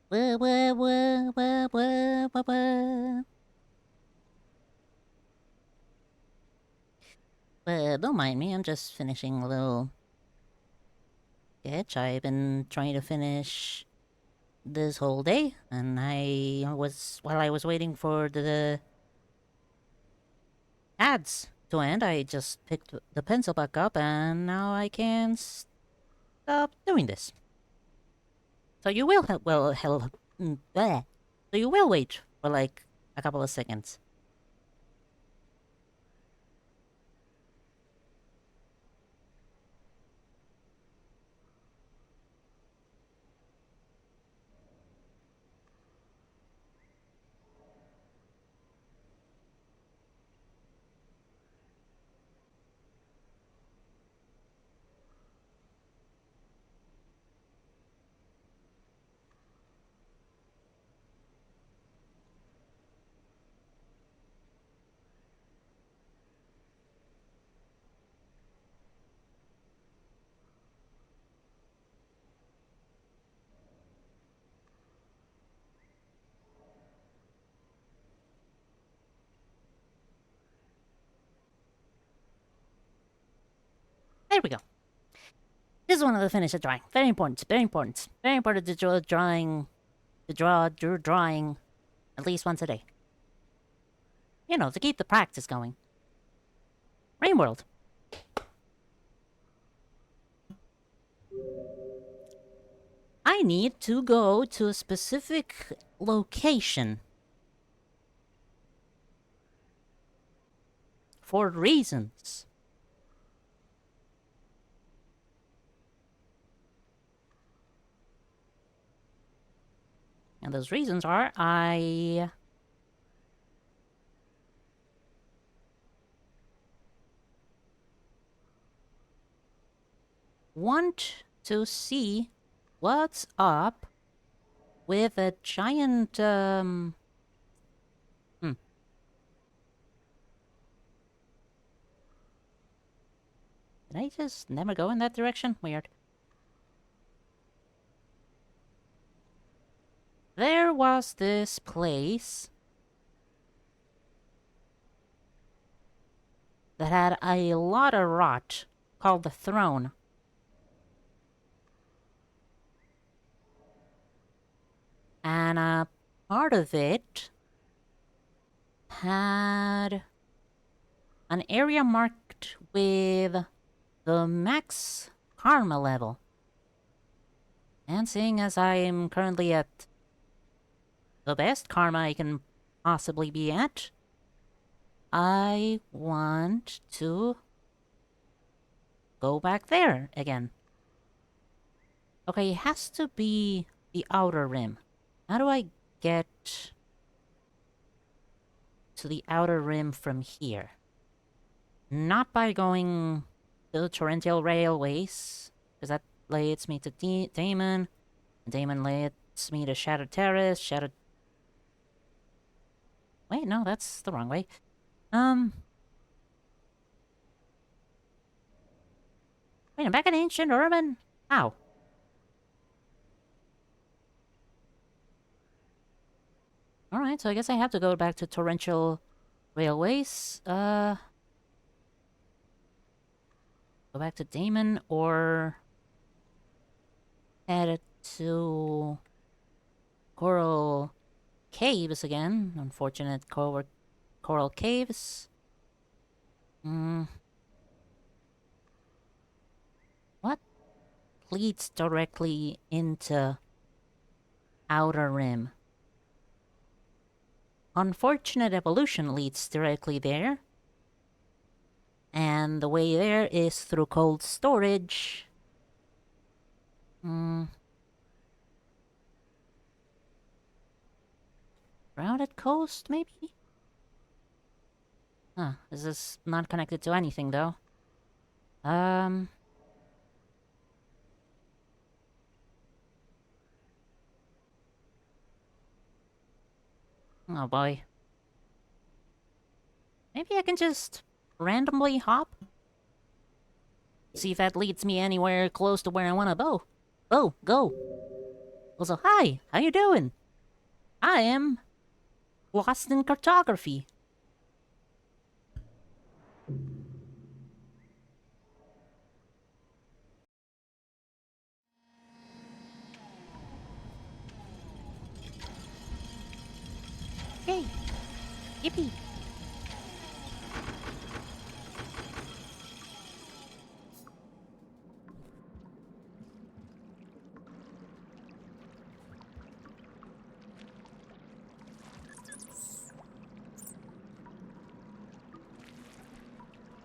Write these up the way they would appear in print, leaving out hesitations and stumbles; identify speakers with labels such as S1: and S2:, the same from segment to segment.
S1: Wah, wah, wah, wah, wah, wah, wah. Don't mind me, I'm just finishing a little sketch I've been trying to finish this whole day, and while I was waiting for the ads to end, I just picked the pencil back up, and now I can stop doing this. So you will have, well, hell, bleh. So you will wait for like a couple of seconds. There we go. This is one of the finish of drawing. Very important, very important. Very important to draw your drawing at least once a day. You know, to keep the practice going. Rainworld. I need to go to a specific location. For reasons. And those reasons are I want to see what's up with a giant, Did I just never go in that direction? Weird. There was this place that had a lot of rot called the Throne. And a part of it had an area marked with the max karma level. And seeing as I am currently at the best karma I can possibly be at, I want to go back there again. Okay, it has to be the outer rim. How do I get to the outer rim from here? Not by going to the Torrential Railways, because that leads me to Damon. Damon leads me to Shadow Terrace. Wait, no, that's the wrong way. Wait, I'm back in Ancient Urban? How? Alright, so I guess I have to go back to Torrential Railways. Go back to Damon, or head to Coral Caves again. Unfortunate Coral Caves. What leads directly into Outer Rim? Unfortunate Evolution leads directly there. And the way there is through cold storage. Shrouded Coast, maybe? Huh, this is not connected to anything, though. Oh boy. Maybe I can just randomly hop? See if that leads me anywhere close to where I want to go. Go! Also, hi, how you doing? I am lost in cartography. Yay! Yippee!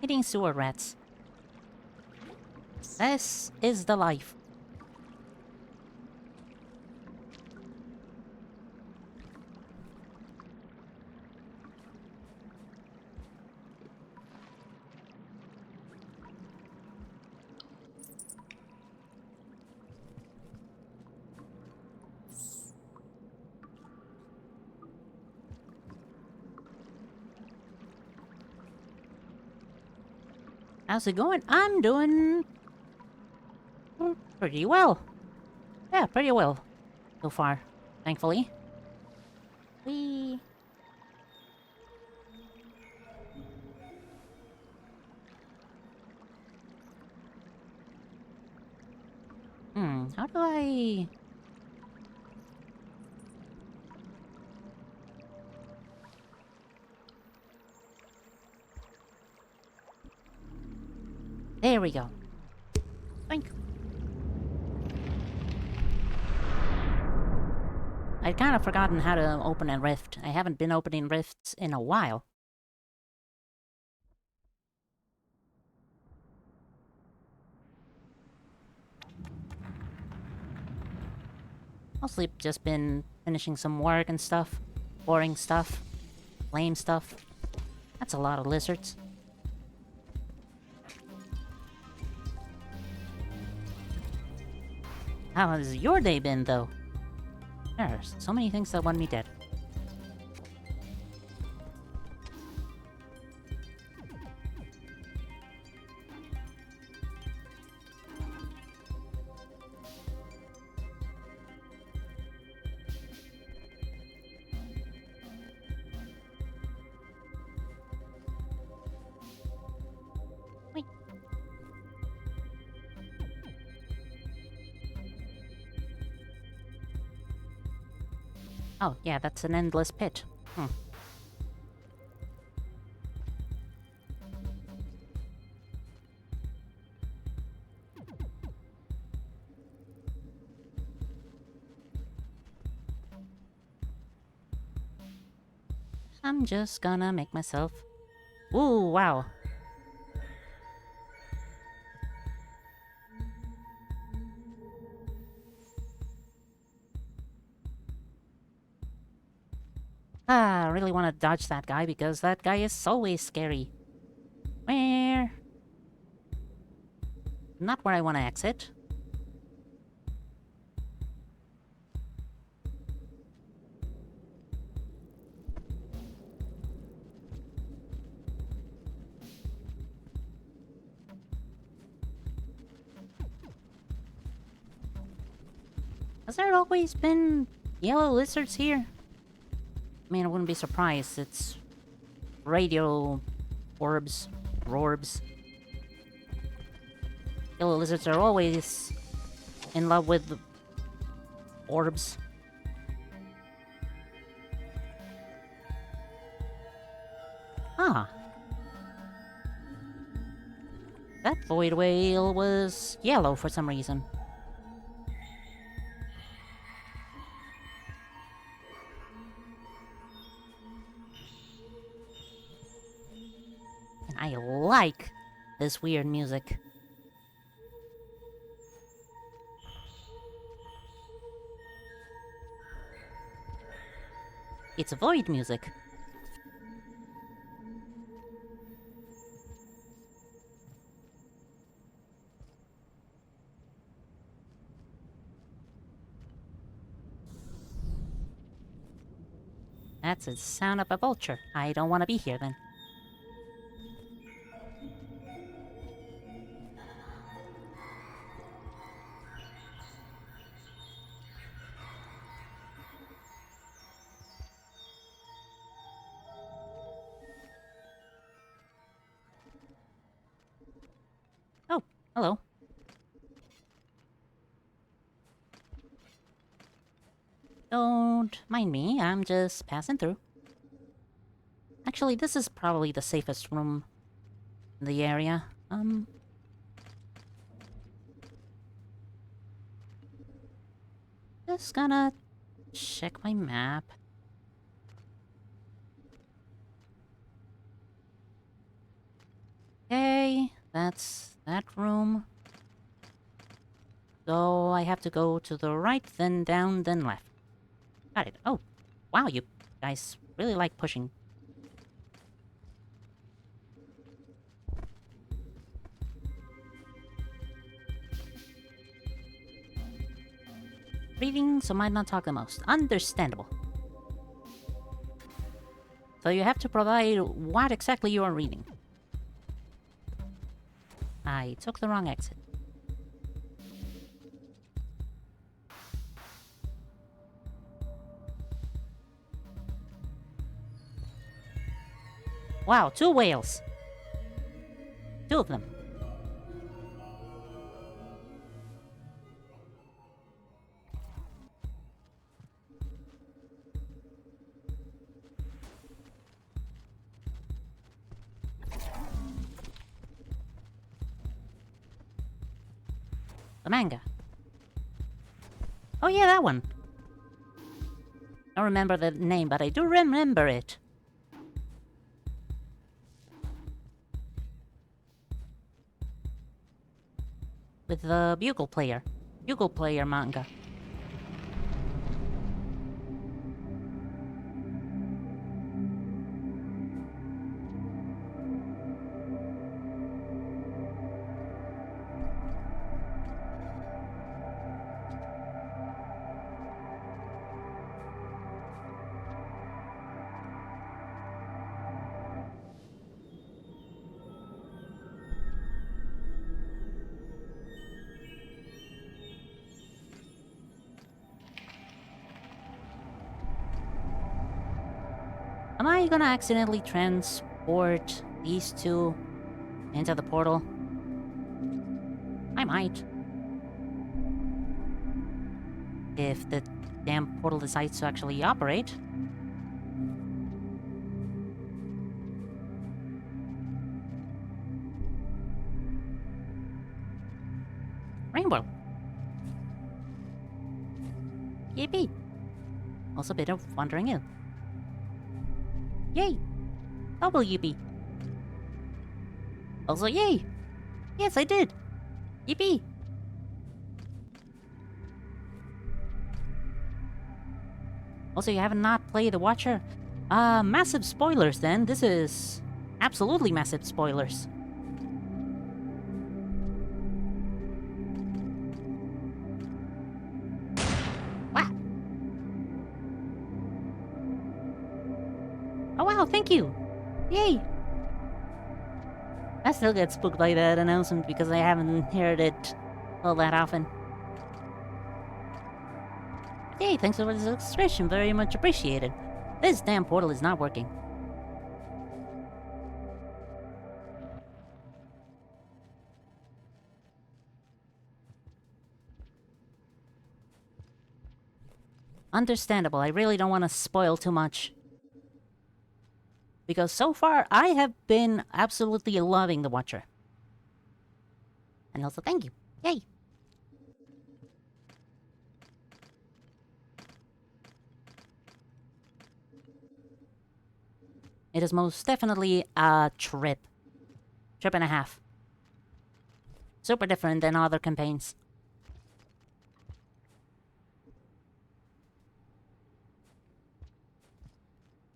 S1: Eating sewer rats. This is the life. How's it going? I'm doing pretty well. Yeah, pretty well so far, thankfully. We how do I... There we go. Boink. I'd kind of forgotten how to open a rift. I haven't been opening rifts in a while. Mostly just been finishing some work and stuff. Boring stuff. Lame stuff. That's a lot of lizards. How has your day been, though? There's so many things that want me dead. Wait. Oh, yeah, that's an endless pit. I'm just gonna make myself... Ooh, wow. I really want to dodge that guy because that guy is always scary. Where? Not where I want to exit. Has there always been yellow lizards here? I mean, I wouldn't be surprised. It's radio orbs, rorbs. Yellow lizards are always in love with orbs. Ah. That void whale was yellow for some reason. And I like this weird music. It's void music. That's the sound of a vulture. I don't want to be here then. Hello. Don't mind me, I'm just passing through. Actually, this is probably the safest room in the area. Just gonna check my map. Okay, that's that room. So I have to go to the right, then down, then left. Got it. Oh, wow, you guys really like pushing. Reading, so might not talk the most. Understandable. So you have to provide what exactly you are reading. I took the wrong exit. Wow, 2 whales. 2 of them. The manga. Oh yeah, that one. I don't remember the name, but I do remember it. With the Bugle Player. Bugle Player manga. Am I gonna accidentally transport these two into the portal? I might. If the damn portal decides to actually operate. Rainbow. Yippee. Also a bit of Wandering Hill. Yay! Double yippee. Also yay! Yes, I did! Yippee! Also, you haven't not played The Watcher? Massive spoilers then. This is absolutely massive spoilers. Wow! Oh wow, thank you! Yay! I still get spooked by that announcement because I haven't heard it all that often. Yay, thanks for the subscription, very much appreciated. This damn portal is not working. Understandable, I really don't want to spoil too much. Because so far, I have been absolutely loving The Watcher. And also, thank you. Yay! It is most definitely a trip. Trip and a half. Super different than other campaigns.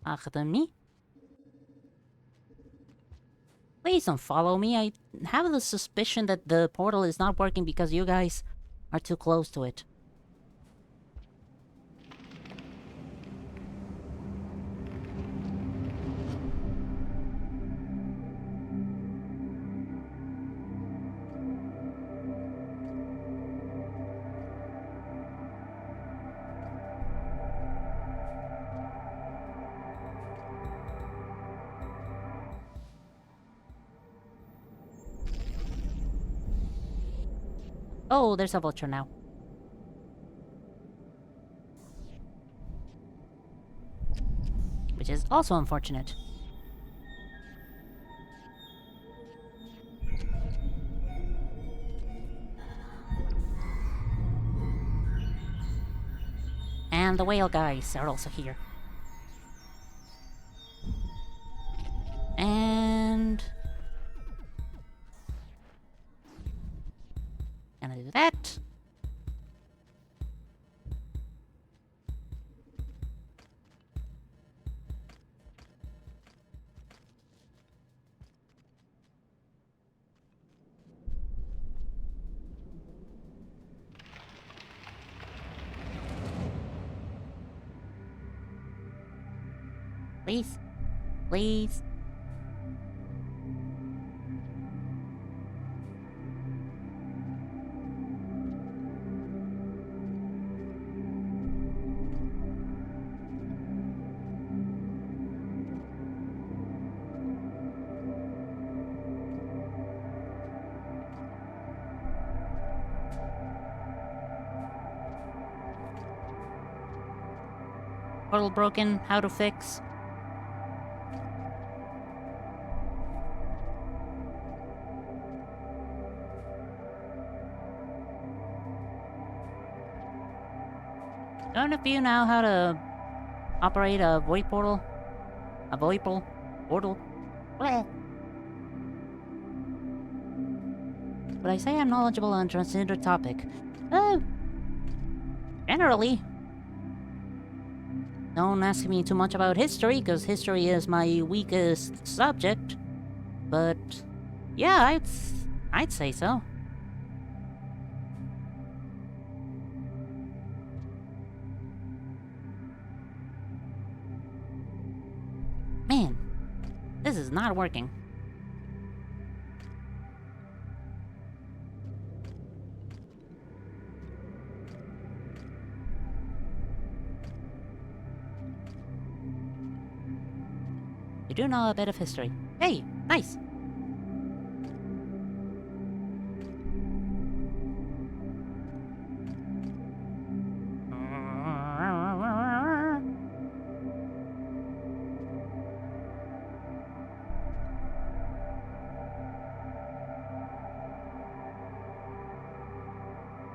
S1: Achter me? Please don't follow me. I have the suspicion that the portal is not working because you guys are too close to it. Oh, there's a vulture now. Which is also unfortunate. And the whale guys are also here. And... gonna do that. Please. Please. Portal broken, how to fix? Don't a few know how to operate a void portal? A void portal? Bleh. But I say I'm knowledgeable on transgender topic. Generally. Don't ask me too much about history, because history is my weakest subject. But yeah, I'd say so. Man, this is not working. You do know a bit of history. Hey, nice!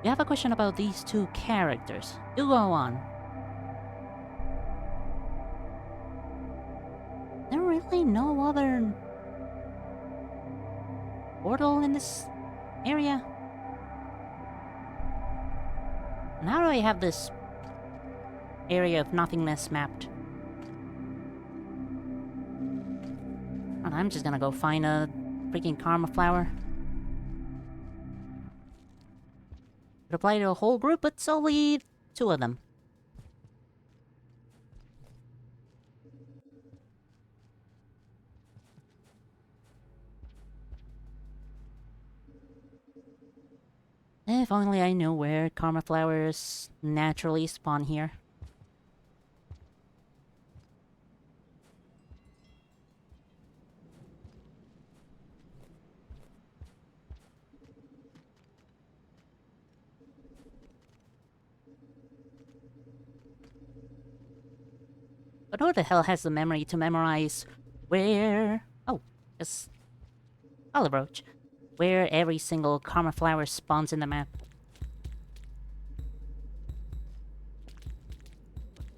S1: You have a question about these two characters. You go on. There really no other portal in this area? And how do I have this area of nothingness mapped? And I'm just gonna go find a freaking karma flower. Could apply to a whole group, but it's only 2 of them. If only I knew where karma flowers naturally spawn here. But who the hell has the memory to memorize where... Oh, just... olive roach. Where every single karma flower spawns in the map.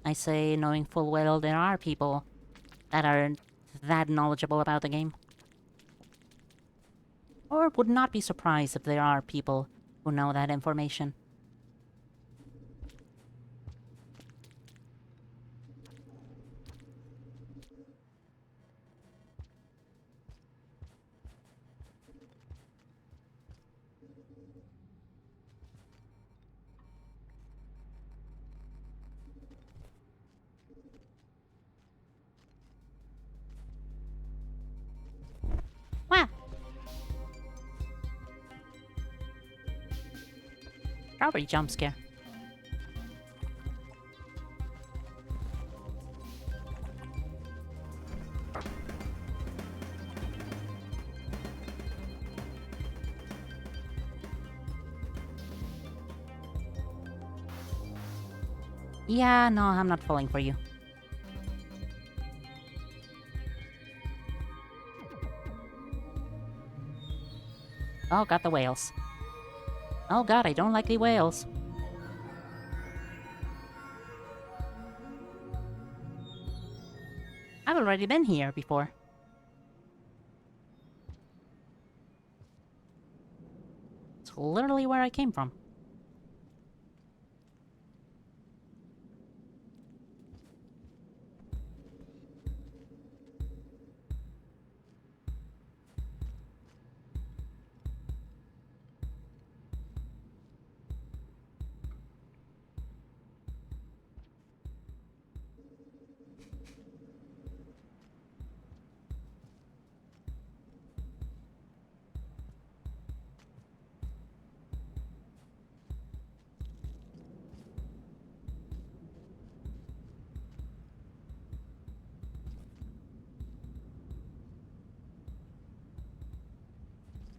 S1: I say, knowing full well there are people that are that knowledgeable about the game. Or would not be surprised if there are people who know that information. Wow! Strawberry jump scare. Yeah, no, I'm not falling for you. Oh, got the whales. Oh god, I don't like the whales. I've already been here before. It's literally where I came from.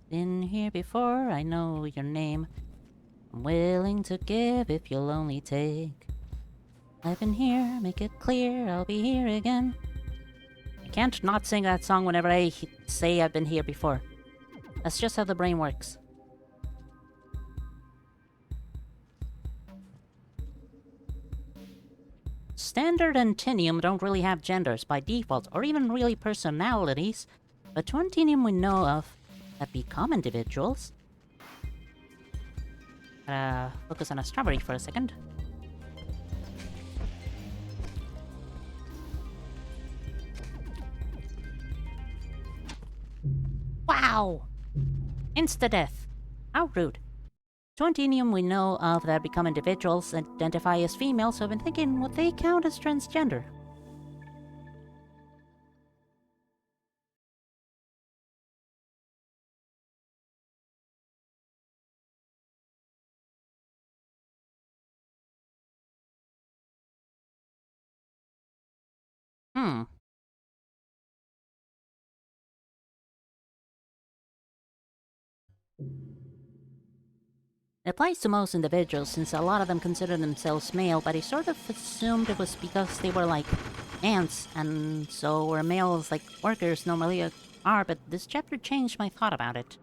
S1: Been here before, I know your name. I'm willing to give if you'll only take. I've been here, make it clear, I'll be here again. I can't not sing that song whenever I say I've been here before. That's just how the brain works. Standard and Tinium don't really have genders by default, or even really personalities, but Twentinium we know of have become individuals. Focus on a strawberry for a second. Wow! Insta-death. How rude. Twentinium we know of that become individuals identify as female, so I've been thinking, would they count as transgender? Hmm. It applies to most individuals, since a lot of them consider themselves male, but I sort of assumed it was because they were like ants, and so were males like workers normally are, but this chapter changed my thought about it.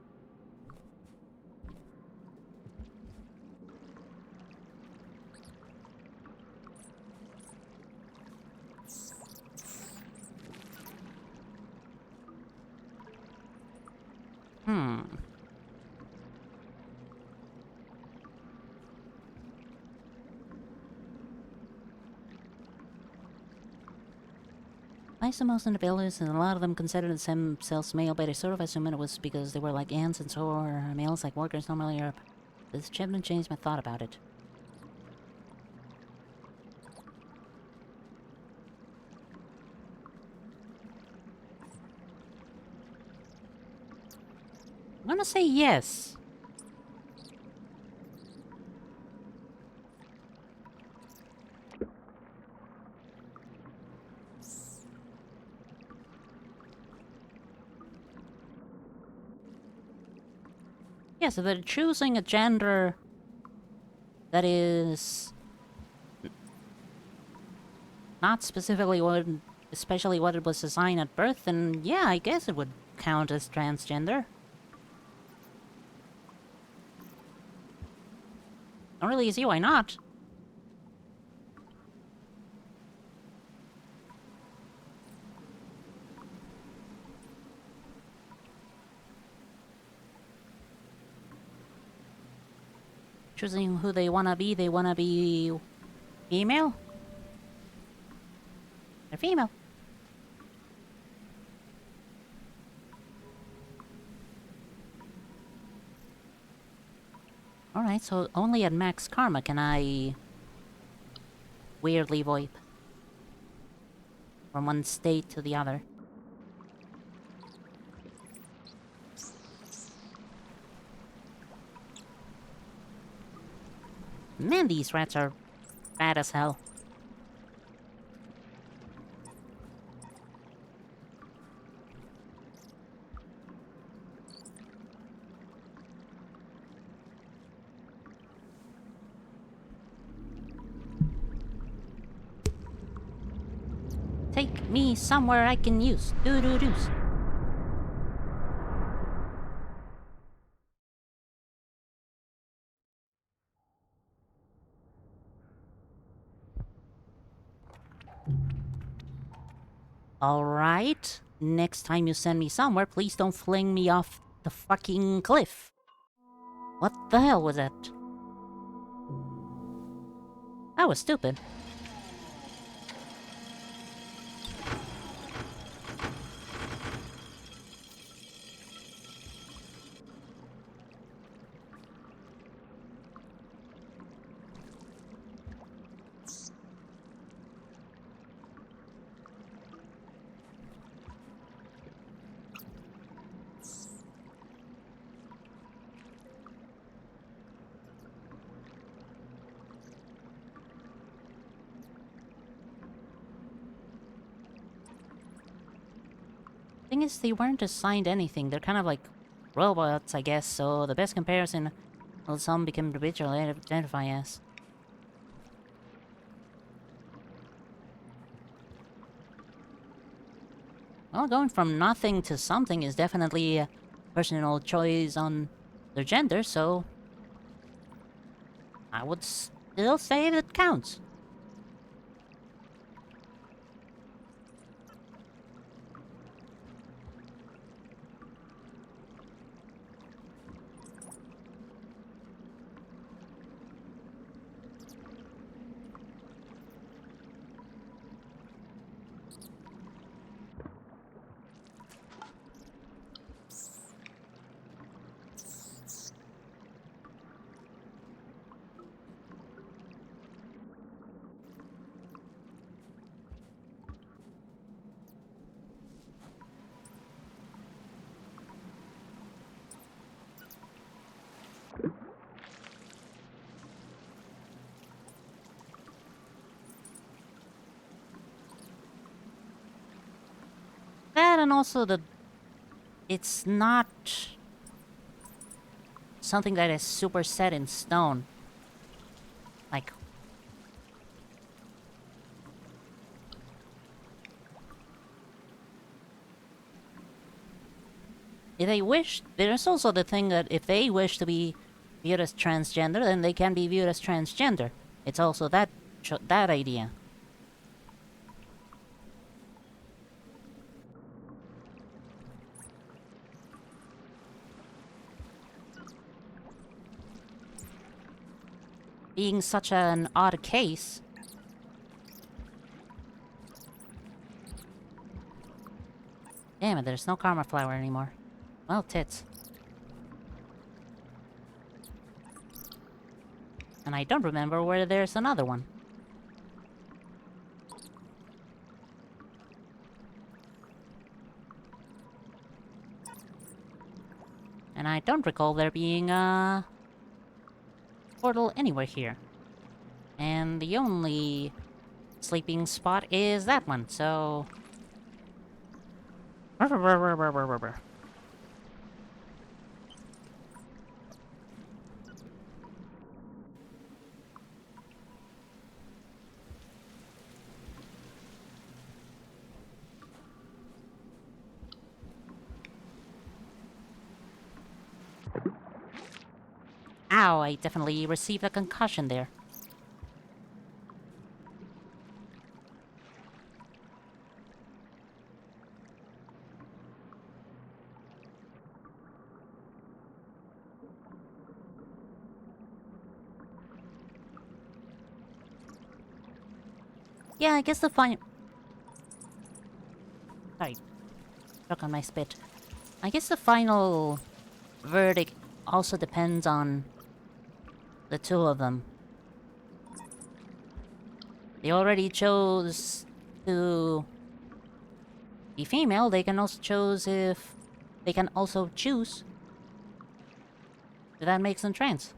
S1: Hmm. Applies to most individuals, and a lot of them consider themselves male, but I sort of assumed it was because they were like ants, and so were males like workers normally are. This chapter changed my thought about it. I'm gonna say yes. Yeah, so they're choosing a gender that is not specifically what, especially what it was assigned at birth, and yeah, I guess it would count as transgender. Don't really see why not. Choosing who they wanna be female? They're female. Alright, so only at max karma can I weirdly VoIP from one state to the other. Man, these rats are bad as hell. me somewhere I can use. Doo-doo-doos. Alright. Next time you send me somewhere, please don't fling me off the fucking cliff. What the hell was that? That was stupid. Thing is, they weren't assigned anything. They're kind of like robots, I guess, so the best comparison will some become individual identify as. Well, going from nothing to something is definitely a personal choice on their gender, so I would still say that counts. That and also it's not something that is super set in stone. Like, if they wish, there's also the thing that if they wish to be viewed as transgender, then they can be viewed as transgender. It's also that idea. Being such an odd case. Damn it, there's no karma flower anymore. Well, tits. And I don't remember where there's another one. And I don't recall there being a portal anywhere here. And the only sleeping spot is that one, so... Ow, I definitely received a concussion there. Yeah, I guess the final... Sorry. Stuck on my spit. I guess the final verdict also depends on the two of them. They already chose to be female. They can also choose if... They can also choose if that makes them trans.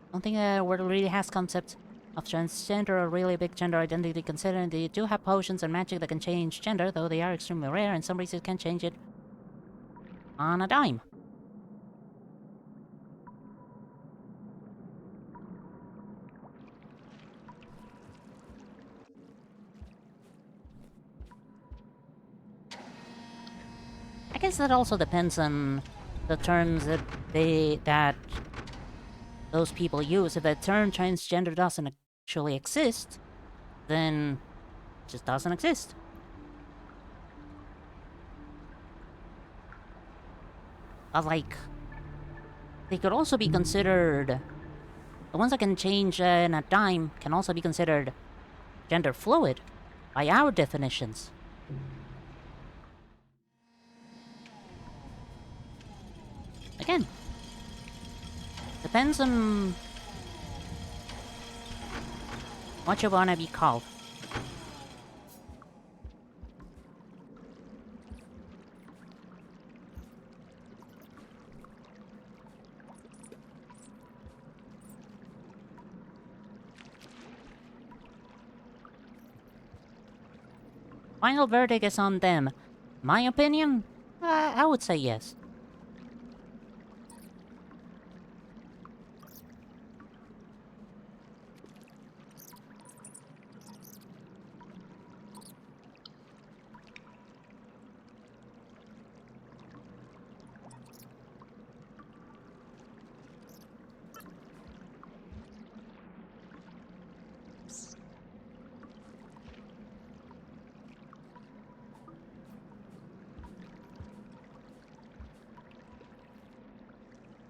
S1: I don't think the world really has concept of transgender or really big gender identity, considering they do have potions and magic that can change gender, though they are extremely rare and some races can change it on a dime. guess that also depends on the terms that those people use. If the term transgender doesn't actually exist, then it just doesn't exist. But like, they could also be considered. The ones that can change in a dime can also be considered gender fluid by our definitions. Again, depends on what you want to be called. Final verdict is on them. My opinion? I would say yes.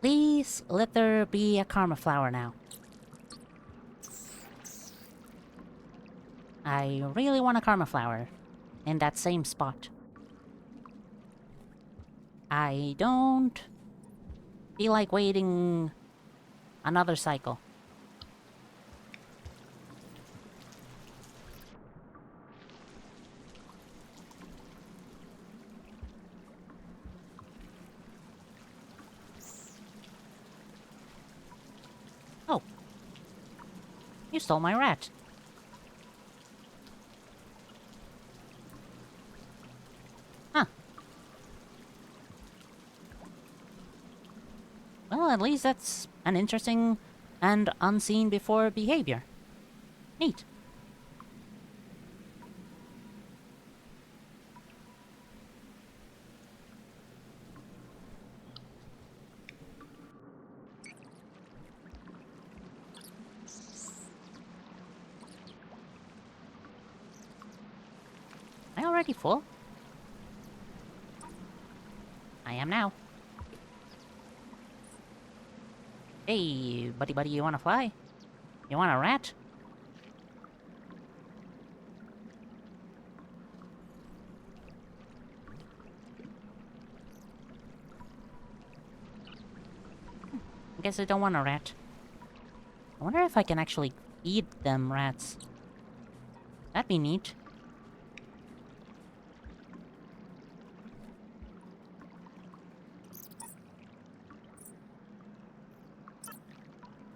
S1: Please let there be a karma flower now. I really want a karma flower in that same spot. I don't feel like waiting another cycle. Oh. You stole my rat. Huh. Well, at least that's an interesting and unseen before behavior. Neat. Am I already full? I am now. Hey, buddy, you wanna fly? You want a rat? I guess I don't want a rat. I wonder if I can actually feed them rats. That'd be neat.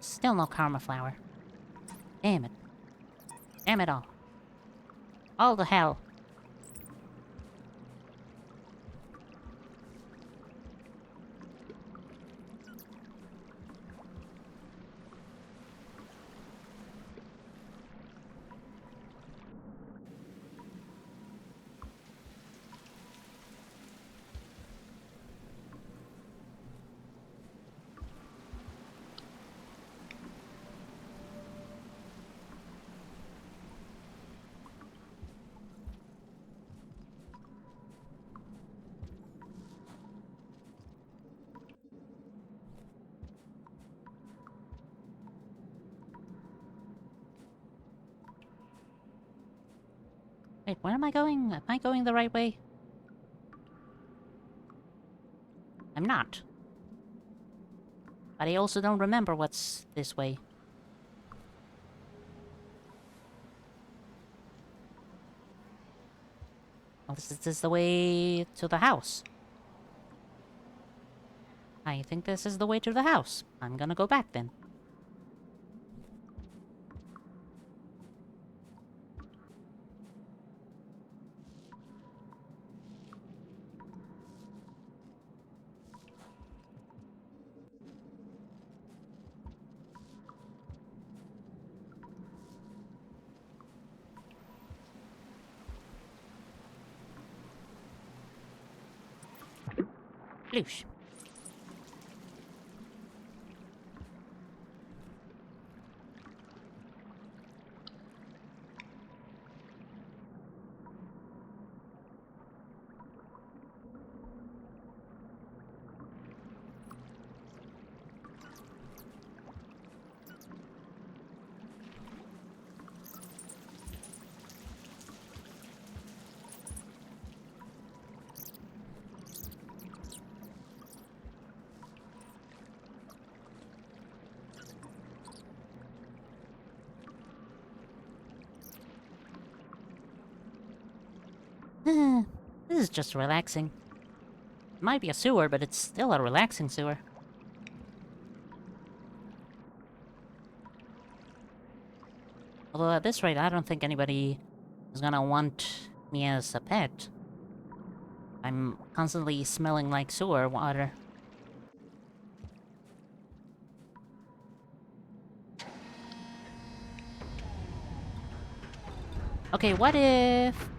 S1: Still no karma flower. Damn it. Damn it all. All the hell. Wait, where am I going? Am I going the right way? I'm not. But I also don't remember what's this way. Well, this is the way to the house. I think this is the way to the house. I'm gonna go back then. Sploosh. This is just relaxing. It might be a sewer, but it's still a relaxing sewer. Although at this rate, I don't think anybody is gonna want me as a pet. I'm constantly smelling like sewer water. Okay, what if...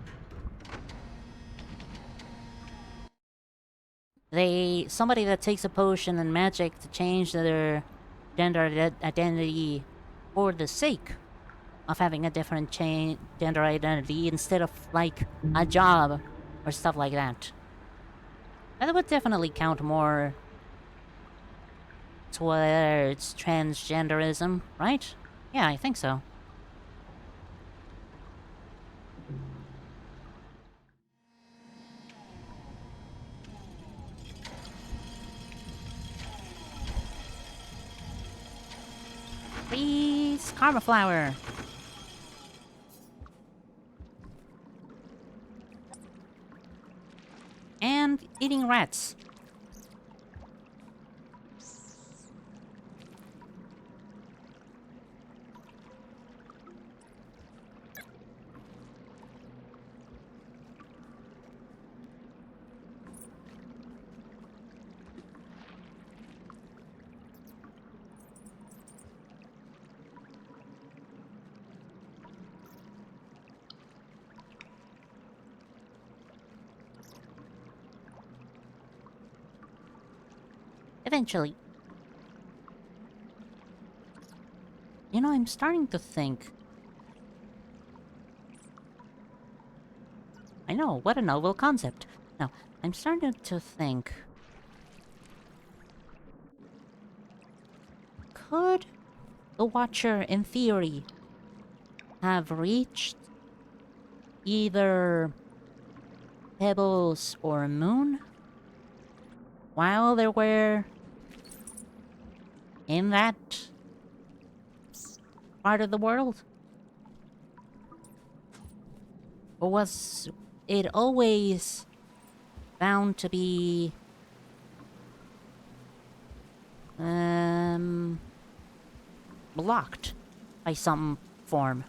S1: somebody that takes a potion and magic to change their gender identity for the sake of having a different gender identity instead of, like, a job or stuff like that. That would definitely count more towards transgenderism, right? Yeah, I think so. Please, Karma Flower. And eating rats. Eventually. You know, I'm starting to think... I know, what a novel concept. Now, I'm starting to think... Could the Watcher, in theory, have reached either Pebbles or Moon while they were in that part of the world? Or was it always bound to be blocked by some form?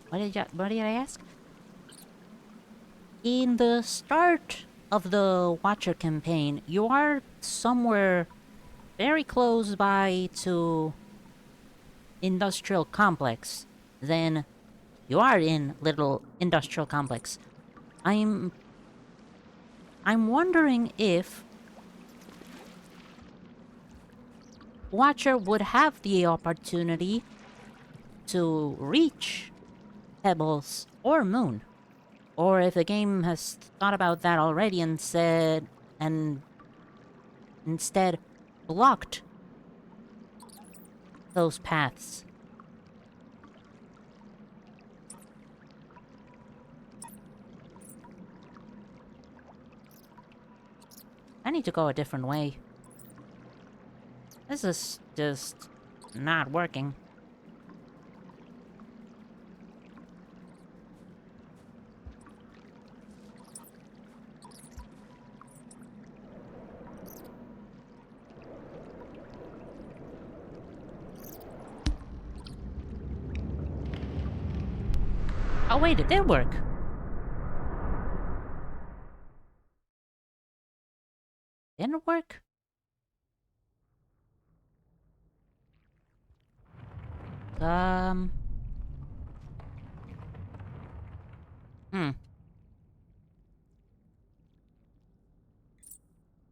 S1: What did I ask? In the start of the Watcher campaign, you are somewhere very close by to Industrial Complex. Then you are in Little Industrial Complex. I'm wondering if Watcher would have the opportunity to reach Pebbles or Moon. Or if the game has thought about that already and instead blocked those paths. I need to go a different way. This is just not working. Oh wait, it did work. Didn't it work? Hmm.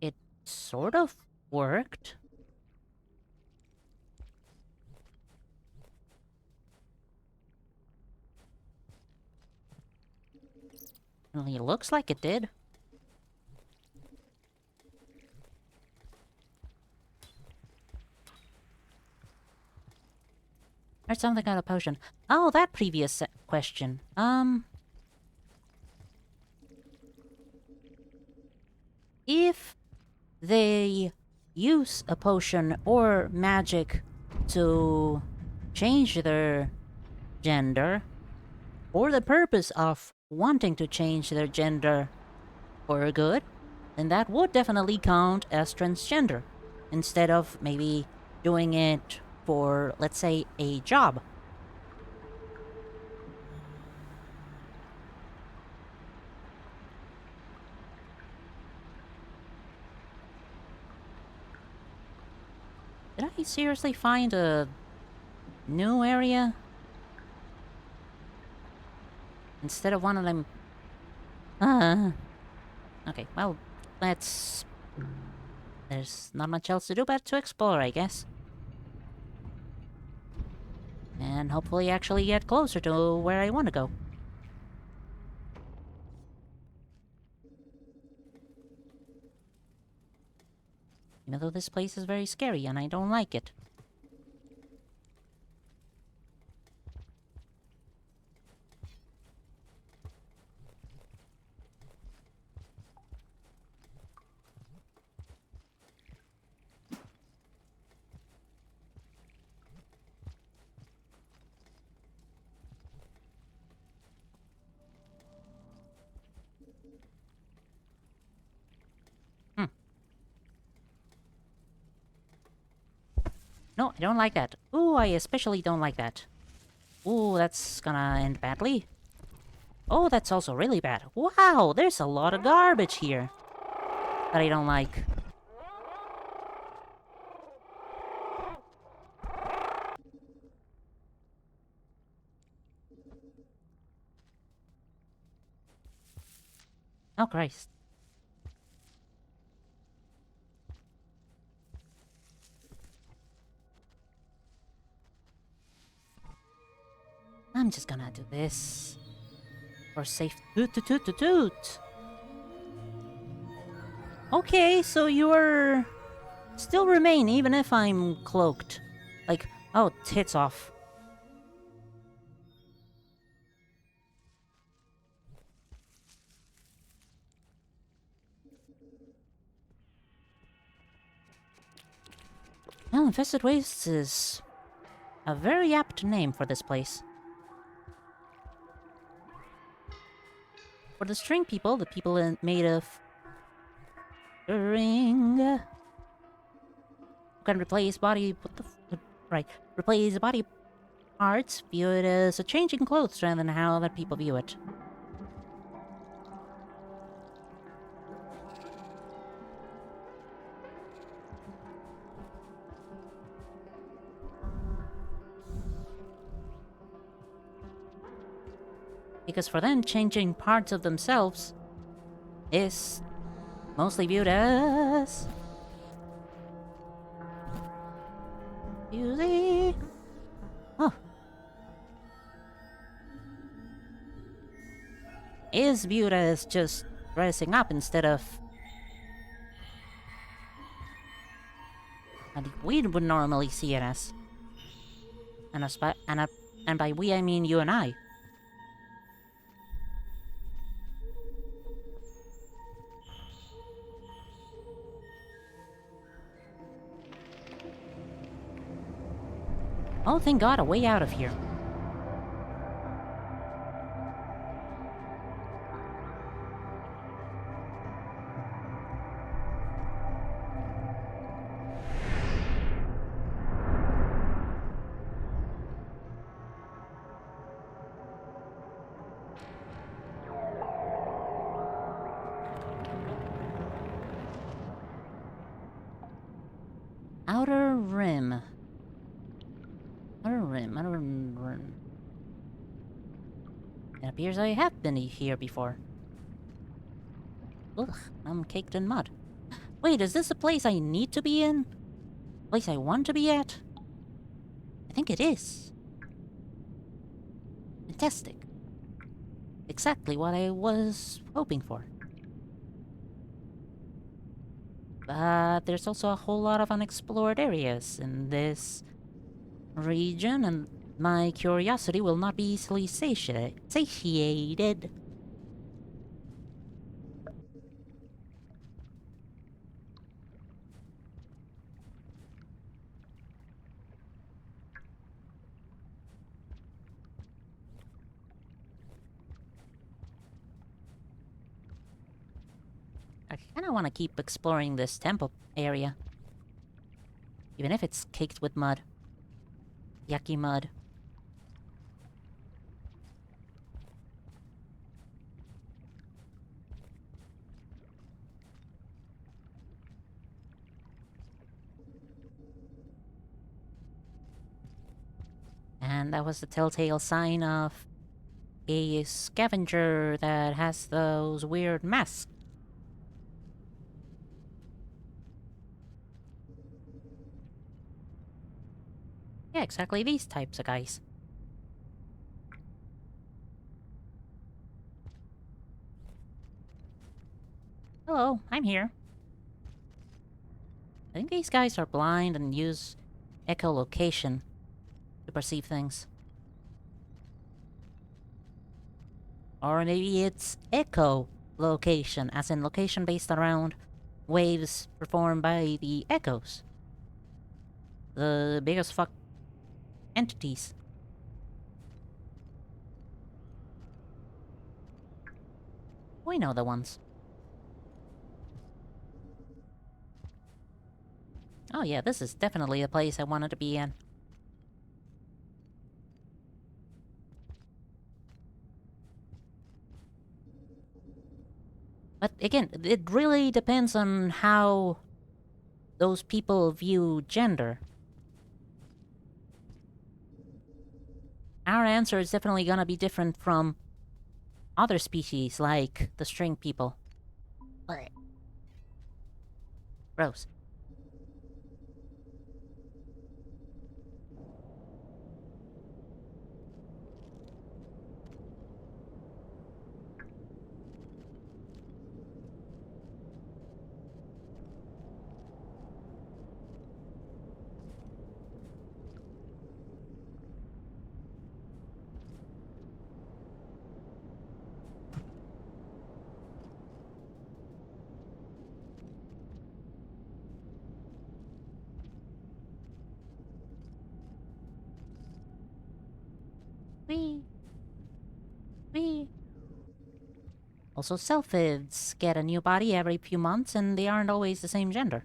S1: It sort of worked. Well, it looks like it did. There's something on a potion. Oh, that previous question. If they use a potion or magic to change their gender, for the purpose of wanting to change their gender for good, then that would definitely count as transgender, instead of maybe doing it for, let's say, a job. Did I seriously find a new area? Instead of one of them... Okay, well, let's... There's not much else to do but to explore, I guess. And hopefully actually get closer to where I want to go. Even though this place is very scary and I don't like it. No, I don't like that. Ooh, I especially don't like that. Ooh, that's gonna end badly. Oh, that's also really bad. Wow, there's a lot of garbage here that I don't like. Oh, Christ. I'm just gonna do this. For safe. Toot toot toot toot toot. Okay, so you're... still remain even if I'm cloaked. Like, oh, tits off. Well, Infested Wastes is a very apt name for this place. For the string people, the people made of string, can replace body. What the right? Replace body parts viewed as a change in clothes rather than how other people view it. Because for them, changing parts of themselves is mostly viewed as beauty. Oh. Is viewed as just dressing up instead of... I think we would normally see it as. And by we I mean you and I. Oh, thank God, a way out of here. Outer Rim. Outer It appears I have been here before. Ugh, I'm caked in mud. Wait, is this a place I need to be in? Place I want to be at? I think it is. Fantastic. Exactly what I was hoping for. But there's also a whole lot of unexplored areas in this region, and my curiosity will not be easily satiated. I kinda wanna keep exploring this temple area. Even if it's caked with mud. Yucky mud. And that was the telltale sign of a scavenger that has those weird masks. Yeah, exactly these types of guys. Hello, I'm here. I think these guys are blind and use echolocation to perceive things. Or maybe it's echolocation, as in location based around waves performed by the echoes. The biggest fuck entities. We know the ones. Oh yeah, this is definitely the place I wanted to be in. But again, it really depends on how those people view gender. Our answer is definitely gonna be different from other species, like the string people. Blech. Gross. Wee. Wee. Also, sylphids get a new body every few months, and they aren't always the same gender.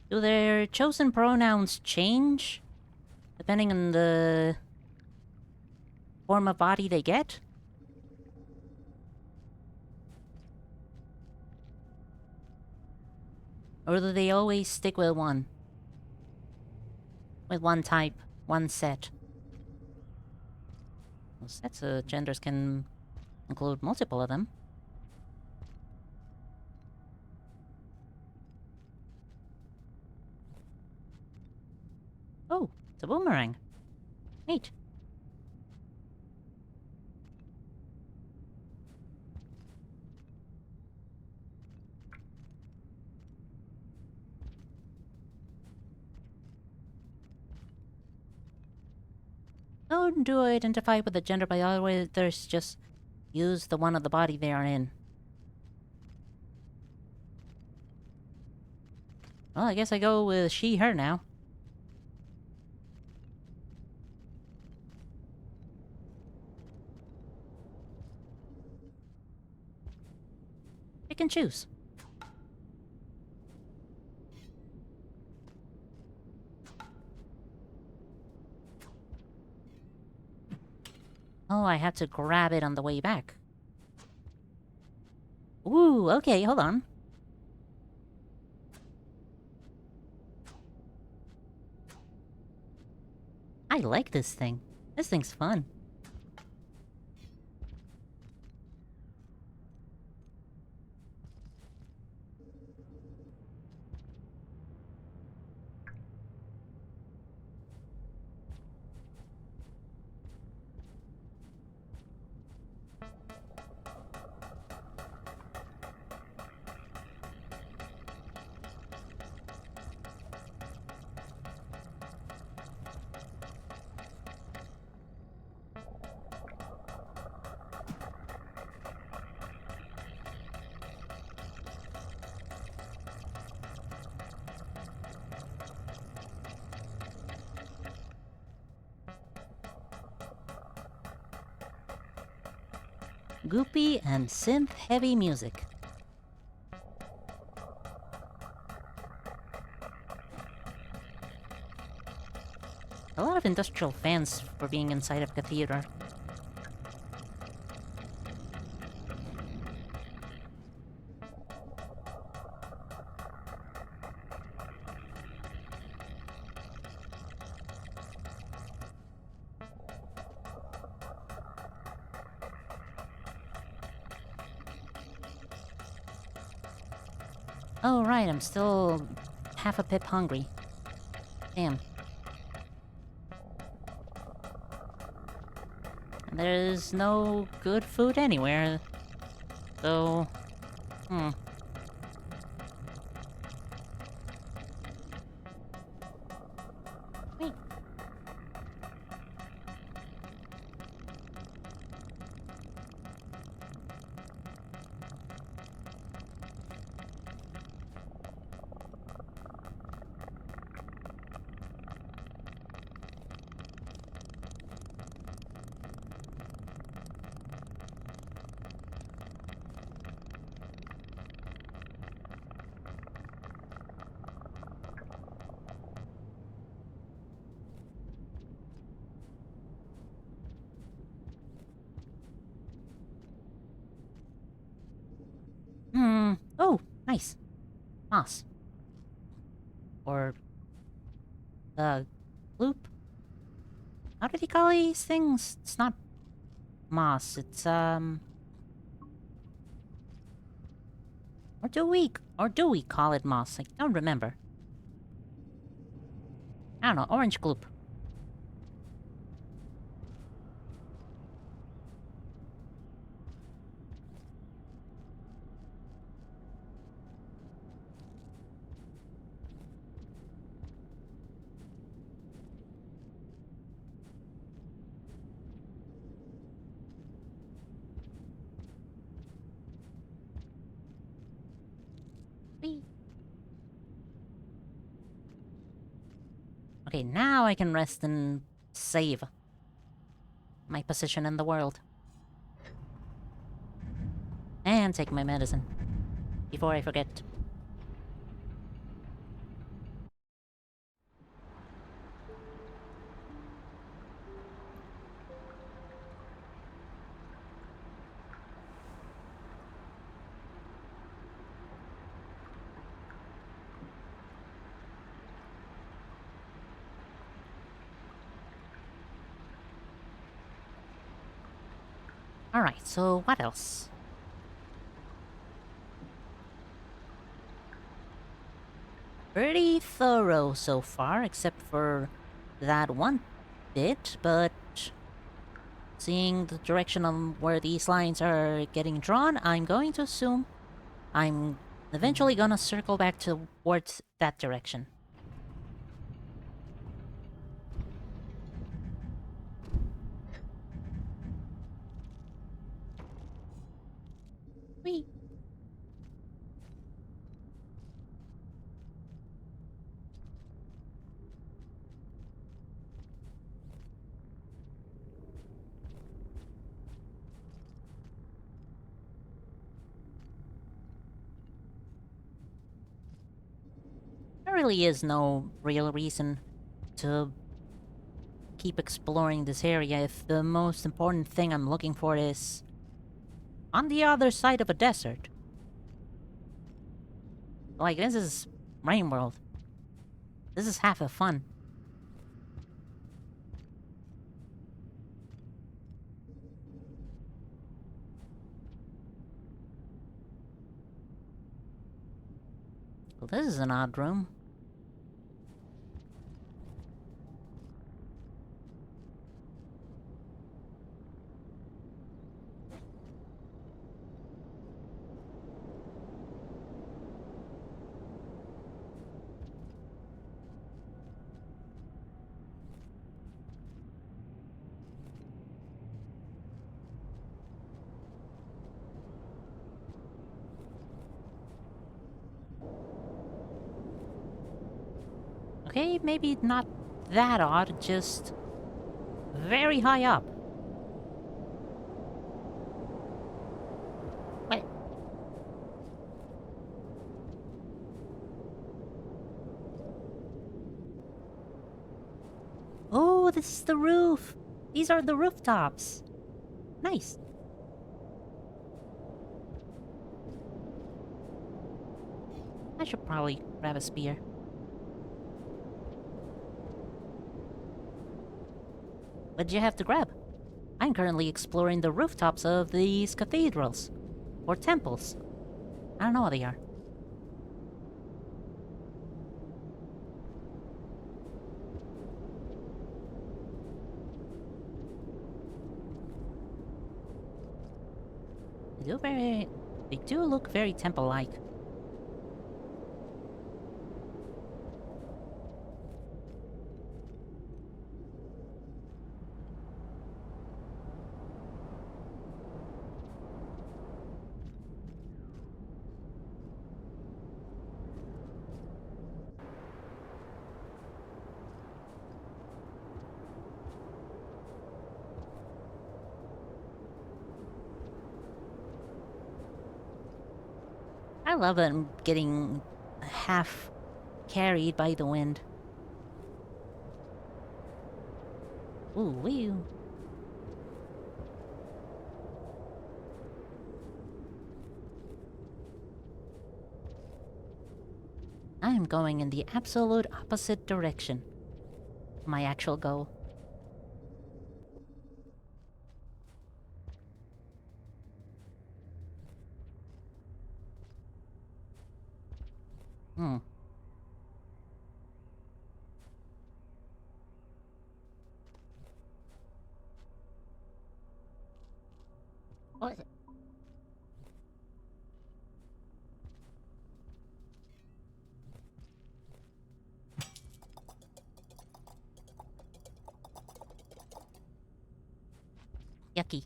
S1: Do their chosen pronouns change depending on the form of body they get? Or do they always stick with one? With one type, one set? Well, sets of genders can include multiple of them. Oh, it's a boomerang. Neat. How do I identify with the gender by others just use the one of the body they are in? Well, I guess I go with she, her now. Pick and choose. Oh, I had to grab it on the way back. Ooh, okay, hold on. I like this thing. This thing's fun. Goopy and synth-heavy music. A lot of industrial fans for being inside of Cathedral. Oh, right, I'm still half a pip hungry. Damn. And there's no good food anywhere. So... Wait. Oh, nice. Moss. Or... Loop? How did he call these things? It's not moss, it's, Or do we call it moss? I don't remember. I don't know, orange gloop. Whee! Okay, now I can rest and save my position in the world. And take my medicine. Before I forget. Alright, so what else? Pretty thorough so far, except for that one bit, but... Seeing the direction on where these lines are getting drawn, I'm going to assume I'm eventually gonna circle back towards that direction. Whee! There really is no real reason to keep exploring this area if the most important thing I'm looking for is on the other side of a desert? Like, this is Rain World. This is half the fun. Well, this is an odd room. Okay, maybe not that odd, just very high up. Wait. Oh, this is the roof. These are the rooftops. Nice. I should probably grab a spear. What did you have to grab? I'm currently exploring the rooftops of these cathedrals. Or temples. I don't know what they are. They do look very temple-like. I love that I'm getting half carried by the wind. Ooh, wee. I am going in the absolute opposite direction. My actual goal. Hmm. What? Yucky.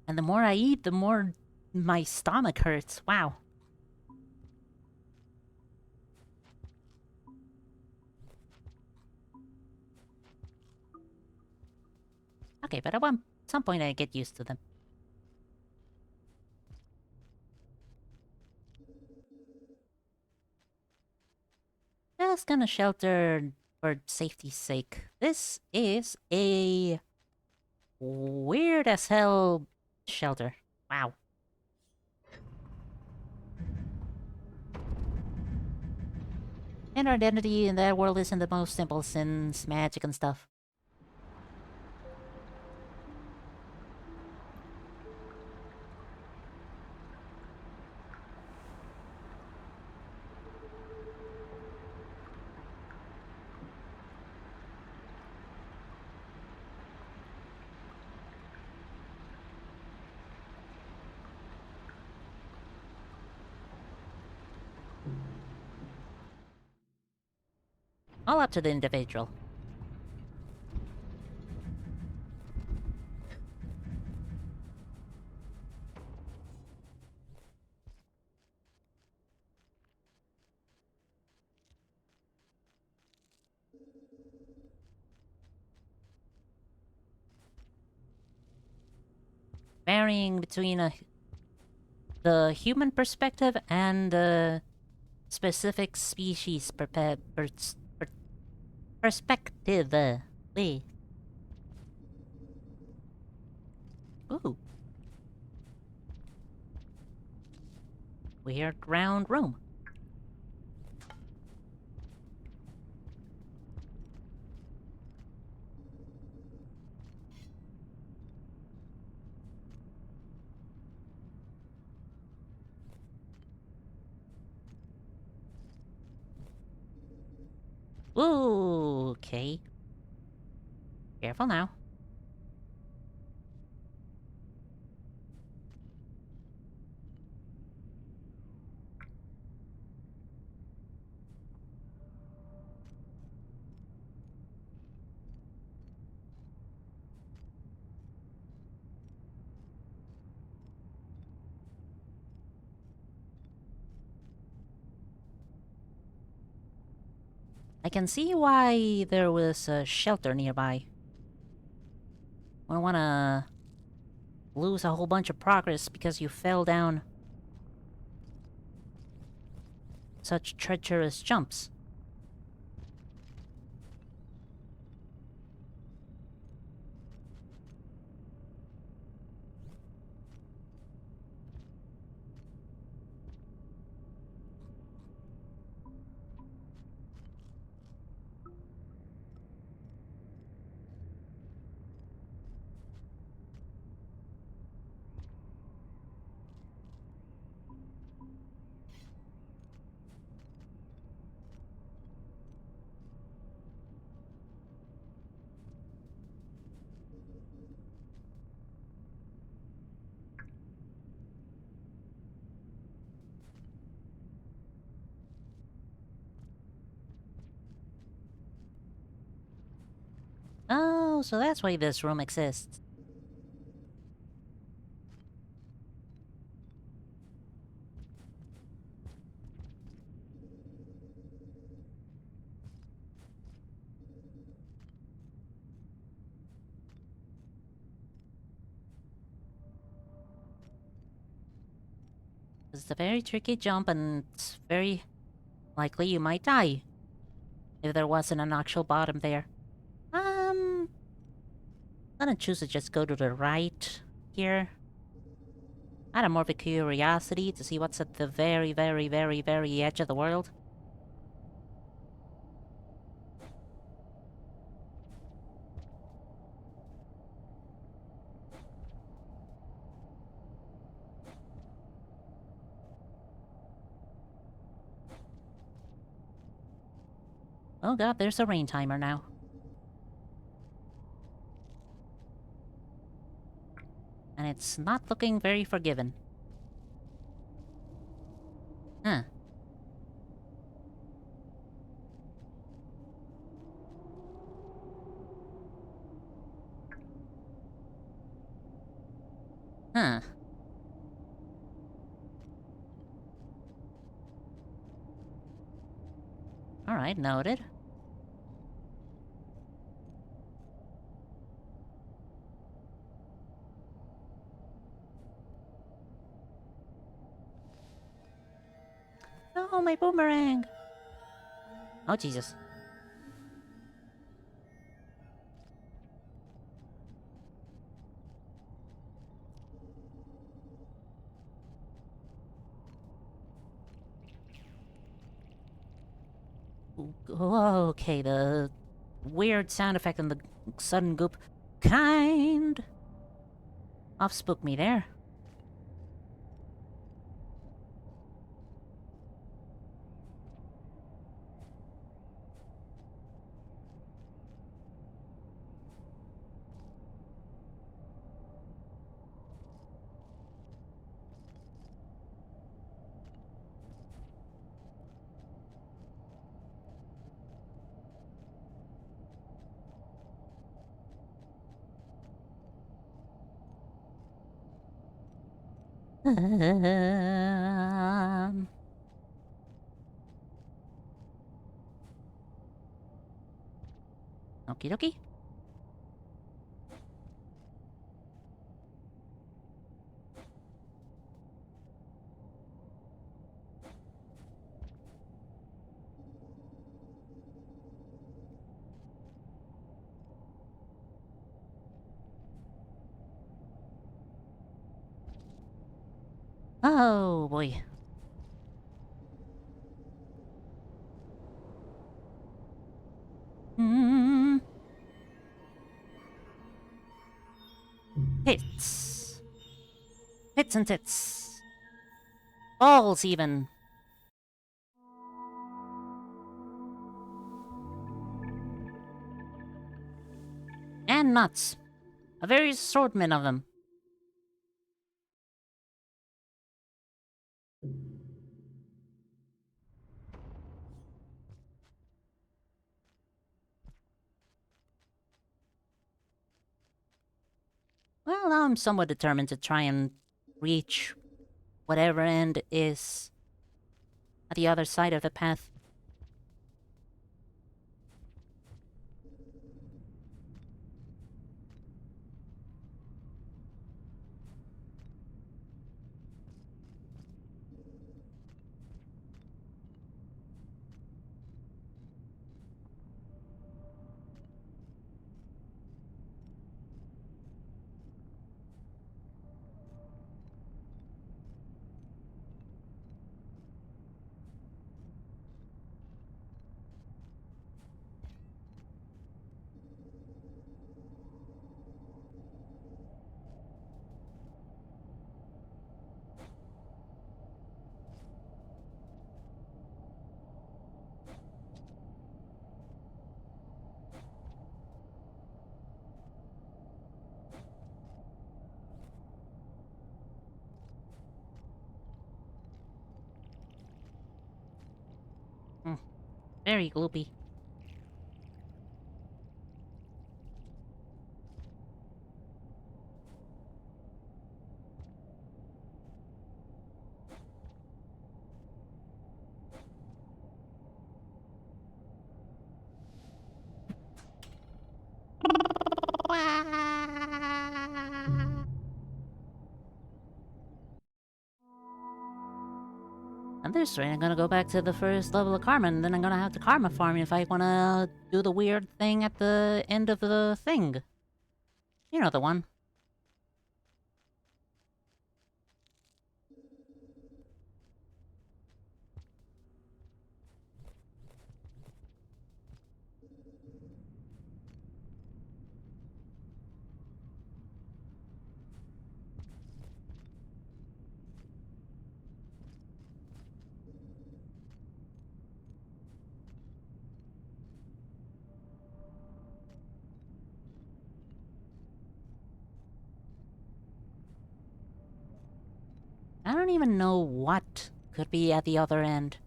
S1: And the more I eat, the more my stomach hurts. Wow. Okay, but at some point I get used to them. Just gonna shelter for safety's sake. This is a weird as hell shelter. Wow. And our identity in that world isn't the most simple since magic and stuff. All up to the individual. Varying between the human perspective and the specific species perspective. Wait. Ooh. Weird round room. Ooh, okay. Careful now. I can see why there was a shelter nearby. I don't wanna lose a whole bunch of progress because you fell down such treacherous jumps. Oh, so that's why this room exists. It's a very tricky jump, and it's very likely you might die if there wasn't an actual bottom there. I'm gonna choose to just go to the right here. Out of more of a curiosity to see what's at the very, very, very, very edge of the world. Oh god, there's a rain timer now. And it's not looking very forgiving. Huh. Huh. Alright, noted. Oh, my boomerang! Oh, Jesus. Oh, okay, the weird sound effect and the sudden goop kind of spooked me there. Okie dokie. Oh boy. Hmm. Hits. Hits and tits. Balls even. And nuts. A very assortment of them. Well, I'm somewhat determined to try and reach whatever end is at the other side of the path. Hmm, very gloopy. And this way, I'm gonna go back to the first level of Karma, and then I'm gonna have to Karma farm if I wanna do the weird thing at the end of the thing. You know the one. I don't even know what could be at the other end.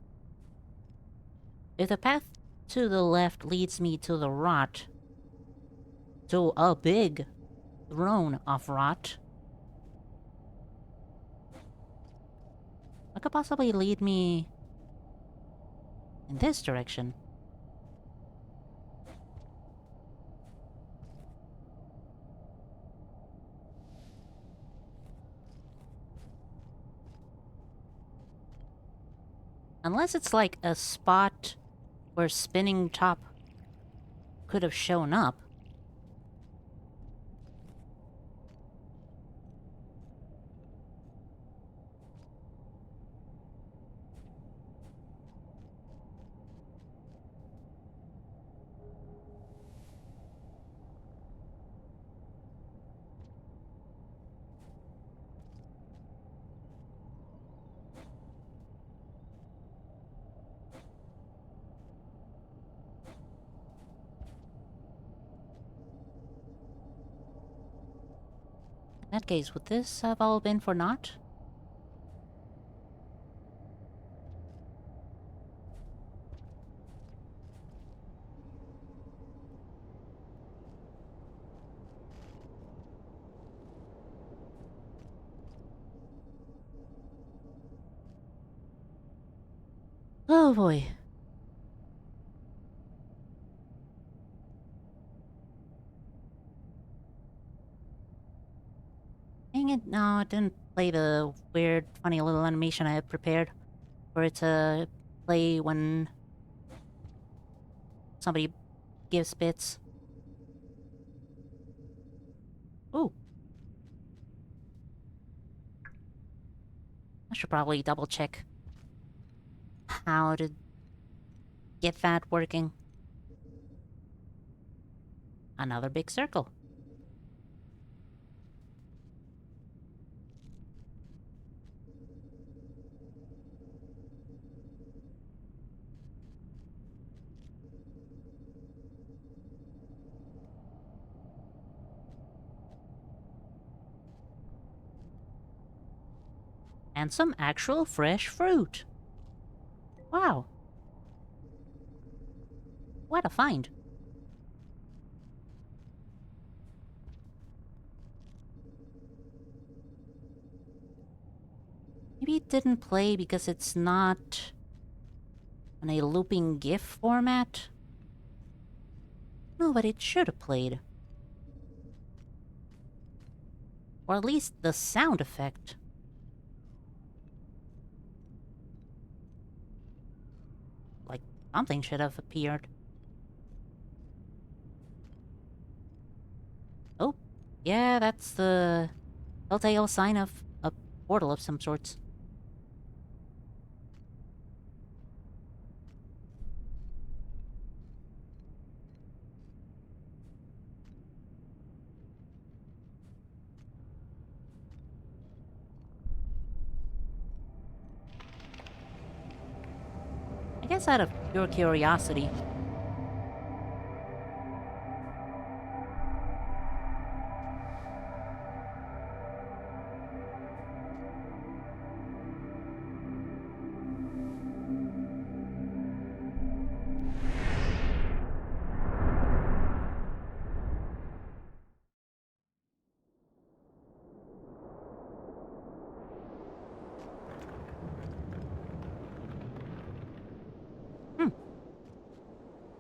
S1: If the path to the left leads me to the rot, to a big throne of rot, what could possibly lead me in this direction? Unless it's like a spot where Spinning Top could have shown up. In that case, would this have all been for naught? Oh boy. Dang it, no, it didn't play the weird, funny little animation I had prepared for it to play when somebody gives bits. Ooh. should probably double check how to get that working. Another big circle. And some actual fresh fruit. Wow. What a find. Maybe it didn't play because it's not on a looping GIF format? No, but it should have played. Or at least the sound effect. Like, something should have appeared. Oh, yeah, that's the telltale sign of a portal of some sorts. I guess out of pure curiosity.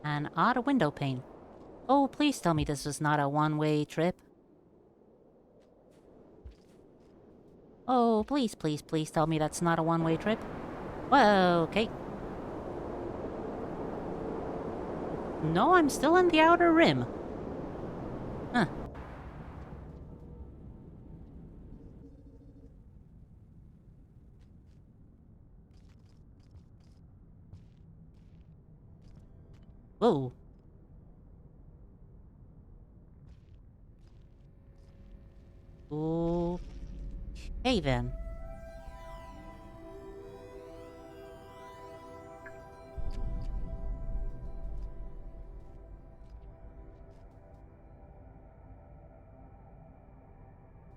S1: An odd window pane. Oh, please tell me this is not a one-way trip. Oh, please, please, please tell me that's not a one-way trip. Well, okay. No, I'm still in the Outer Rim. Huh. Whoa. Okay then.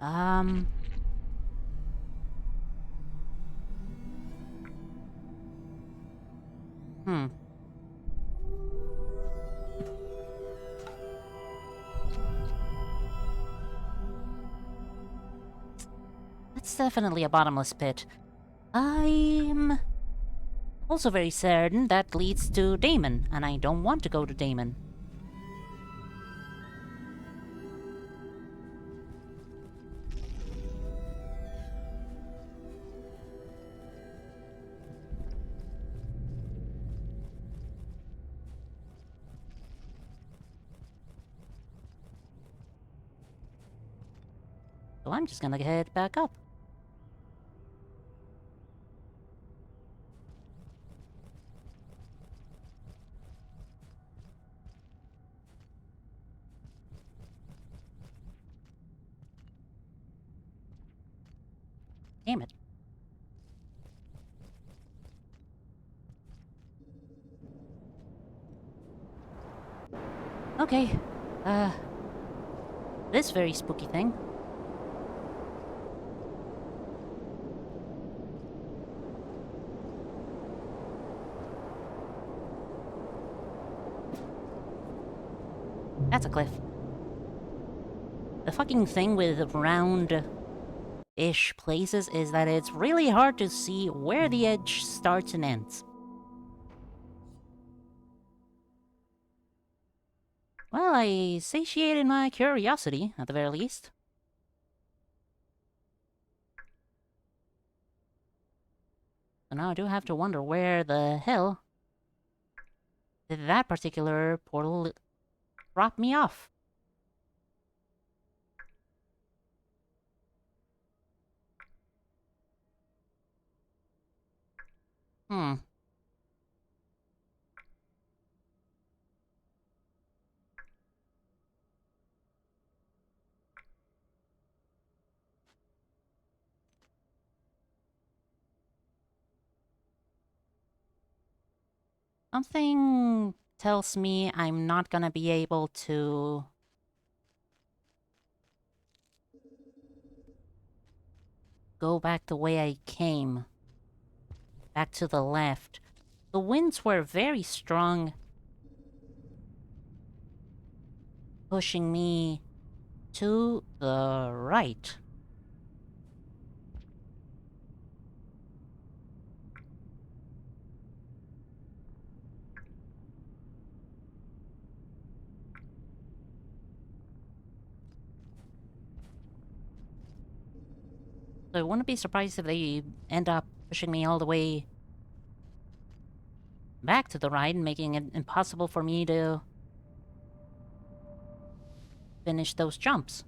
S1: Um... Hmm. That's definitely a bottomless pit. I'm also very certain that leads to Damon, and I don't want to go to Damon. So I'm just gonna head back up. Damn it. Okay. This very spooky thing. That's a cliff. The fucking thing with round-ish places is that it's really hard to see where the edge starts and ends. Well, I satiated my curiosity, at the very least. So now I do have to wonder where the hell did that particular portal drop me off? Hmm. Something tells me I'm not gonna be able to go back the way I came. Back to the left. The winds were very strong, pushing me to the right. So I wouldn't be surprised if they end up pushing me all the way back to the right and making it impossible for me to finish those jumps.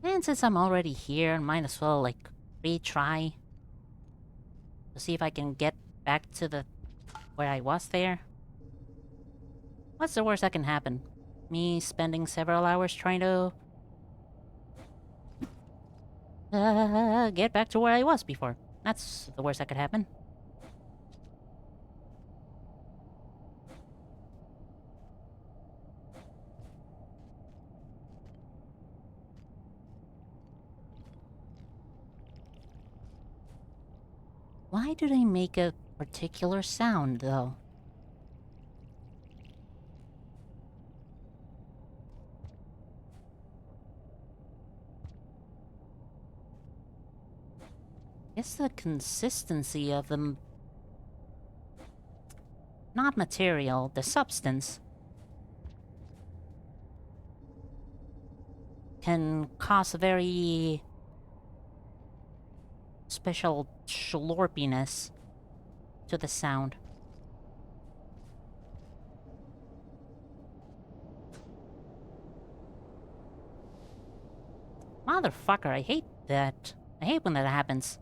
S1: And since I'm already here, might as well, like, retry to see if I can get back to the where I was there. What's the worst that can happen? Me spending several hours trying to get back to where I was before. That's the worst that could happen. Why do they make a particular sound, though? Guess the consistency of them... Not material, the substance... can cause a very... special slurpiness to the sound. Motherfucker, I hate that. I hate when that happens.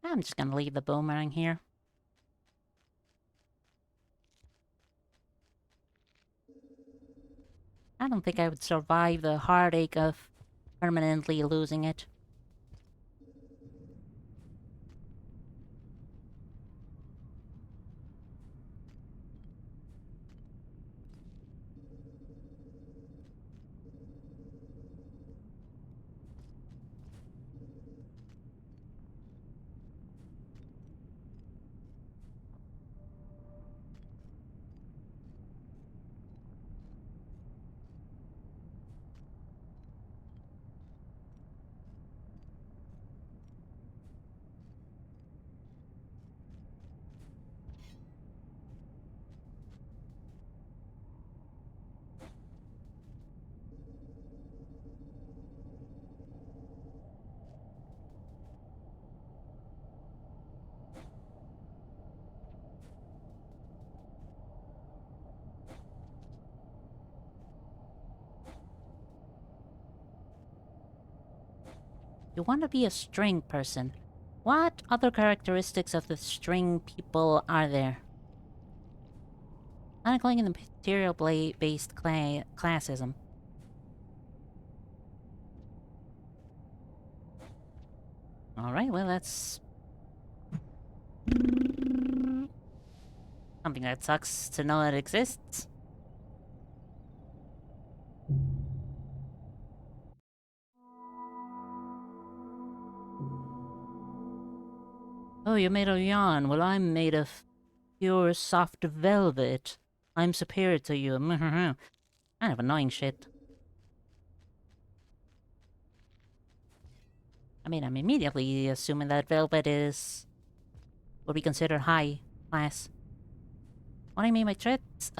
S1: I'm just gonna leave the boomerang here. I don't think I would survive the heartache of permanently losing it. You want to be a string person. What other characteristics of the string people are there? Chronicling in the material-based classism. Alright, well that's... something that sucks to know it exists. Oh, you're made of yarn. Well, I'm made of pure soft velvet. I'm superior to you. Kind of annoying shit. I mean, I'm immediately assuming that velvet is what we consider high class. What do I mean by threats?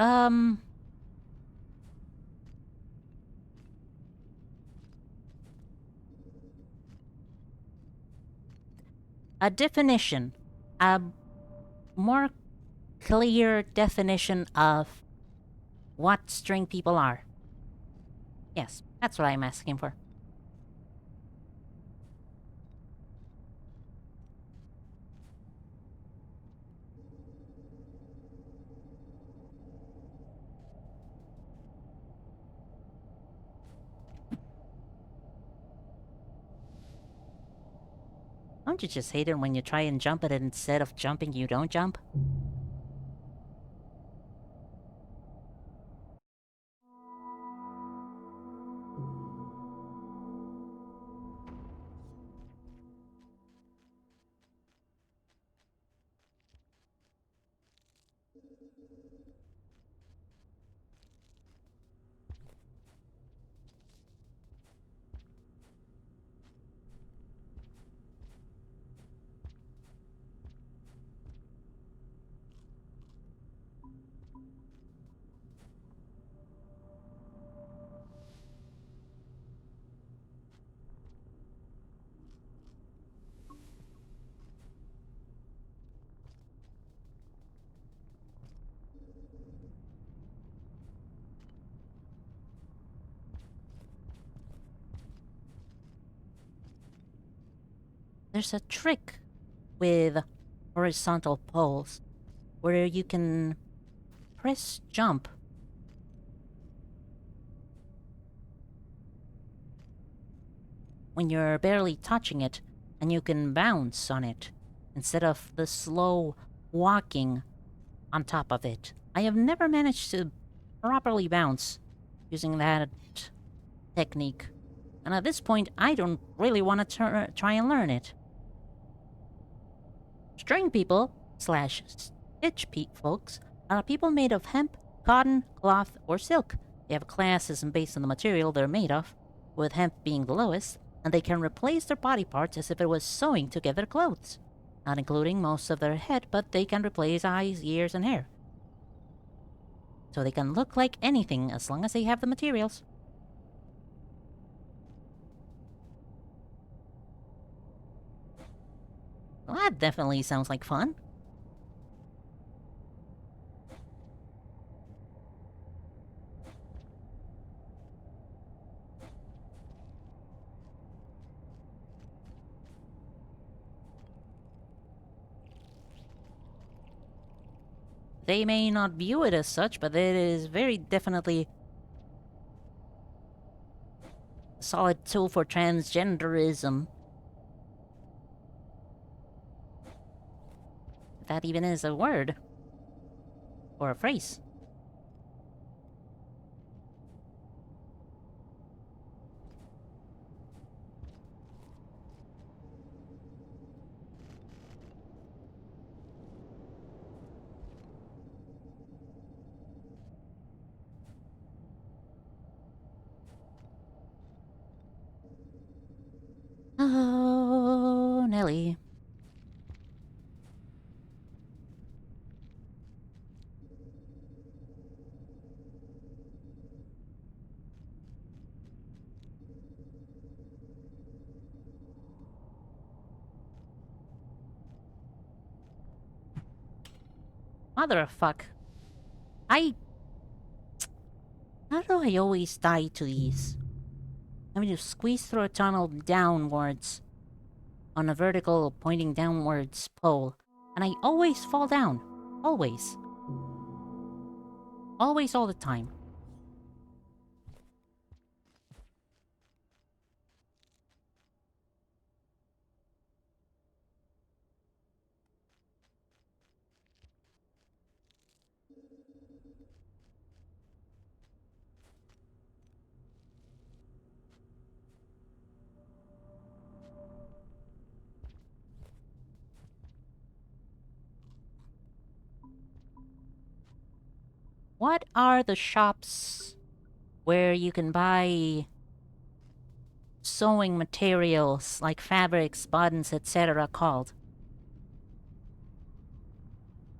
S1: a definition, a more clear definition of what string people are. Yes, that's what I'm asking for. Don't you just hate it when you try and jump it and instead of jumping you don't jump? There's a trick with horizontal poles where you can press jump when you're barely touching it, and you can bounce on it instead of the slow walking on top of it. I have never managed to properly bounce using that technique, and at this point, I don't really want to try and learn it. String people slash stitch folks are people made of hemp, cotton, cloth, or silk. They have classism based on the material they're made of, with hemp being the lowest, and they can replace their body parts as if it was sewing together clothes. Not including most of their head, but they can replace eyes, ears, and hair. So they can look like anything as long as they have the materials. Well, that definitely sounds like fun. They may not view it as such, but it is very definitely a solid tool for transgenderism. If that even is a word. Or a phrase. Oh, Nelly. Mother of fuck. I... How do I always die to these? I mean, you squeeze through a tunnel downwards on a vertical pointing downwards pole, and I always fall down. Always. Always, all the time. What are the shops where you can buy sewing materials like fabrics, buttons, etc. called?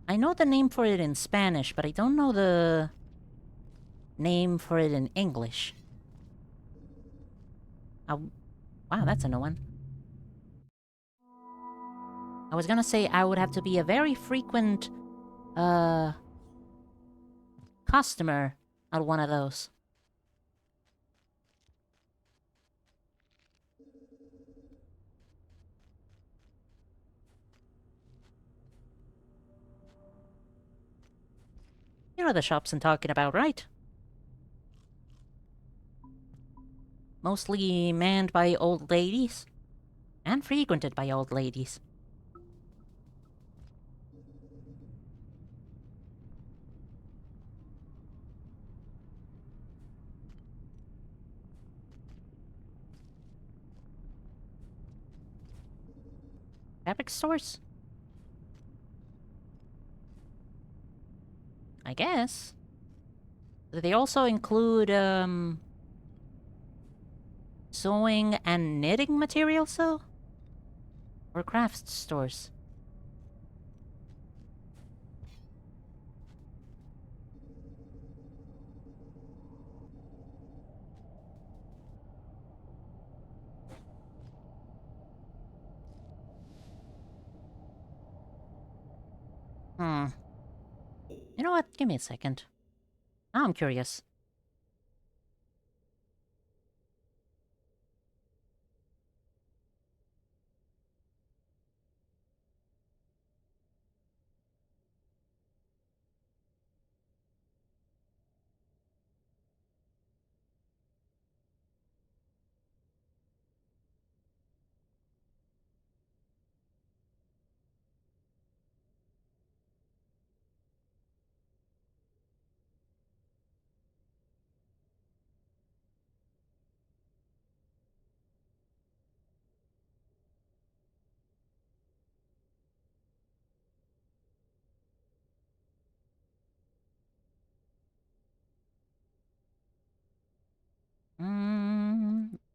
S1: I know the name for it in Spanish, but I don't know the name for it in English. Oh, wow, that's a new one. I was gonna say I would have to be a very frequent, customer at one of those. You know the shops I'm talking about, right? Mostly manned by old ladies. And frequented by old ladies. Fabric stores? I guess. Do they also include, sewing and knitting materials, though? Or craft stores? Hmm. You know what? Give me a second. Now I'm curious.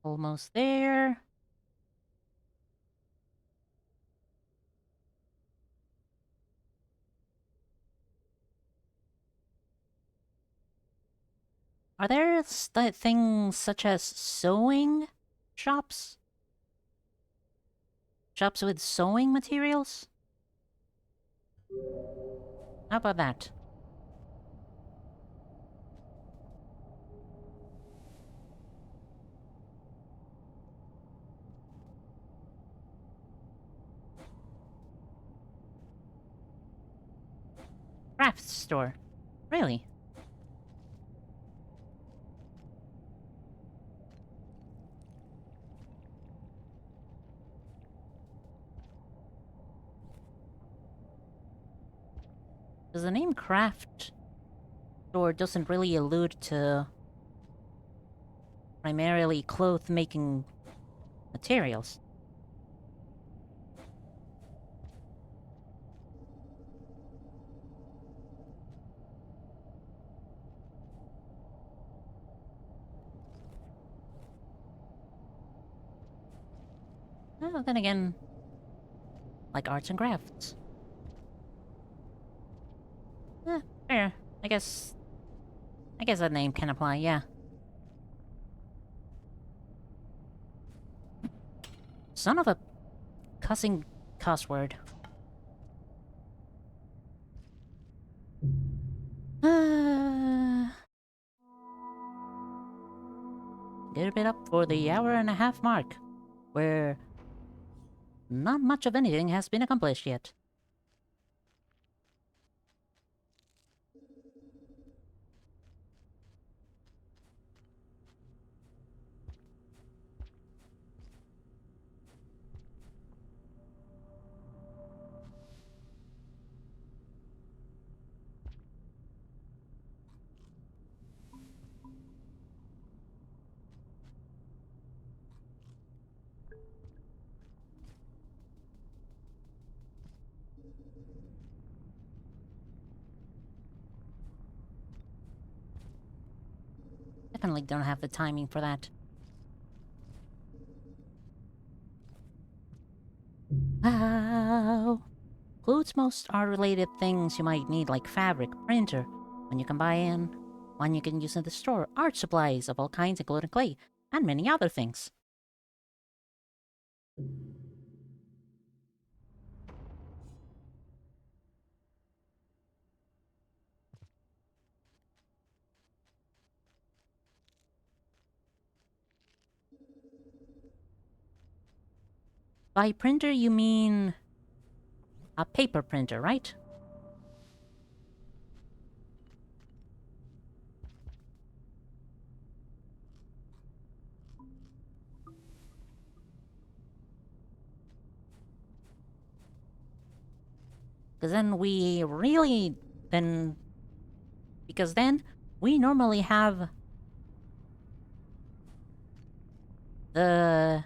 S1: Almost there. Are there things such as sewing shops? Shops with sewing materials? How about that? Craft store. Really? Because the name craft store doesn't really allude to primarily cloth-making materials. Well, then again, like arts and crafts. Fair. I guess that name can apply, yeah. Son of a cussing cuss word. Get a bit up for the hour-and-a-half mark, where not much of anything has been accomplished yet. Definitely don't have the timing for that. Wow. Includes most art-related things you might need, like fabric, printer, one you can buy in, one you can use in the store, art supplies of all kinds including clay, and many other things. By printer, you mean a paper printer, right? Because then we really... then... Because then we normally have the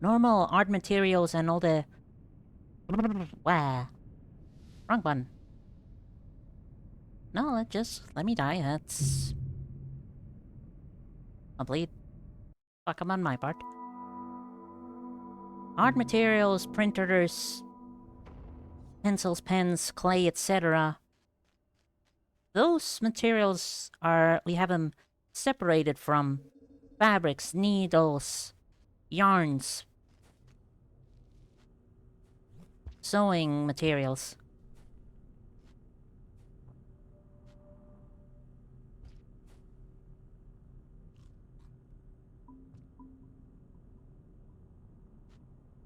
S1: normal art materials and all the... Wah. Wrong button. No, let me die. That's complete fuck up on my part. Art materials, printers, pencils, pens, clay, etc. Those materials are... we have them separated from fabrics, needles, yarns, sewing materials.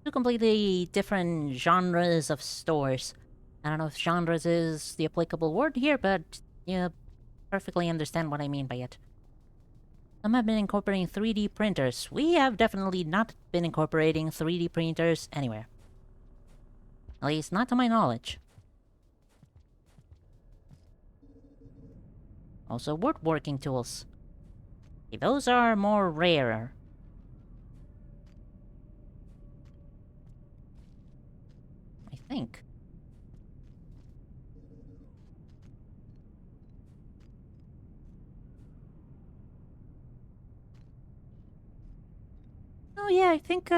S1: Two completely different genres of stores. I don't know if genres is the applicable word here, but you perfectly understand what I mean by it. Some have been incorporating 3D printers. We have definitely not been incorporating 3D printers anywhere. At least not to my knowledge. Also, woodworking tools. Okay, those are more rarer. I think. Oh yeah, I think,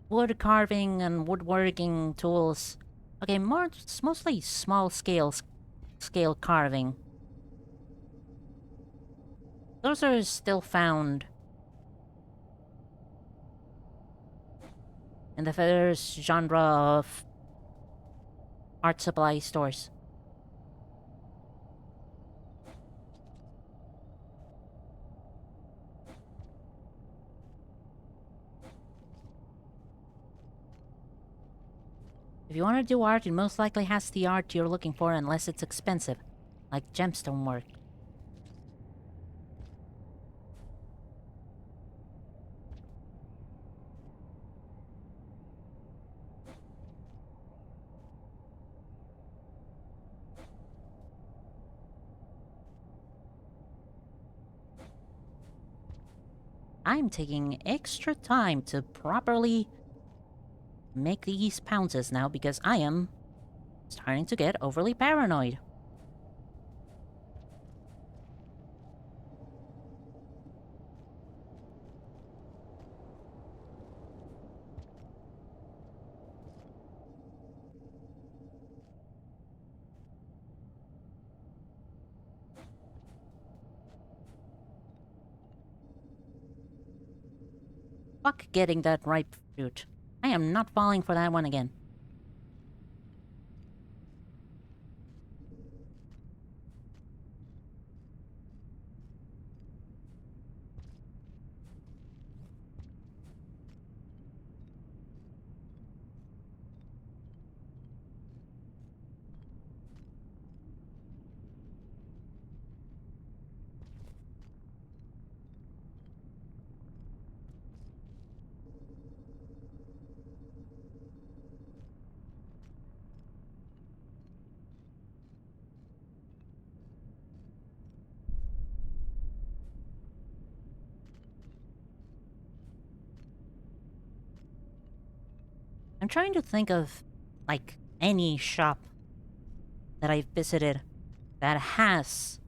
S1: wood carving and woodworking tools. Okay, it's mostly small scale carving. Those are still found in the first genre of art supply stores. If you want to do art, it most likely has the art you're looking for unless it's expensive, like gemstone work. I'm taking extra time to properly make these pounces now because I am starting to get overly paranoid. Fuck getting that ripe fruit. I am not falling for that one again. I'm trying to think of, like, any shop that I've visited that has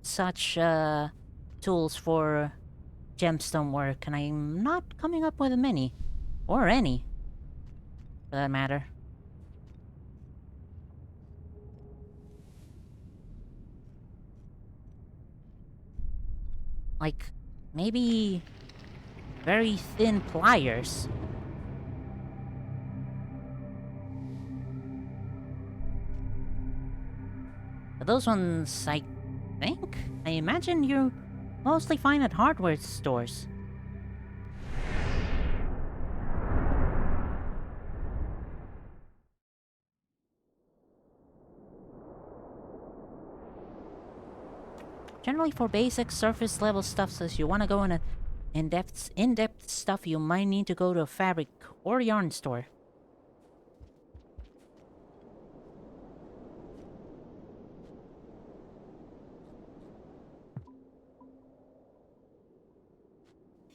S1: such, tools for gemstone work, and I'm not coming up with many. Or any, for that matter. Like, maybe very thin pliers. Those ones, I think? I imagine you mostly find at hardware stores. Generally for basic surface level stuff, says you want to go in a in-depth stuff, you might need to go to a fabric or yarn store.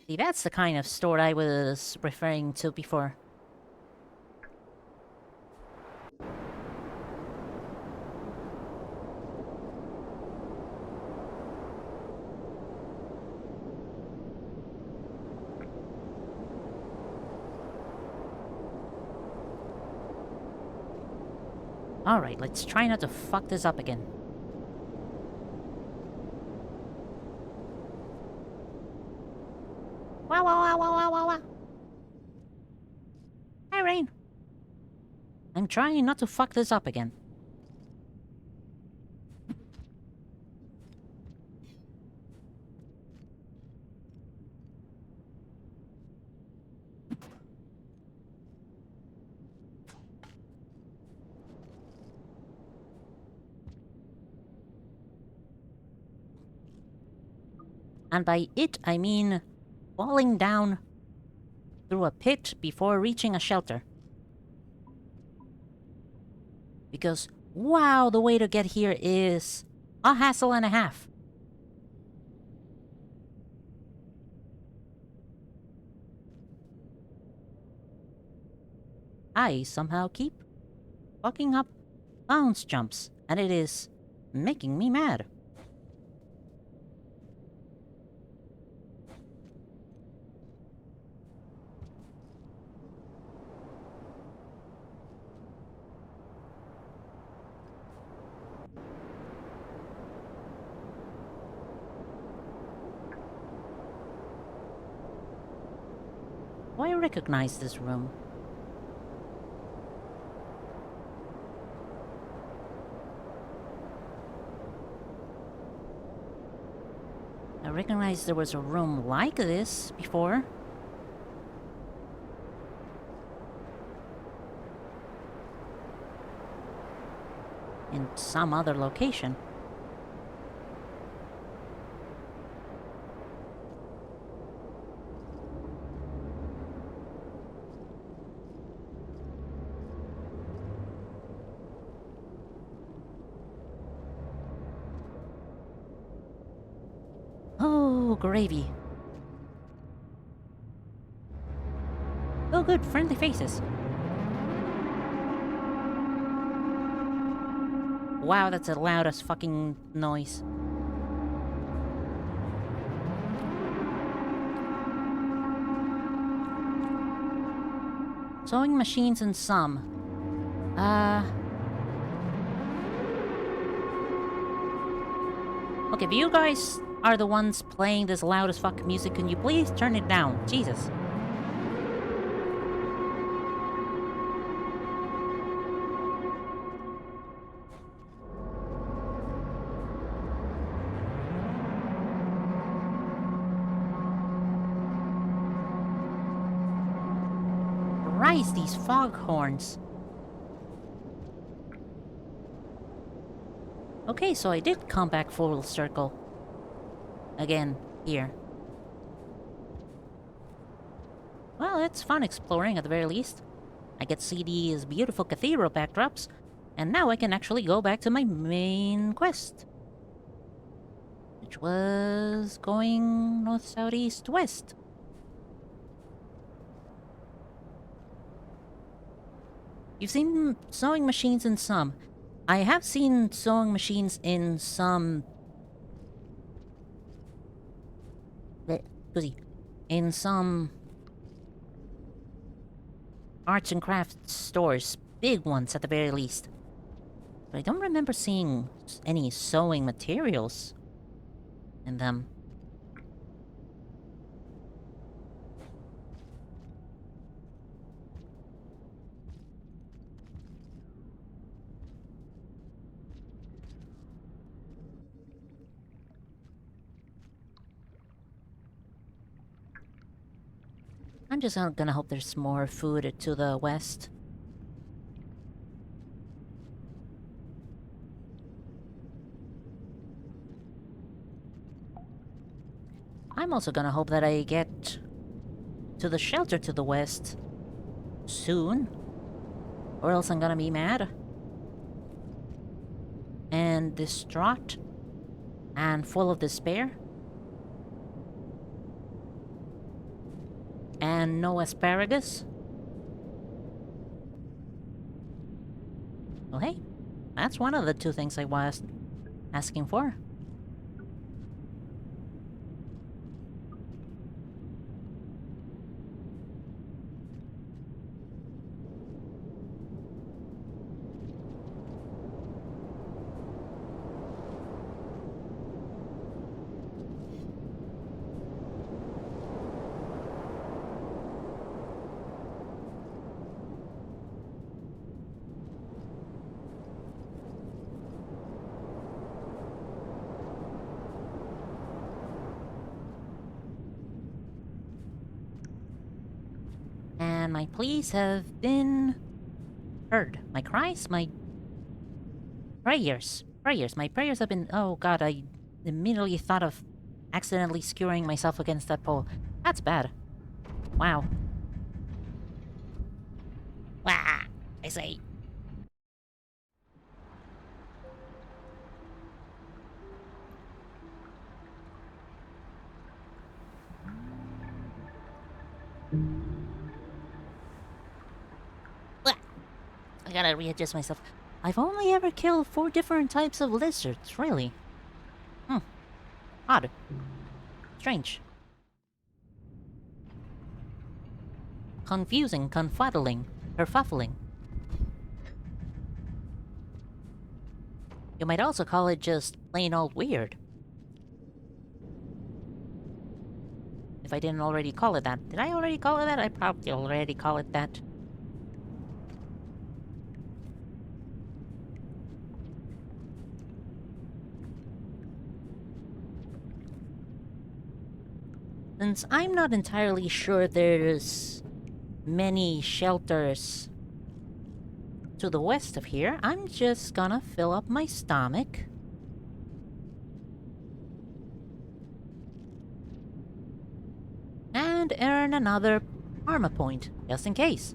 S1: See, that's the kind of store I was referring to before. Alright, let's try not to fuck this up again. Wow, wow, wow, wow, wow, wow, wow. Hi, Rain. I'm trying not to fuck this up again. And by it, I mean falling down through a pit before reaching a shelter. Because, wow, the way to get here is a hassle and a half. I somehow keep fucking up bounce jumps, and it is making me mad. Oh, I recognize this room. I recognize there was a room like this before. In some other location. Oh, gravy. Oh, good, friendly faces. Wow, that's the loudest fucking noise. Sewing machines and some. Okay, if you guys are the ones playing this loud as fuck music, can you please turn it down? Jesus. Christ, these foghorns. Okay, so I did come back full circle. Again, here. Well, it's fun exploring at the very least. I get to see these beautiful cathedral backdrops, and now I can actually go back to my main quest. Which was going north, south, east, west. You've seen sewing machines in some. I have seen sewing machines in some... In some... arts and crafts stores. Big ones, at the very least. But I don't remember seeing any sewing materials in them. I'm just gonna hope there's more food to the west. I'm also gonna hope that I get to the shelter to the west soon, or else I'm gonna be mad and distraught and full of despair. And no asparagus. Well, hey, that's one of the two things I was asking for. And my pleas have been heard. My cries, my prayers. My prayers have been... Oh god, I immediately thought of accidentally skewering myself against that pole. That's bad. Wow. Wah! I say. Wah! I gotta readjust myself. I've only ever killed 4 different types of lizards, really. Odd. Strange. Confusing, confuddling, kerfuffling. You might also call it just plain old weird. If I didn't already call it that. Did I already call it that? I probably already call it that. Since I'm not entirely sure there's many shelters to the west of here, I'm just gonna fill up my stomach. And earn another karma point, just in case.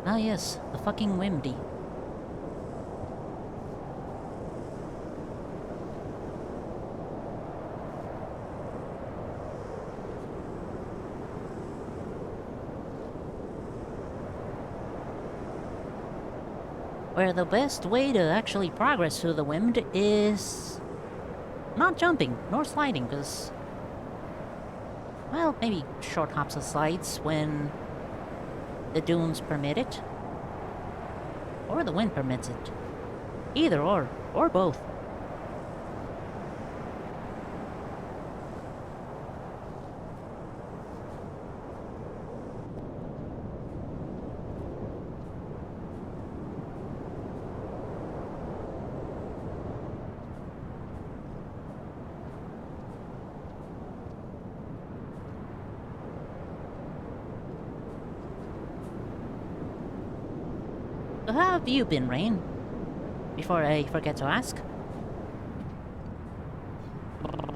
S1: Ah yes, the fucking Wimdy. Where the best way to actually progress through the wind is not jumping, nor sliding, because... Well, maybe short hops of slides when the dunes permit it. Or the wind permits it. Either or both. So how have you been, Rain? Before I forget to ask.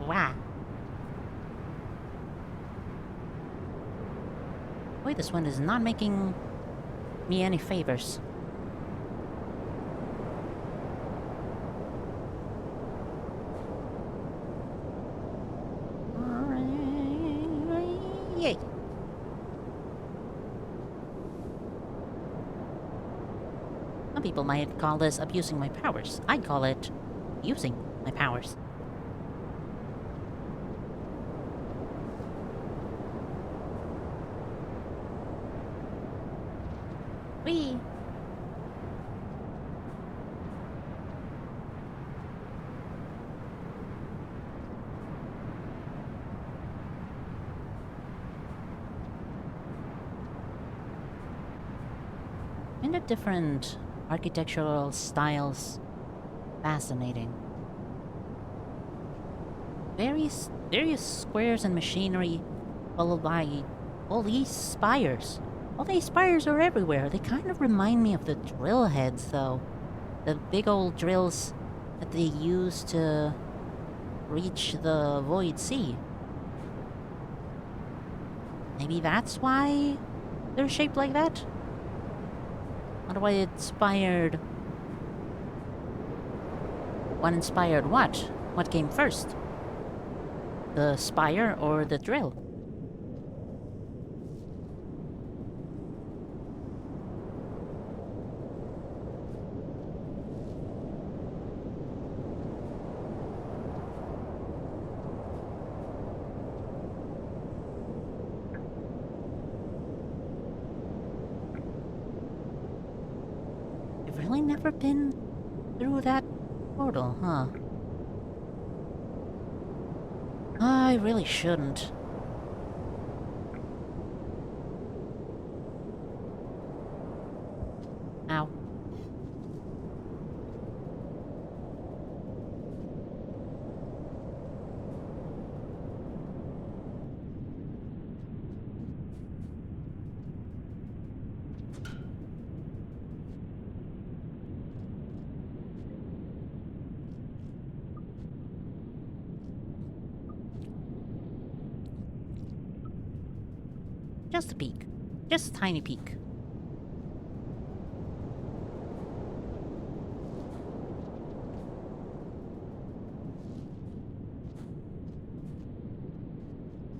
S1: Wow. Boy, this wind is not making me any favors. Yay. Some people might call this abusing my powers. I'd call it using my powers. Whee! And the different architectural styles fascinating. Various squares and machinery, followed by all these spires. All these spires are everywhere. They kind of remind me of the drill heads, though. The big old drills that they use to reach the Void Sea. Maybe that's why they're shaped like that? Wonder what inspired... What inspired what? What came first? The spire or the drill? I've really never been through that portal, huh? I really shouldn't. Ow. Just a peek. Just a tiny peek.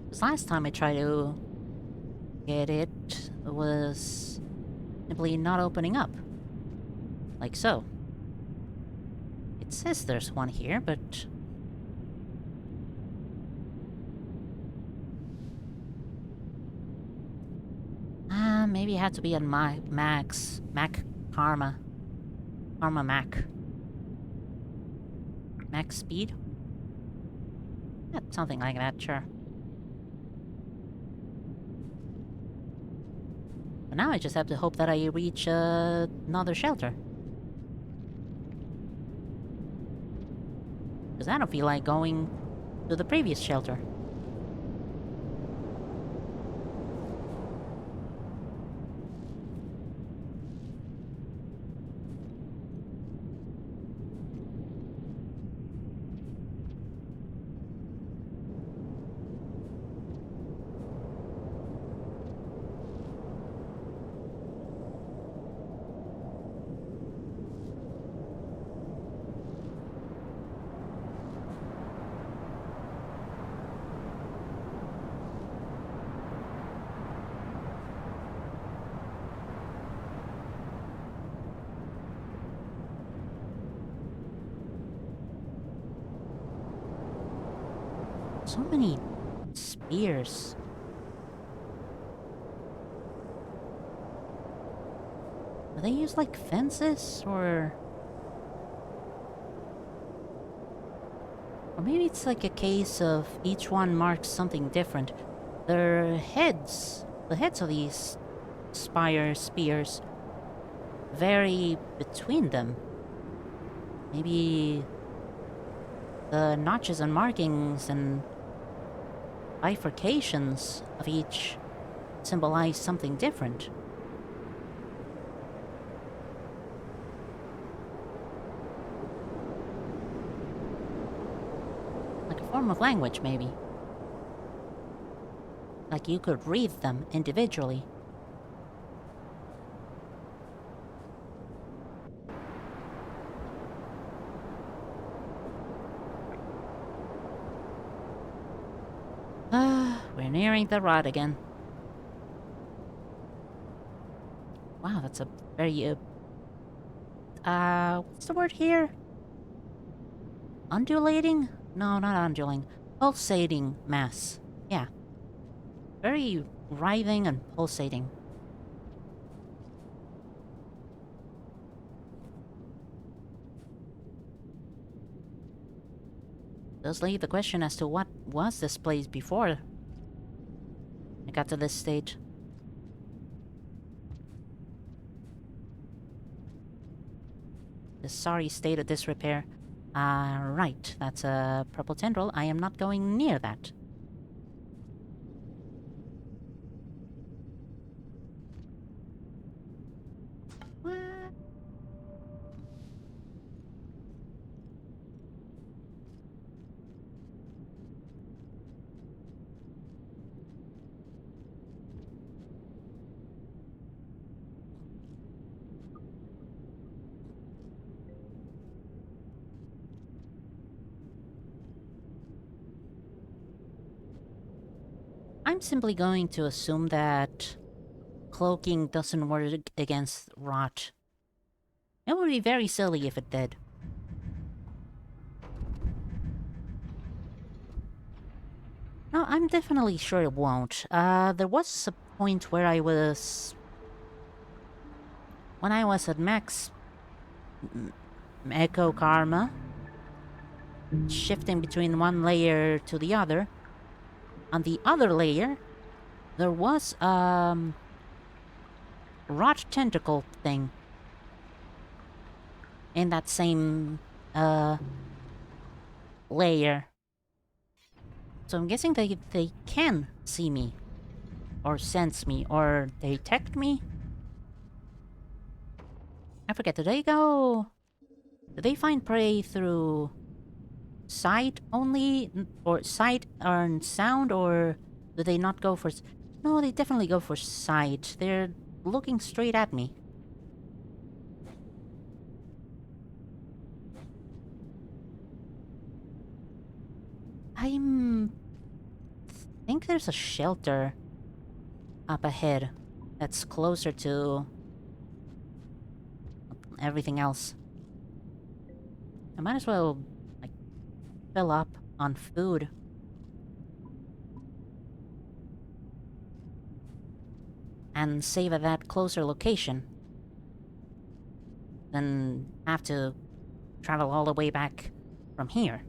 S1: Because last time I tried to get it was simply not opening up. Like so. It says there's one here, but... maybe it had to be on my Mac Karma. Karma Mac. Max speed? Yeah, something like that, sure. But now I just have to hope that I reach another shelter. Because I don't feel like going to the previous shelter. So many spears. Are they used like fences, or... Or maybe it's like a case of each one marks something different. Their heads, the heads of these spears, vary between them. Maybe the notches and markings and bifurcations of each symbolize something different. Like a form of language, maybe. Like you could read them individually. We're nearing the rod again. Wow, that's a very, what's the word here? Undulating? No, not undulating. Pulsating mass. Yeah. Very writhing and pulsating. Does leave the question as to what was this place before I got to this state. The sorry state of disrepair. Right. That's a purple tendril. I am not going near that. What? I'm simply going to assume that cloaking doesn't work against rot. It would be very silly if it did. No, I'm definitely sure it won't. There was a point where when I was at max Echo Karma, shifting between one layer to the other. On the other layer, there was, rot tentacle thing. In that same, layer. So I'm guessing they can see me. Or sense me. Or detect me. I forget, do they find prey through sight only? Or sight and sound? Or do they not go for... No, they definitely go for sight. They're looking straight at me. I think there's a shelter up ahead that's closer to everything else. I might as well, like, fill up on food. And save at that closer location. Than have to travel all the way back from here.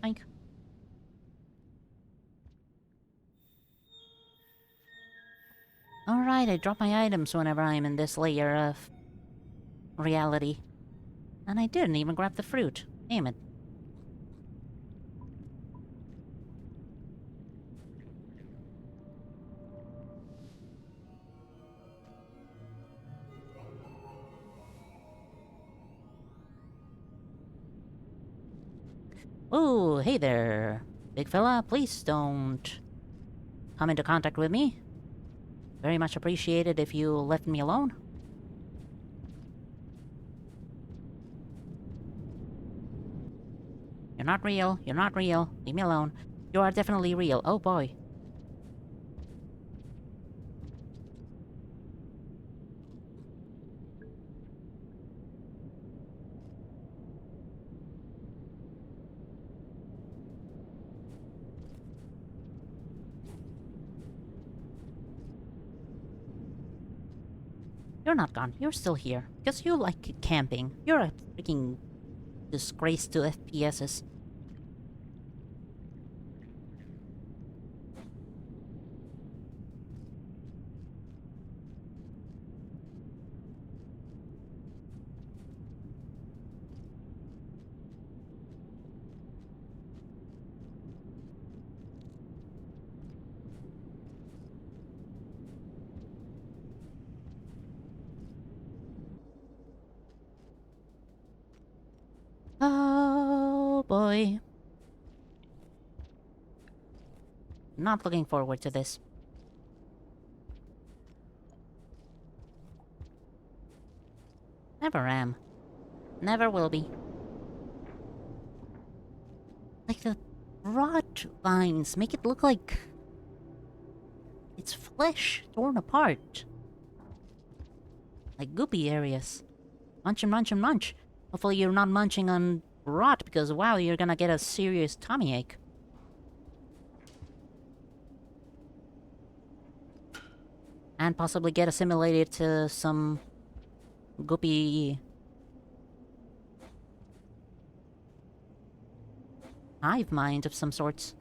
S1: Like... Alright, I drop my items whenever I'm in this layer of... reality. And I didn't even grab the fruit. Damn it. Oh, hey there. Big fella, please don't come into contact with me. Very much appreciated if you left me alone. You're not real. You're not real. Leave me alone. You are definitely real. Oh boy. You're not gone. You're still here. Because you like camping. You're a freaking disgrace to FPSs. Oh boy. Not looking forward to this. Never am. Never will be. Like the rot vines make it look like it's flesh torn apart. Like goopy areas. Munch and munch and munch. Hopefully you're not munching on rot because wow, you're gonna get a serious tummy ache. And possibly get assimilated to some goopy hive mind of some sorts.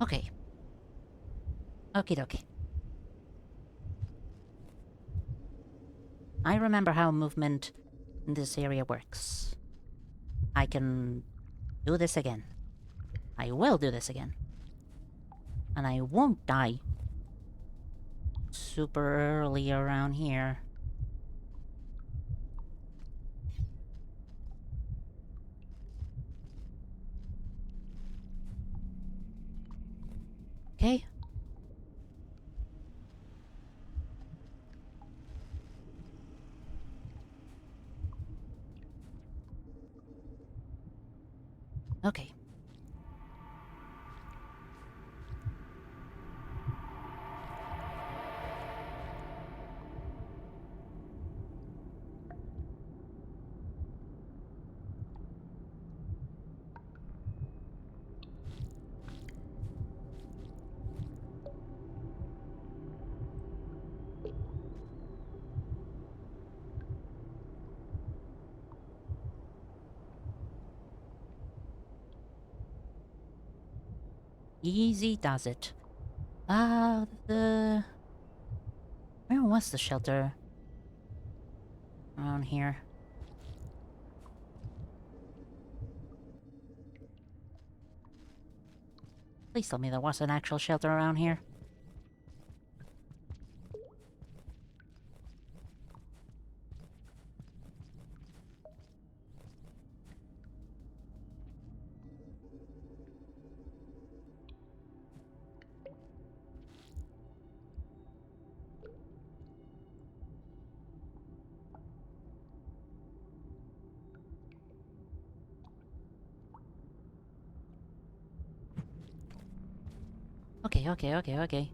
S1: Okay. Okie dokie. I remember how movement in this area works. I can do this again. I will do this again. And I won't die super early around here. Okay? Okay. Easy does it. Where was the shelter? Around here. Please tell me there was an actual shelter around here. Okay.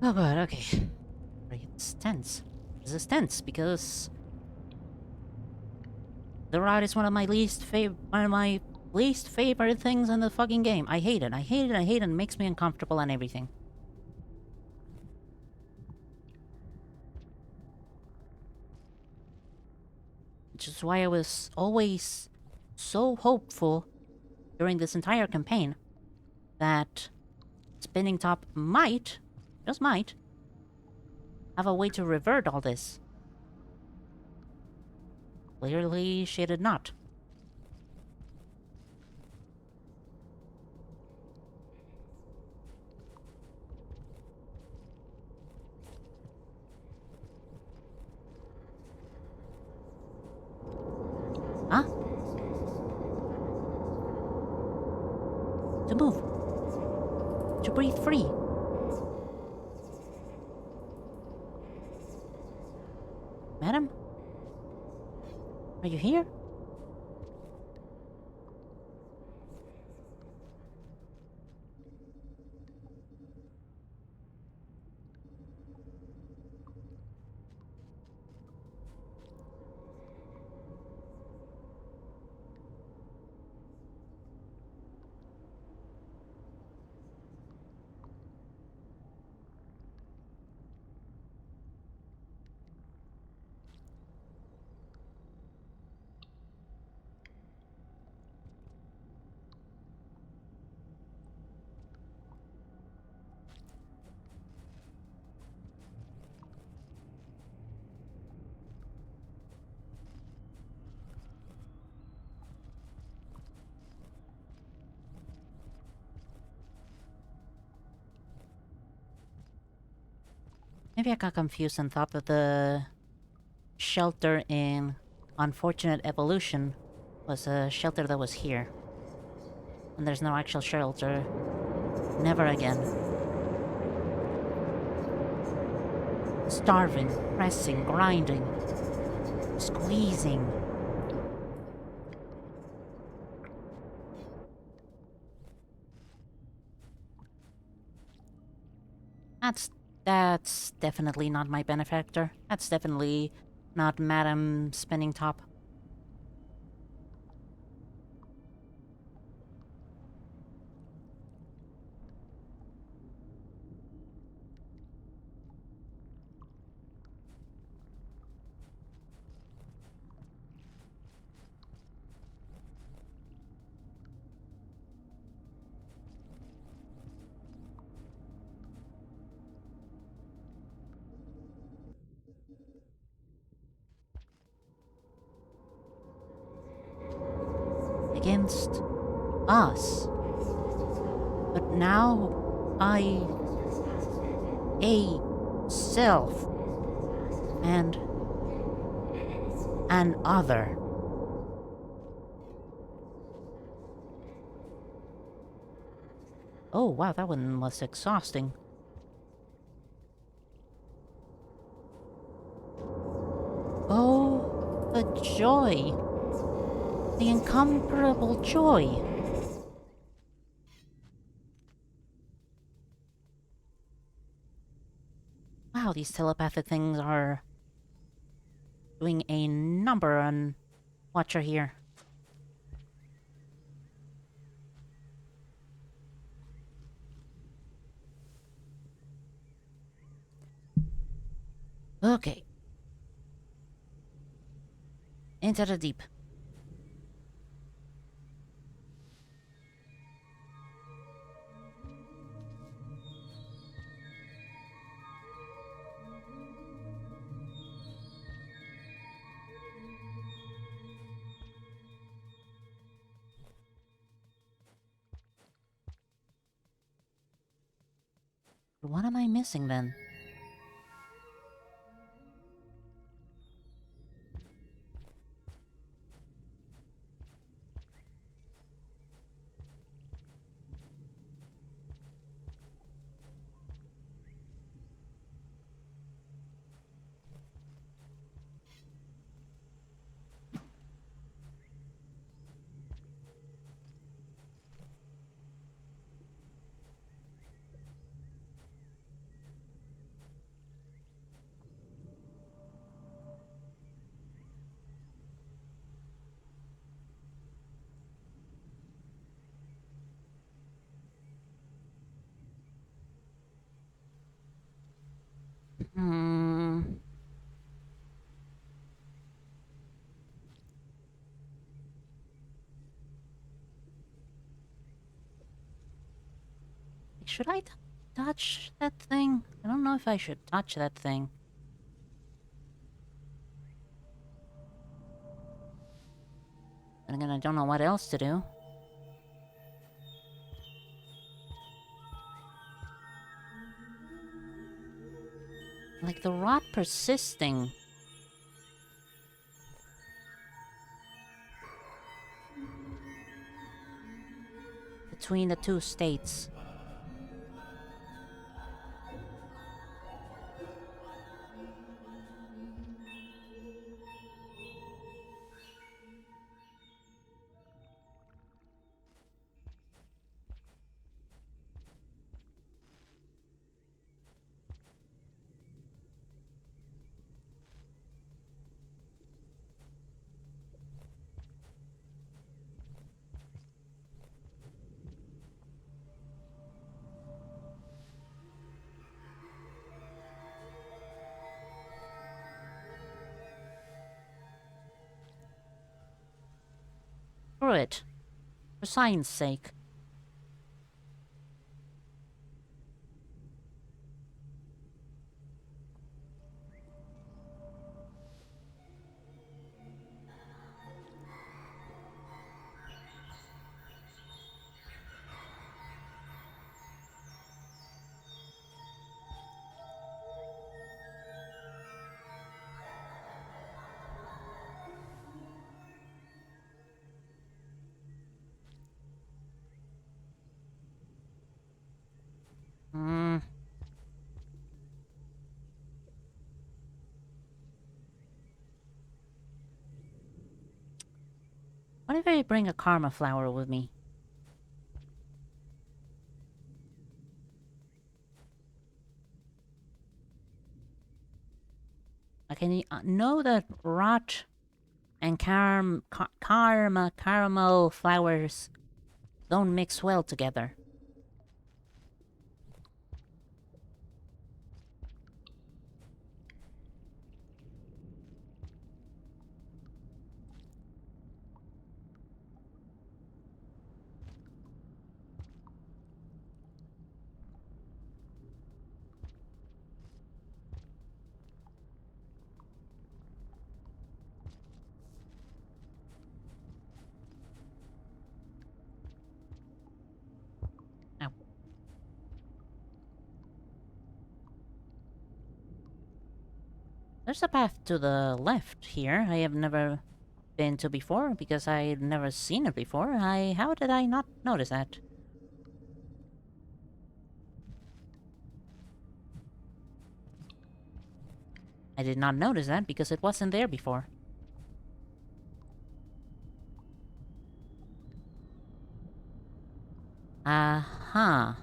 S1: Oh god, okay. It's tense. This is tense because the rod is one of my least favorite things in the fucking game. I hate it. I hate it. It makes me uncomfortable and everything. Which is why I was always so hopeful during this entire campaign that Spinning Top might, just might, have a way to revert all this. Clearly, she did not. Huh? To move. To breathe free. Madam? Are you here? Maybe I got confused and thought that the shelter in Unfortunate Evolution was a shelter that was here. And there's no actual shelter. Never again. Starving, pressing, grinding, squeezing. That's definitely not my benefactor. That's definitely not Madam Spinning Top. Against us. But now a self and an other. Oh wow, that one was exhausting. Oh, the joy. The incomparable joy. Wow, these telepathic things are doing a number on Watcher here. Okay. Into the deep. What am I missing then? Hmm. Should I touch that thing? I don't know if I should touch that thing. And again, I don't know what else to do. Like the rot persisting. Between the two states. Screw it. For science sake. What if I bring a karma flower with me? I can know that rot and caramel flowers don't mix well together. Ow. There's a path to the left here. I have never been to before because I've never seen it before. How did I not notice that? I did not notice that because it wasn't there before. Uh-huh.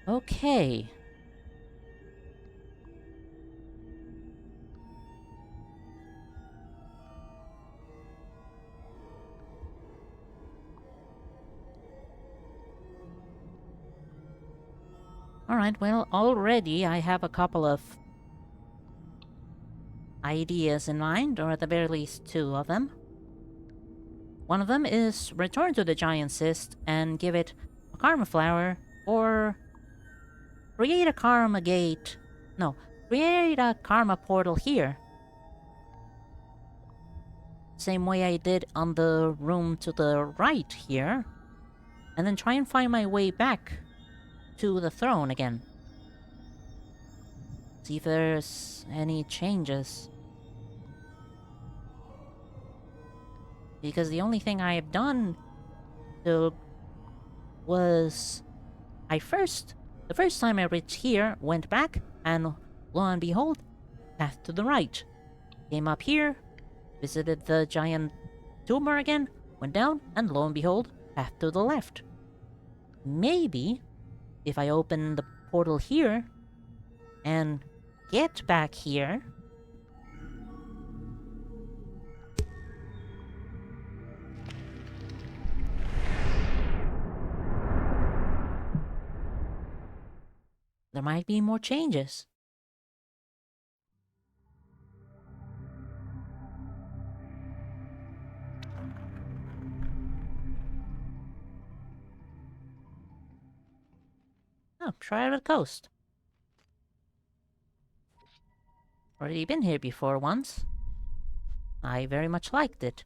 S1: Okay. Alright, well, already I have a couple of ideas in mind, or at the very least 2 of them. One of them is return to the giant cyst and give it a karma flower, or create a karma gate. No, create a karma portal here. Same way I did on the room to the right here. And then try and find my way back to the throne again. See if there's any changes. Because the only thing I have done was the first time I reached here, went back, and lo and behold, path to the right. Came up here, visited the giant tumor again, went down, and lo and behold, path to the left. Maybe, if I open the portal here, and get back here... there might be more changes. Oh, try the coast. Already been here before once. I very much liked it.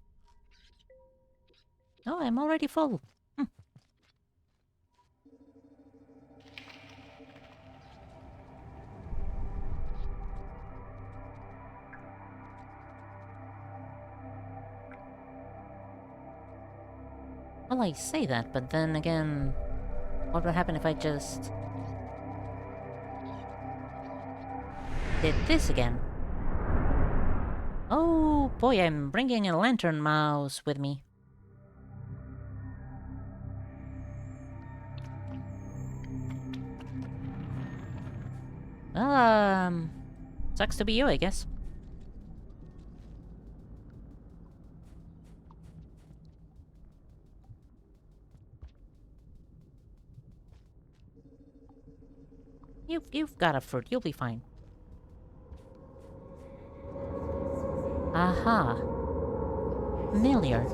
S1: Oh, I'm already full. Well, I say that, but then again... what would happen if I just... did this again? Oh boy, I'm bringing a lantern mouse with me. Well, sucks to be you, I guess. You've got a fruit, you'll be fine. Aha. Familiar.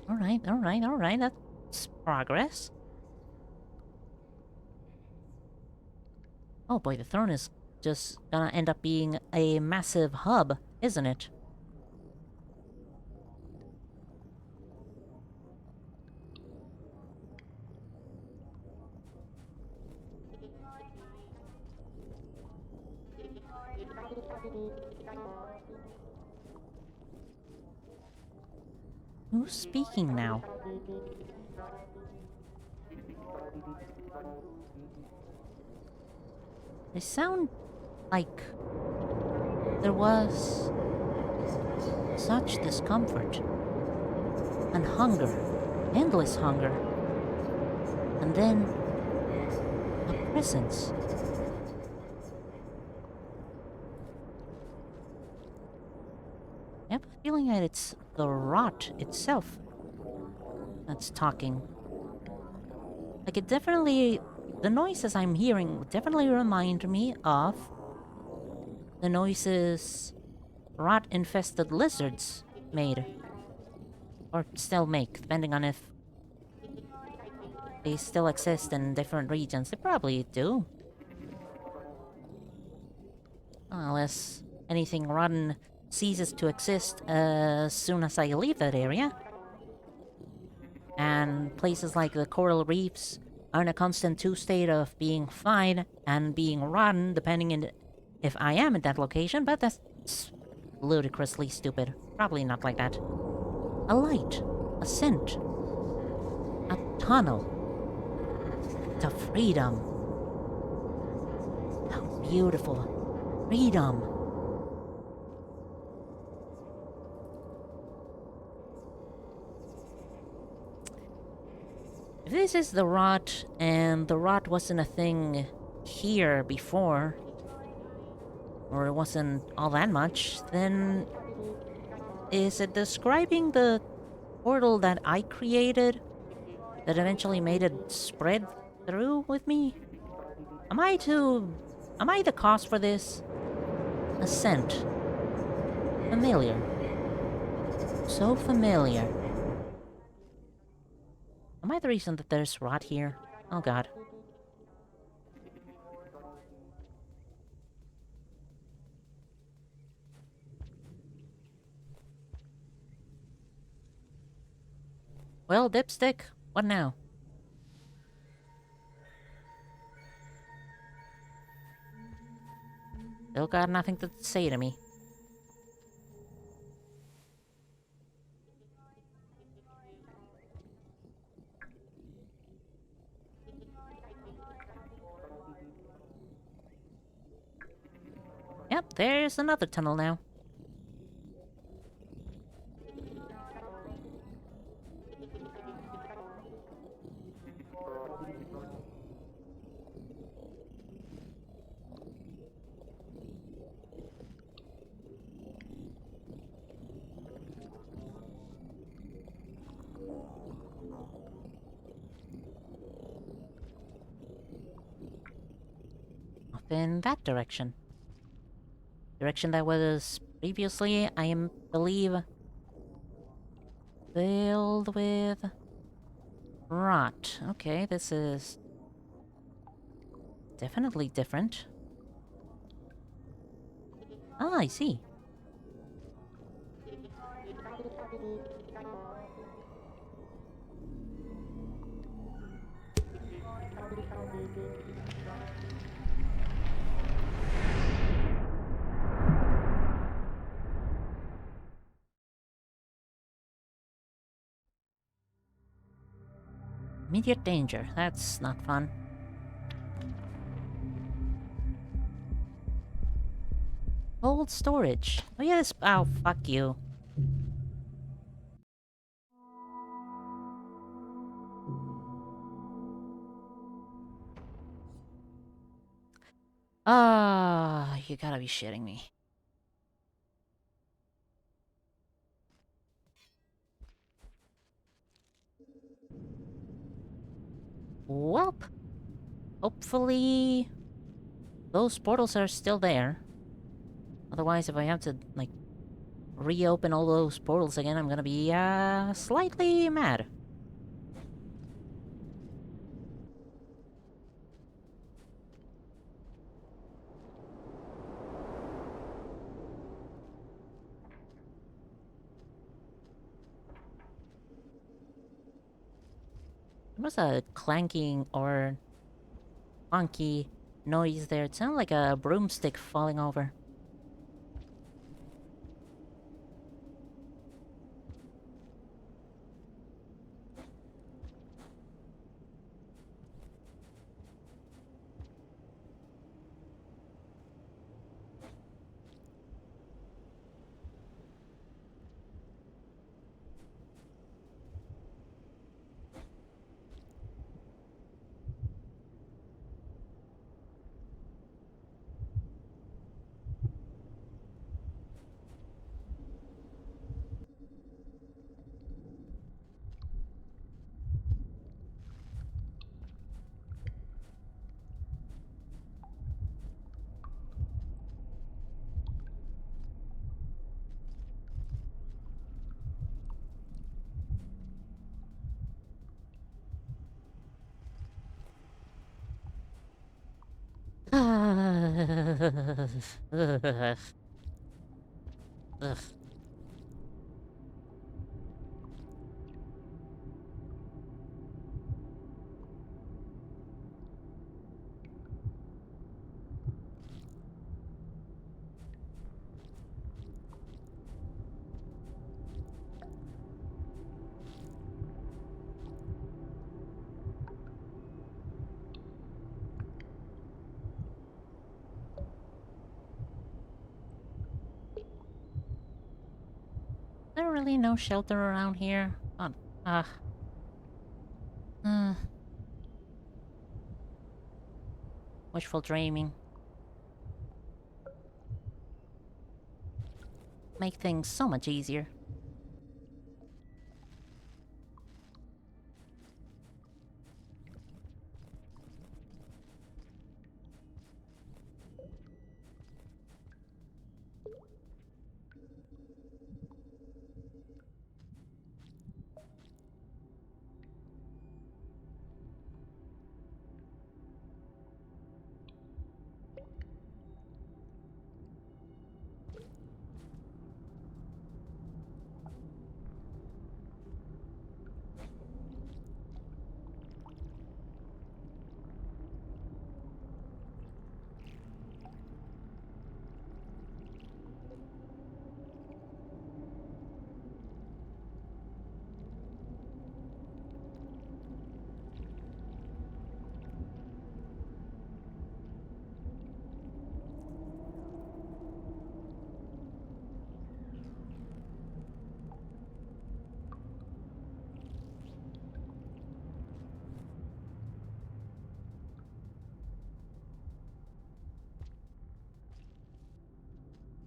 S1: Alright, that's progress. Oh boy, the throne is just gonna end up being a massive hub, isn't it? Who's speaking now? They sound like there was such discomfort and hunger, endless hunger, and then a presence. I have a feeling that it's the rot itself that's talking. Like, it definitely. The noises I'm hearing definitely remind me of the noises rot infested lizards made. Or still make, depending on if they still exist in different regions. They probably do. Unless anything rotten ceases to exist as soon as I leave that area. And places like the coral reefs are in a constant two-state of being fine and being rotten, depending on if I am in that location, but that's ludicrously stupid. Probably not like that. A light. A scent. A tunnel. To freedom. How beautiful. Freedom. If this is the rot, and the rot wasn't a thing here before, or it wasn't all that much, then is it describing the portal that I created that eventually made it spread through with me? Am I the cause for this? A scent. Familiar. So familiar. Am I the reason that there's rot here? Oh god. Well, Dipstick, what now? Still got nothing to say to me. Yep, there's another tunnel now. Off in that direction. Direction that was previously, I believe, filled with rot. Okay, this is definitely different. Ah, I see. Immediate danger. That's not fun. Cold storage. Oh yes. Oh, fuck you. Ah, you gotta be shitting me. Welp. Hopefully, those portals are still there. Otherwise, if I have to, like, reopen all those portals again, I'm gonna be, slightly mad. There was a clanking or funky noise there. It sounded like a broomstick falling over. Ugh. Ugh. There really no shelter around here? Oh, uh, uh, wishful dreaming. Make things so much easier.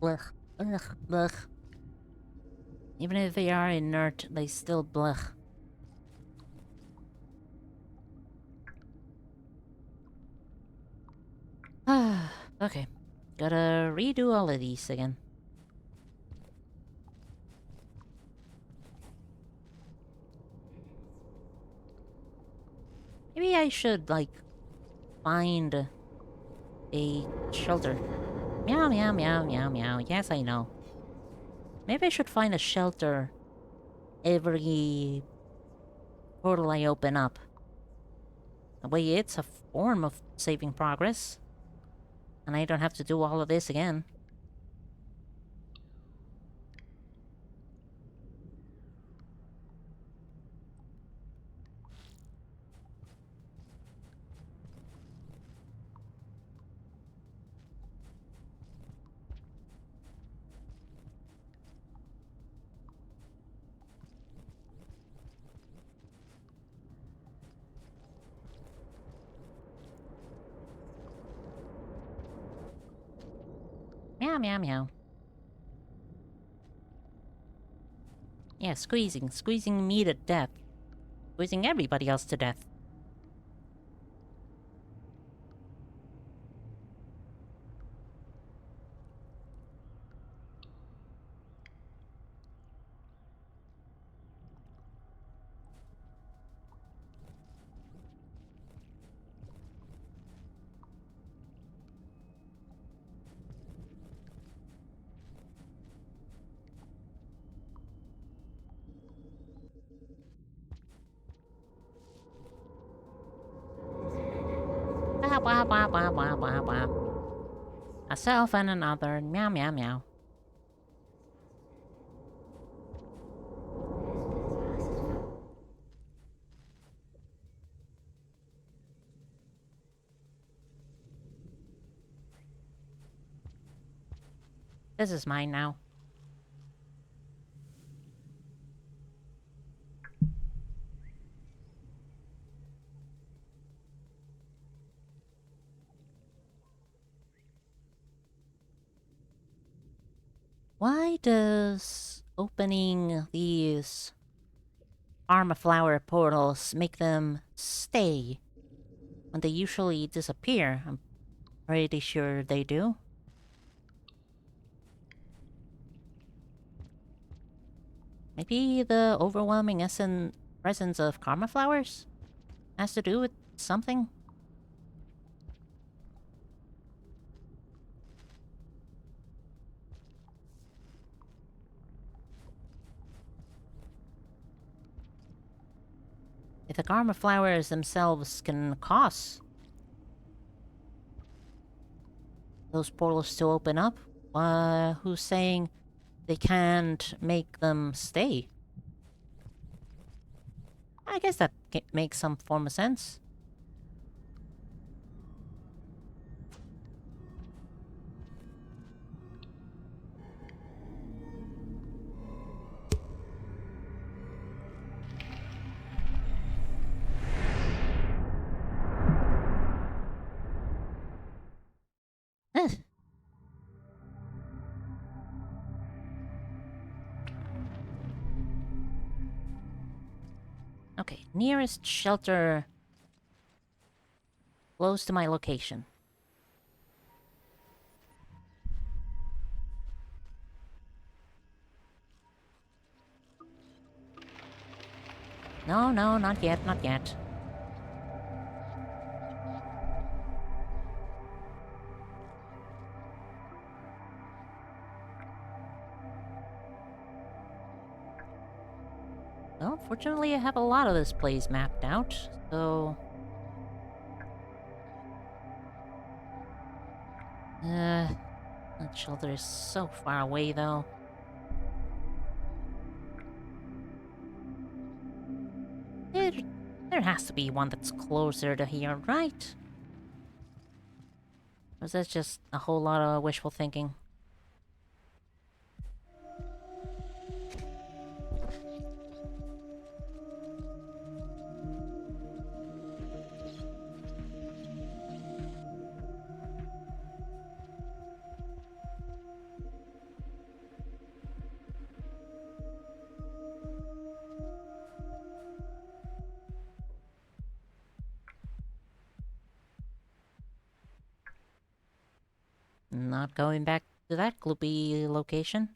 S1: Blech. Ugh. Blech. Even if they are inert, they still blech. Ah, okay. Gotta redo all of these again. Maybe I should, like, find a shelter. Meow, meow, meow, meow, meow. Yes, I know. Maybe I should find a shelter every portal I open up. That way it's a form of saving progress. And I don't have to do all of this again. Meow, meow, meow. Yeah, squeezing. Squeezing me to death. Squeezing everybody else to death. Wah, wah, wah, wah, wah, wah, wah. A self and another. Meow, meow, meow. This is mine now. Why does opening these Arma Flower portals make them stay when they usually disappear? I'm pretty sure they do. Maybe the overwhelming presence of Karma Flowers has to do with something? If the karma flowers themselves can cause those portals to open up, who's saying they can't make them stay? I guess that makes some form of sense. Eh. Okay, nearest shelter close to my location. No, no, not yet, not yet. Well, fortunately I have a lot of this place mapped out, so... That shelter is so far away, though. There, there has to be one that's closer to here, right? Or is that just a whole lot of wishful thinking? Not going back to that gloopy location.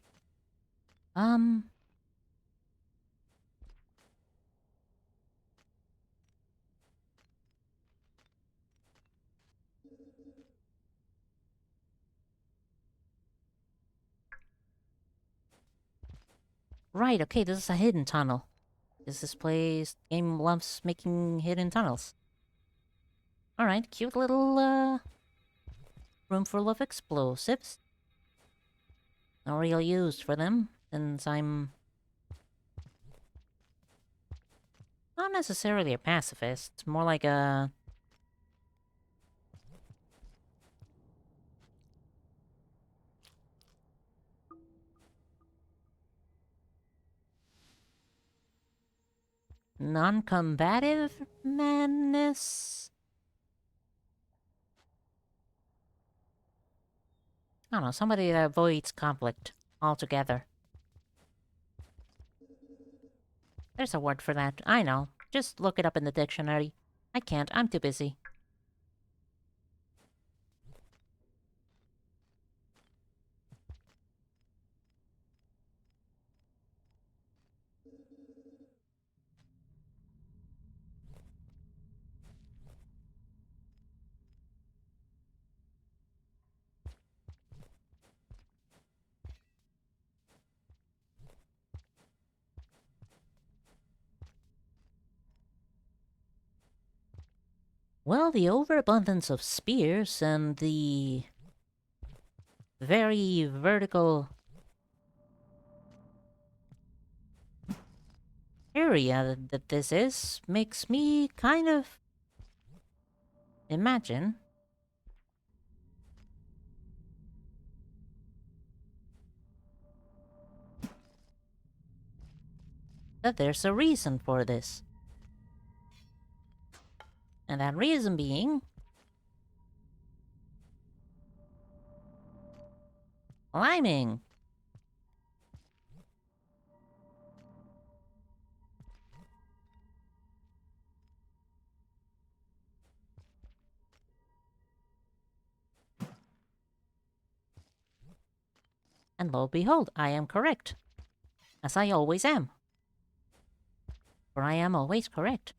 S1: Right, okay, this is a hidden tunnel. Is this place... Game loves making hidden tunnels. Alright, cute little, room full of explosives. No real use for them, since I'm... not necessarily a pacifist, more like a... non-combative madness? I don't know, somebody that avoids conflict altogether. There's a word for that, I know. Just look it up in the dictionary. I can't, I'm too busy. Well, the overabundance of spears and the very vertical area that this is makes me kind of imagine that there's a reason for this. And that reason being... climbing. And lo and behold, I am correct. As I always am. For I am always correct.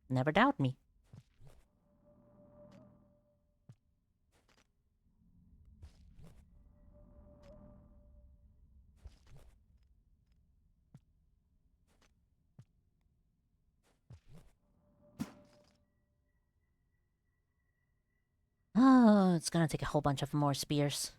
S1: Never doubt me. It's gonna take a whole bunch of more spears.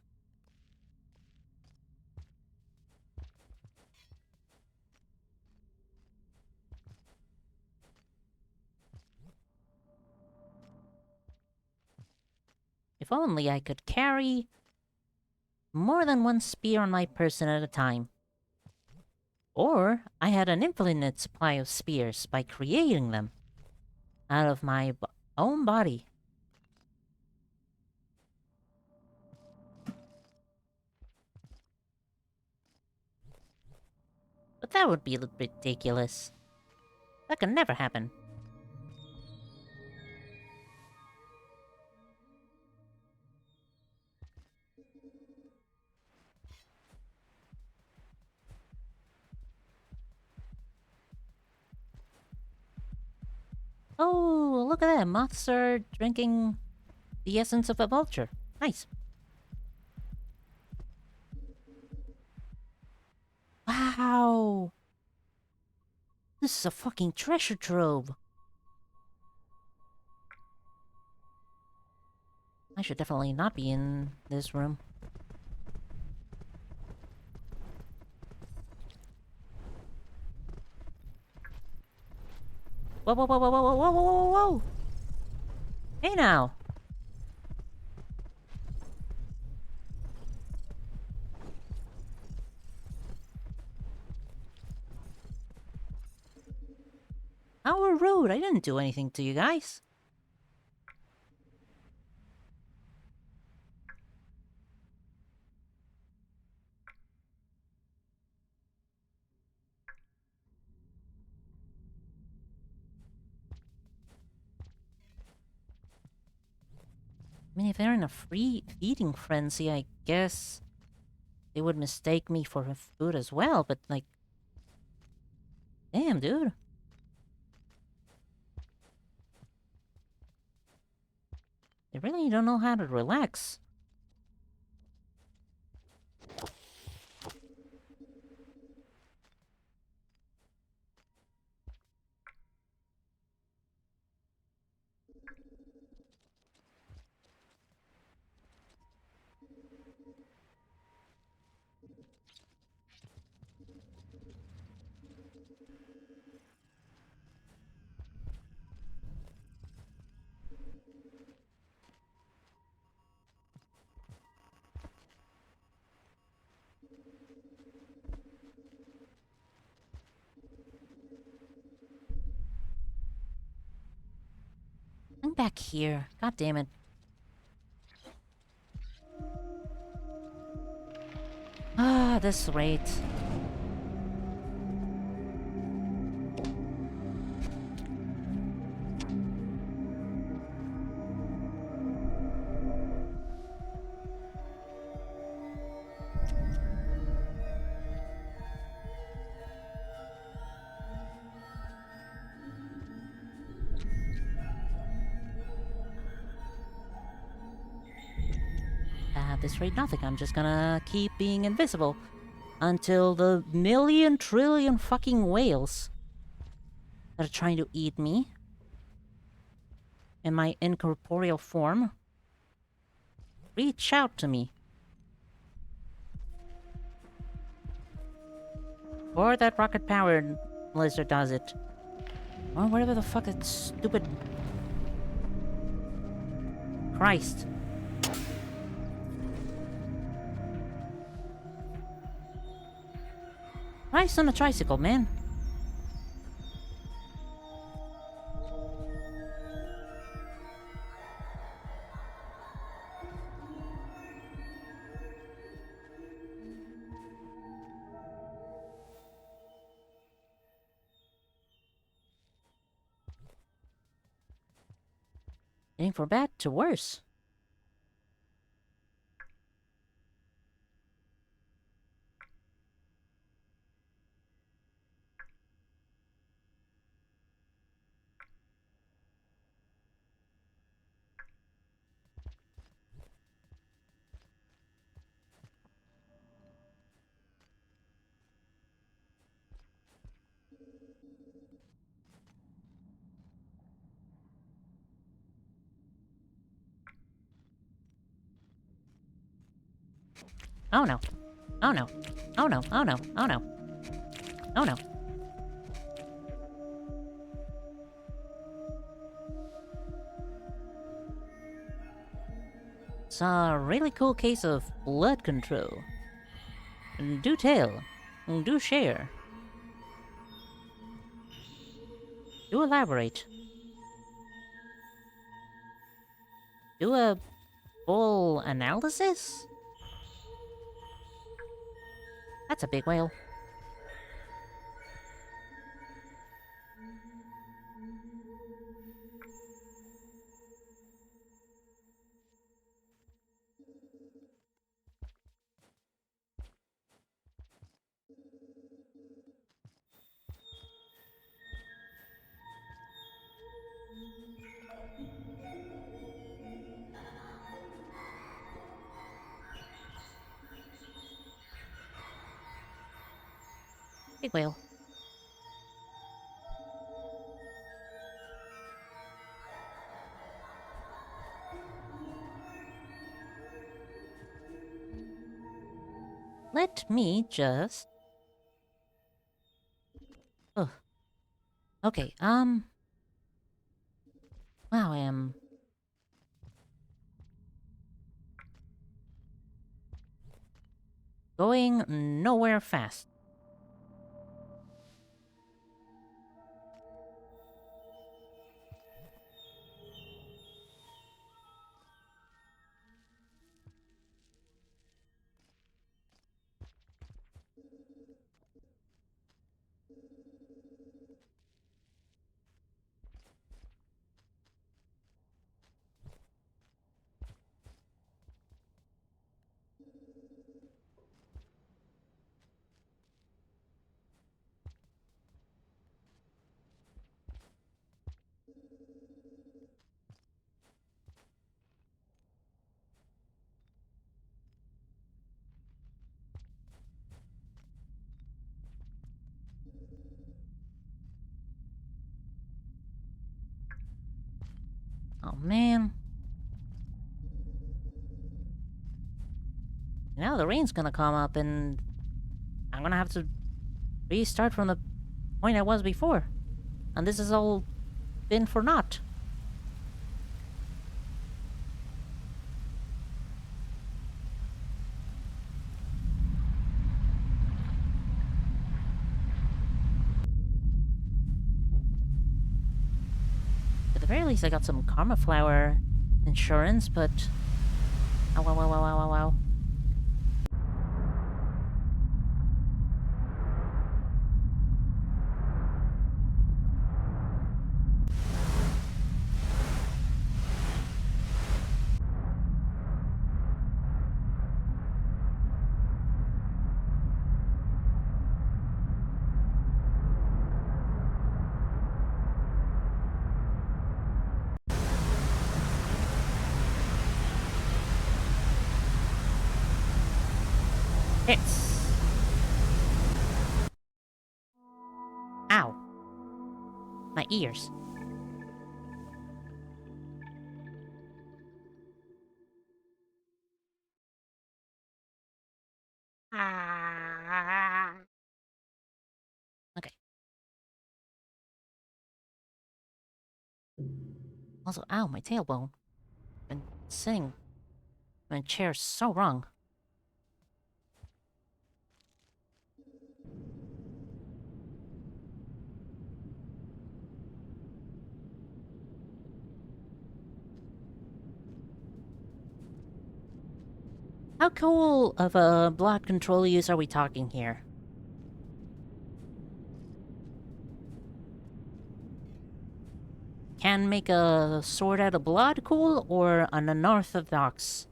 S1: If only I could carry more than one spear on my person at a time. Or I had an infinite supply of spears by creating them out of my own body. But that would be ridiculous. That could never happen. Oh, look at that. Moths are drinking the essence of a vulture. Nice. Wow. This is a fucking treasure trove. I should definitely not be in this room. Whoa, whoa, whoa, whoa, whoa, whoa, whoa, whoa, whoa! Hey now! How rude! I didn't do anything to you guys. I mean, if they're in a free feeding frenzy, I guess they would mistake me for food as well, but like... Damn, dude. They really don't know how to relax. I'm back here. God damn it. Ah, this rate. At this rate, nothing. I'm just gonna keep being invisible until the million trillion fucking whales that are trying to eat me in my incorporeal form reach out to me. Or that rocket-powered lizard does it. Or whatever the fuck that stupid... Christ. Christ on a tricycle, man. Getting from bad to worse. Oh no. Oh no. Oh no. Oh no. Oh no. Oh no. It's a really cool case of blood control. Do tell. Do share. Do elaborate. Do a full analysis? That's a big whale. Big whale. Let me just... Ugh. Okay, wow, I am... going nowhere fast. Oh, man. Now the rain's gonna come up and... I'm gonna have to restart from the point I was before. And this has all been for naught. At the very least, I got some Karma Flower insurance, but... Ow, ow, ow, ow, ow, ow, ow. Hits. Ow. My ears. Okay. Also, ow, my tailbone. Been sitting in a chair so wrong. How cool of a blood control use are we talking here? Can make a sword out of blood cool, or an unorthodox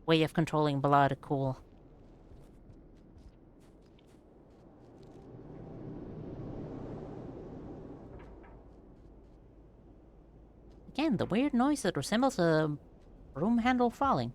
S1: way of controlling blood cool? Again, the weird noise that resembles a broom handle falling.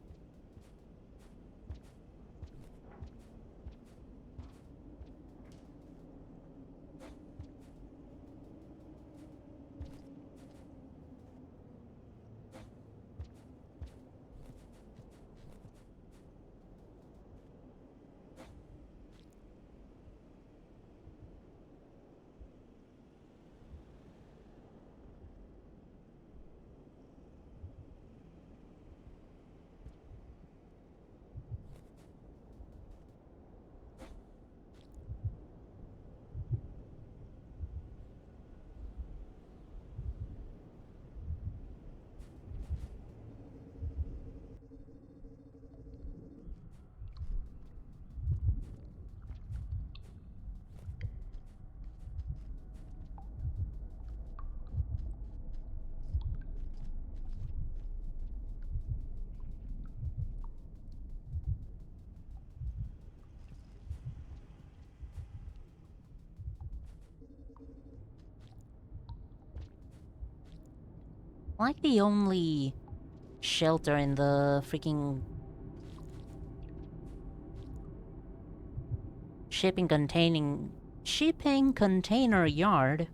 S1: Like the only shelter in the freaking shipping container yard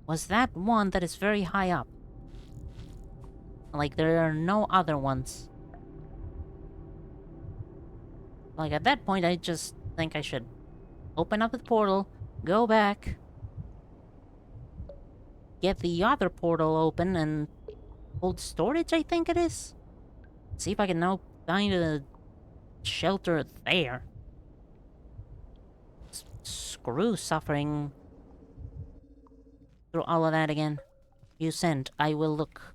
S1: was that one that is very high up. Like, there are no other ones. Like, at that point, I just think I should open up the portal, go back, get the other portal open, and hold storage, I think it is? See if I can now find a shelter there. Screw suffering through all of that again. You sent, I will look.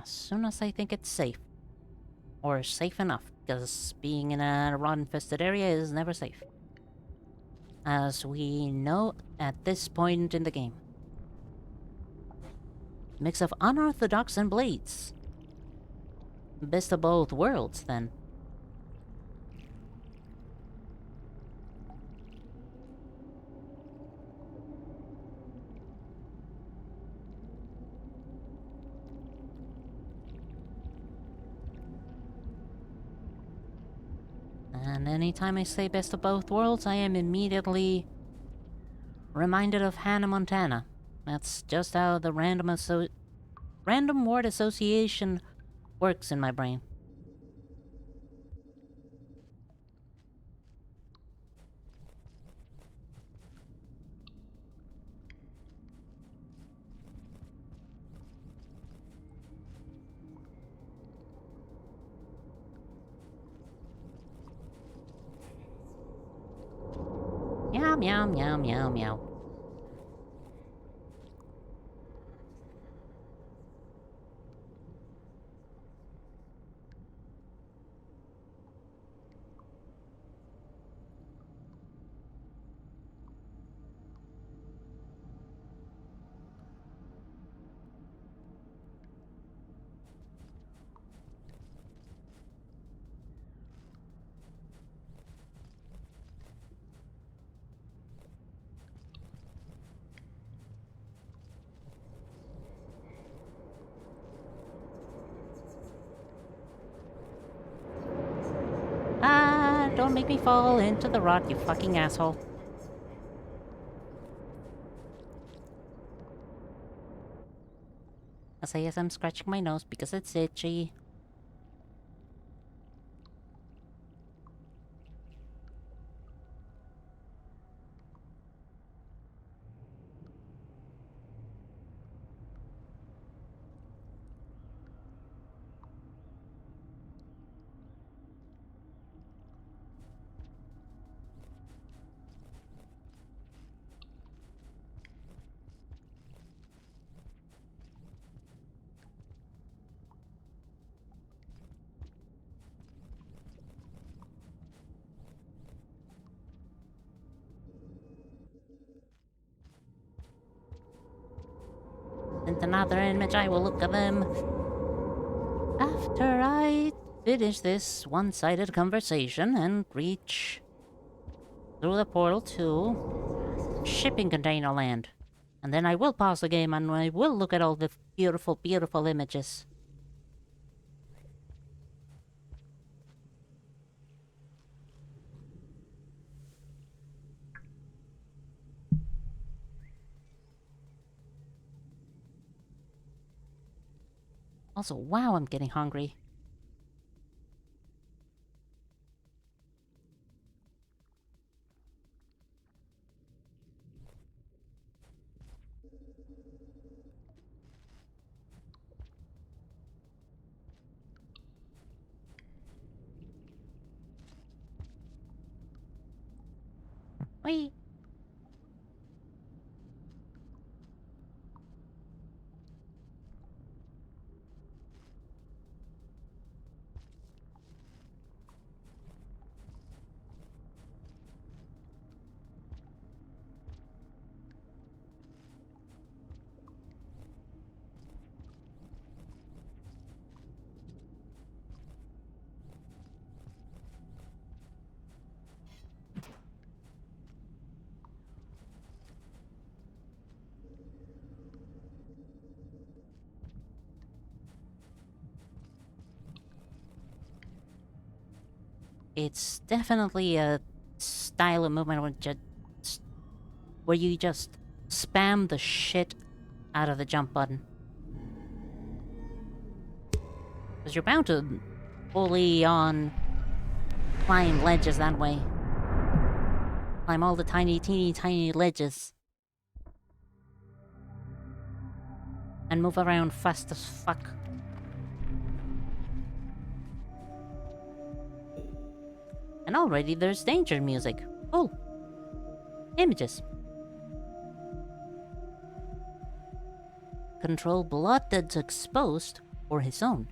S1: As soon as I think it's safe. Or safe enough, because being in a rot-infested area is never safe. As we know at this point in the game. Mix of unorthodox and blades. Best of both worlds, then. And anytime I say best of both worlds, I am immediately reminded of Hannah Montana. That's just how the random word association works in my brain. Meow, meow, meow, meow, meow. Ah, don't make me fall into the rot, you fucking asshole. As I am scratching my nose because it's itchy. And another image, I will look at them. After I finish this one-sided conversation and reach through the portal to shipping container land. And then I will pause the game and I will look at all the beautiful, beautiful images. Also, wow, I'm getting hungry. Wait. it's definitely a style of movement where you just spam the shit out of the jump button. Because you're bound to fully on climb ledges that way. Climb all the teeny tiny ledges. And move around fast as fuck. And already there's danger music. Oh. Images. Control blood that's exposed or his own.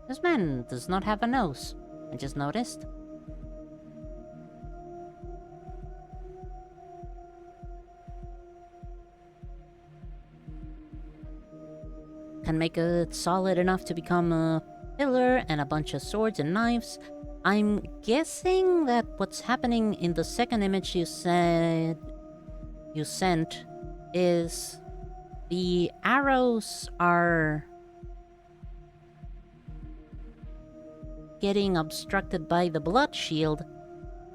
S1: This man does not have a nose. I just noticed. Can make it solid enough to become a pillar and a bunch of swords and knives. I'm guessing that what's happening in the second image you sent is the arrows are getting obstructed by the blood shield,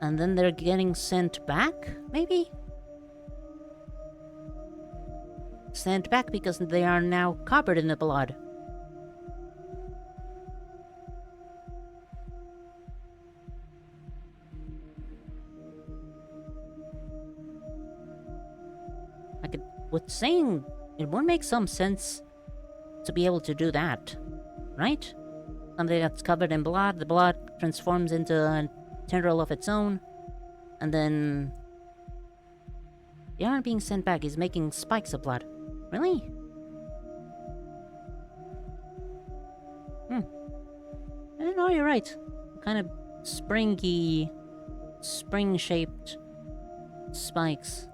S1: and then they're getting sent back, maybe? Sent back because they are now covered in the blood. With saying it would make some sense to be able to do that, right? Something that's covered in blood, the blood transforms into a tendril of its own, and then they aren't being sent back, he's making spikes of blood. Really? No, you're right. Kind of springy, spring-shaped spikes.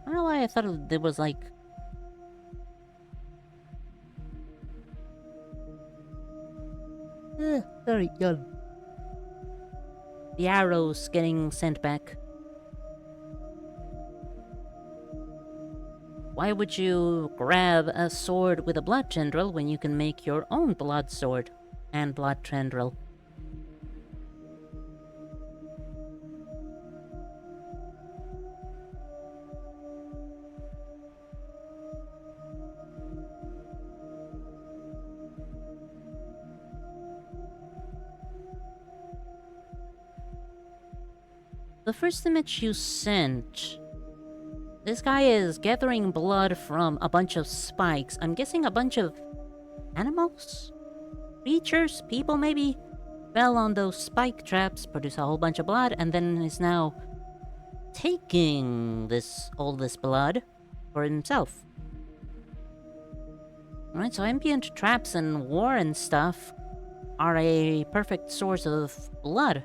S1: I don't know why I thought there was like... very young. The arrows getting sent back. Why would you grab a sword with a blood tendril when you can make your own blood sword and blood tendril? The first image you sent... This guy is gathering blood from a bunch of spikes. I'm guessing a bunch of animals? Creatures? People maybe? Fell on those spike traps, produce a whole bunch of blood, and then is now taking all this blood for himself. Alright, so ambient traps and war and stuff are a perfect source of blood.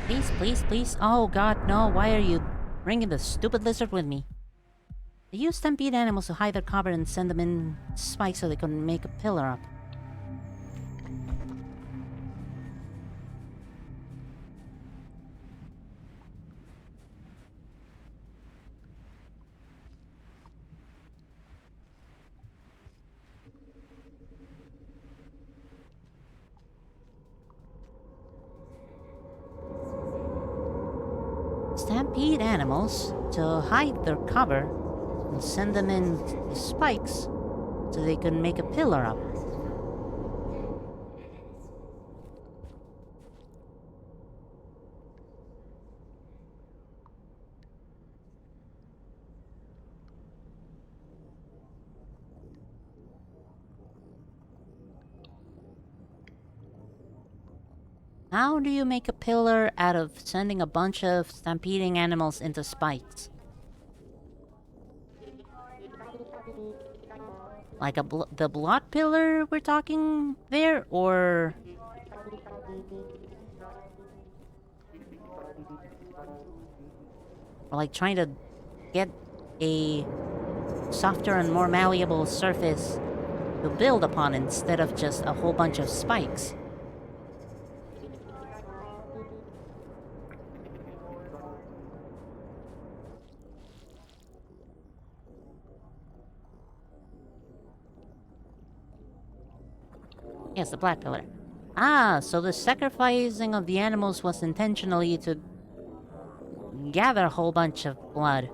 S1: Please, please, please. Oh god, no. Why are you bringing the stupid lizard with me? They use stampede animals to hide their cover and send them in spikes so they can make a pillar up. stampede animals to hide their cover and send them in the spikes so they can make a pillar up. How do you make a pillar out of sending a bunch of stampeding animals into spikes? Like the blot pillar we're talking there, or like trying to get a softer and more malleable surface to build upon instead of just a whole bunch of spikes? Yes, the black pillar. Ah, so the sacrificing of the animals was intentionally to gather a whole bunch of blood.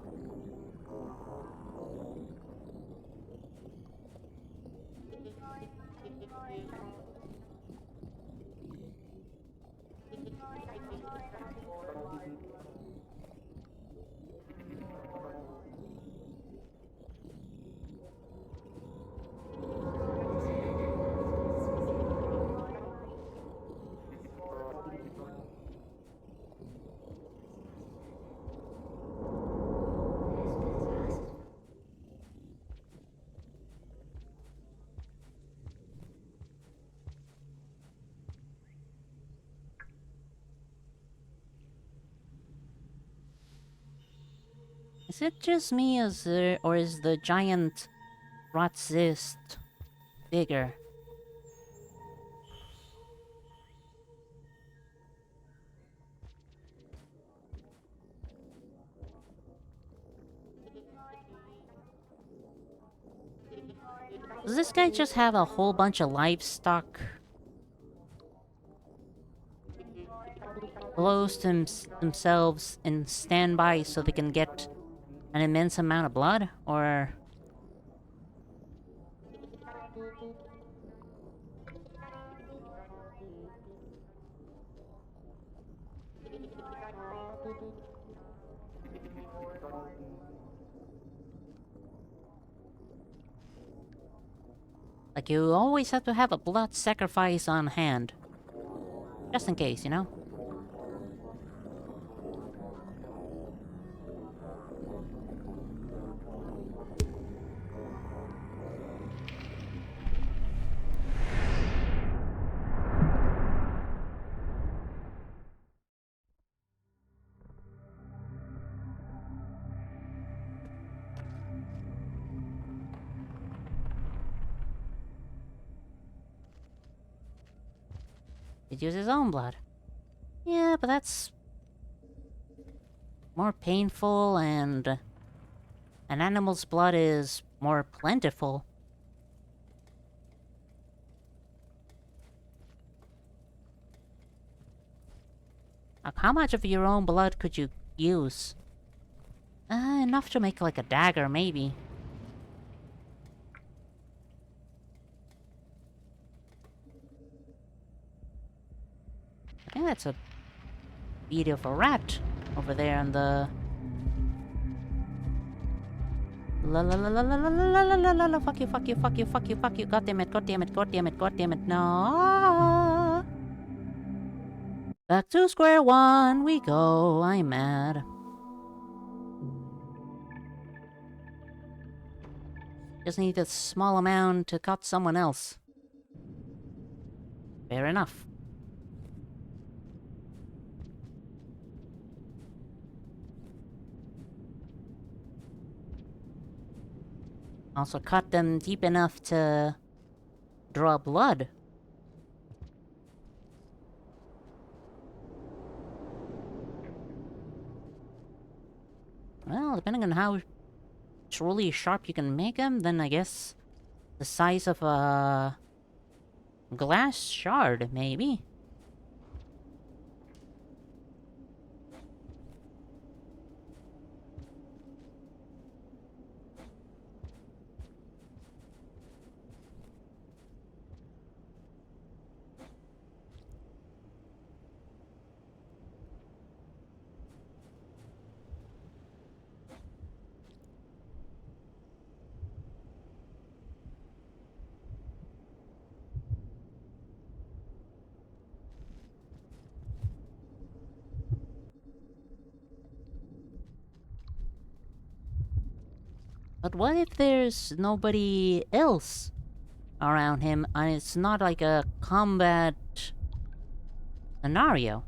S1: Is it just me, or is the giant rot cyst bigger? Does this guy just have a whole bunch of livestock close to themselves in standby so they can get an immense amount of blood? Or... like, you always have to have a blood sacrifice on hand. Just in case, you know? He'd use his own blood. Yeah, but that's more painful, and an animal's blood is more plentiful. Like, how much of your own blood could you use? Enough to make like a dagger, maybe. I think that's a beautiful rat over there in the... La la la la la la la la la la la, fuck you, fuck you, fuck you, fuck you, fuck you, god damn it, god damn it, god damn it, god damn it, no! Back to square one we go, I'm mad. Just need a small amount to cut someone else. Fair enough. Also cut them deep enough to draw blood. Well, depending on how truly sharp you can make them, then I guess the size of a glass shard, maybe. 'Cause, But what if there's nobody else around him and it's not like a combat scenario?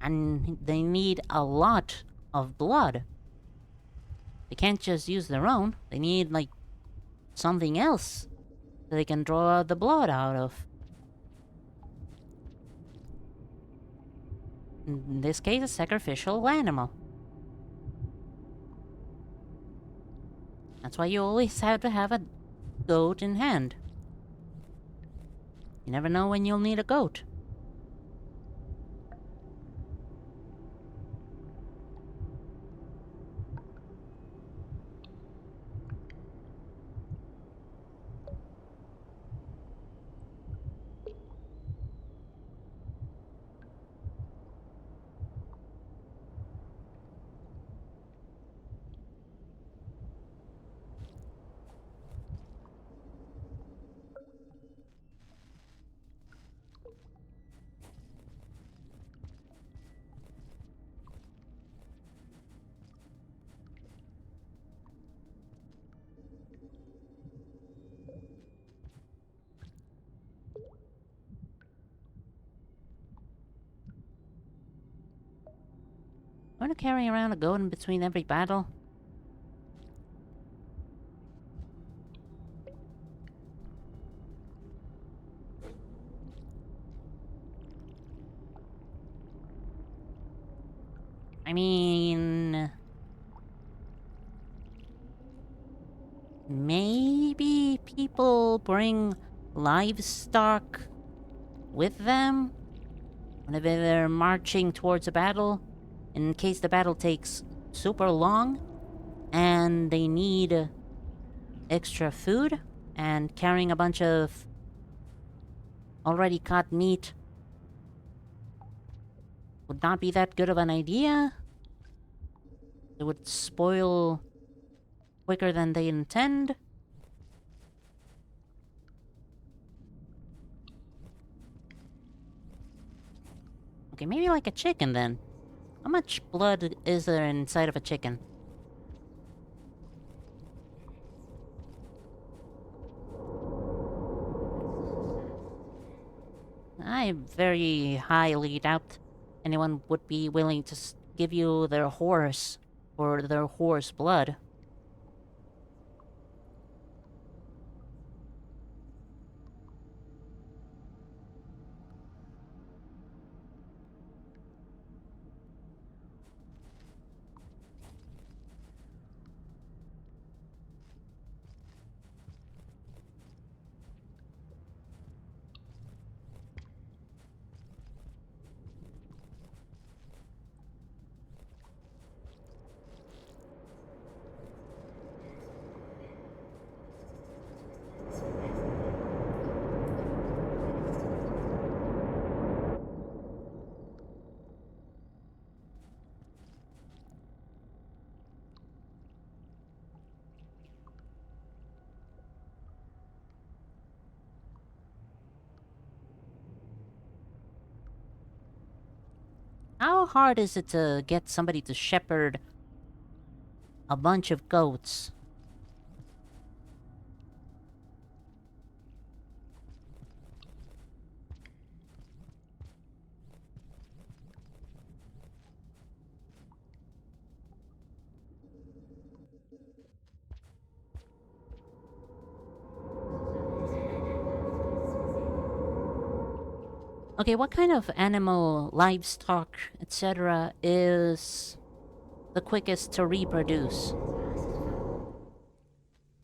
S1: And they need a lot of blood. They can't just use their own. They need, like, something else that they can draw the blood out of. In this case, a sacrificial animal. That's why you always have to have a goat in hand. You never know when you'll need a goat. Want to carry around a goat in between every battle? I mean... maybe people bring livestock with them whenever they're marching towards a battle, in case the battle takes super long and they need extra food, and carrying a bunch of already caught meat would not be that good of an idea. It would spoil quicker than they intend. Okay, maybe like a chicken then. How much blood is there inside of a chicken? I very highly doubt anyone would be willing to give you their horse for their horse blood. How hard is it to get somebody to shepherd a bunch of goats? Okay, what kind of animal, livestock, etc. is the quickest to reproduce?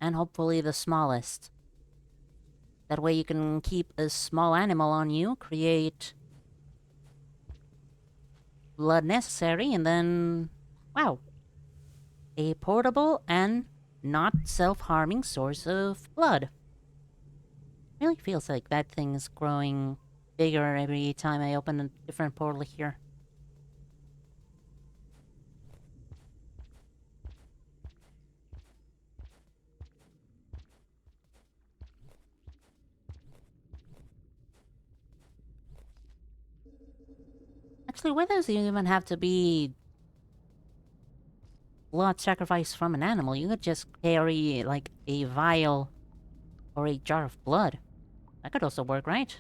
S1: And hopefully the smallest. That way you can keep a small animal on you, create blood necessary, and then... wow. A portable and not self-harming source of blood. Really feels like that thing's growing bigger every time I open a different portal here. Actually, why does it even have to be blood sacrifice from an animal, you could just carry, like, a vial or a jar of blood. That could also work, right?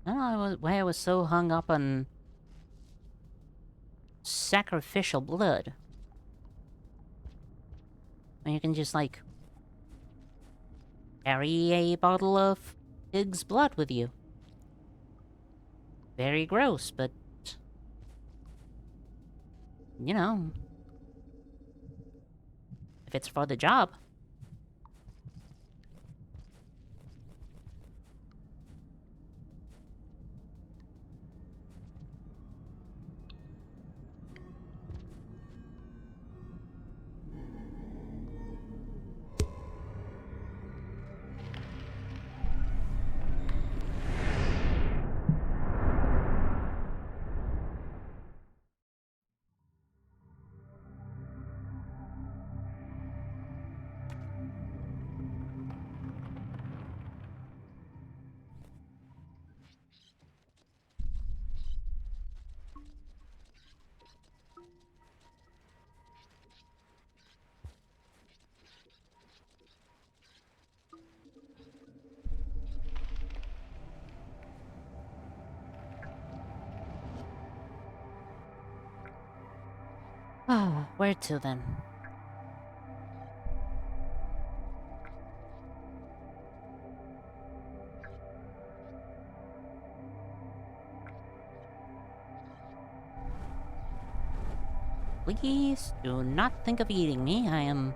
S1: I don't know why I was so hung up on sacrificial blood. And you can just, like, carry a bottle of pig's blood with you. Very gross, but... you know... if it's for the job. Ah, where to then? Please do not think of eating me. I am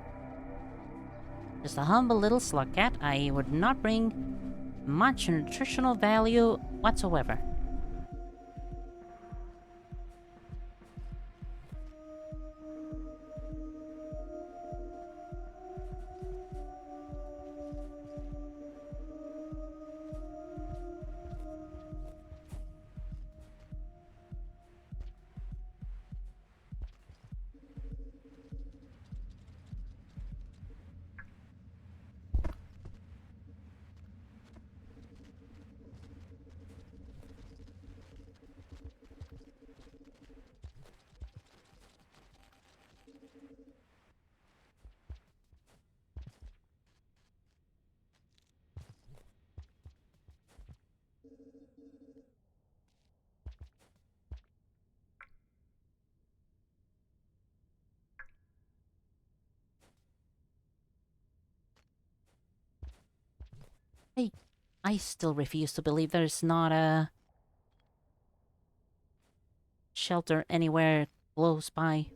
S1: just a humble little slug cat. I would not bring much nutritional value whatsoever. I still refuse to believe there's not a shelter anywhere close by.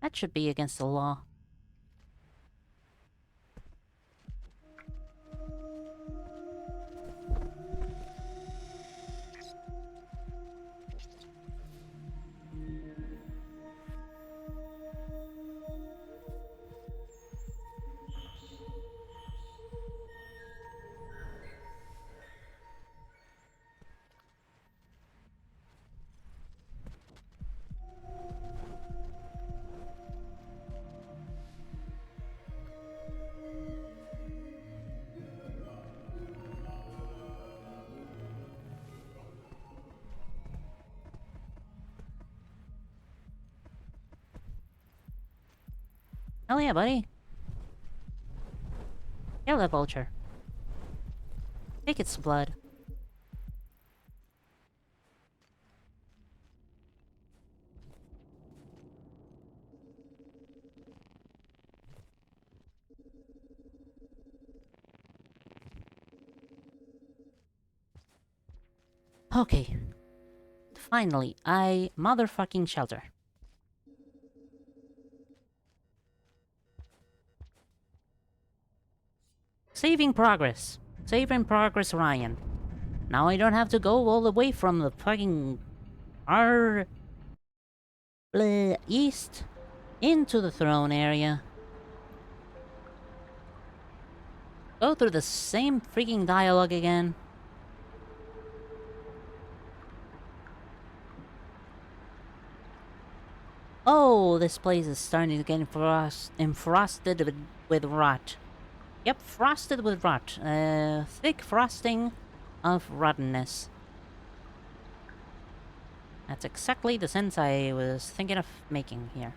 S1: That should be against the law. Hell yeah, buddy. Kill that vulture. Take its blood. Okay. Finally, a motherfucking shelter. Saving progress. Saving progress, Ryan. Now I don't have to go all the way from the fucking... east into the throne area. Go through the same freaking dialogue again. Oh, this place is starting to get enfrosted with rot. Yep, frosted with rot. Thick frosting of rottenness. That's exactly the sense I was thinking of making here.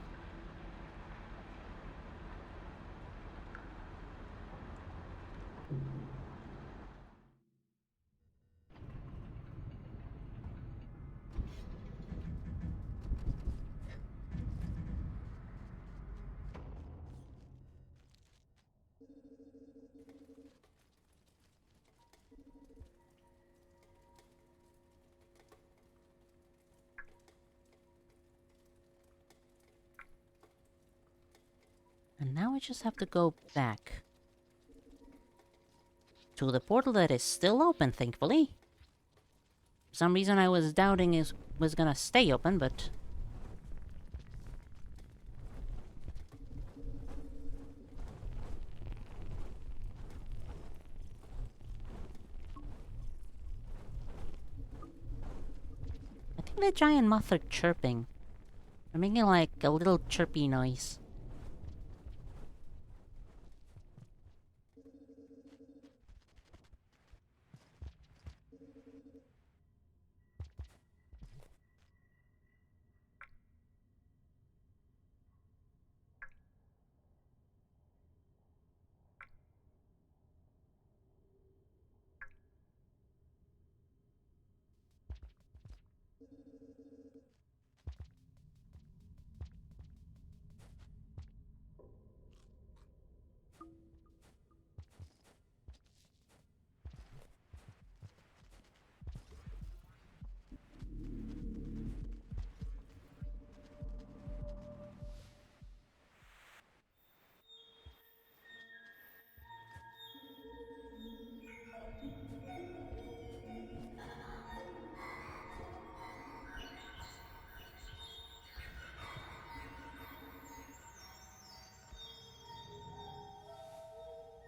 S1: And now I just have to go back to the portal that is still open, thankfully. For some reason I was doubting it was gonna stay open, but... I think the giant moths are chirping. They're making like a little chirpy noise.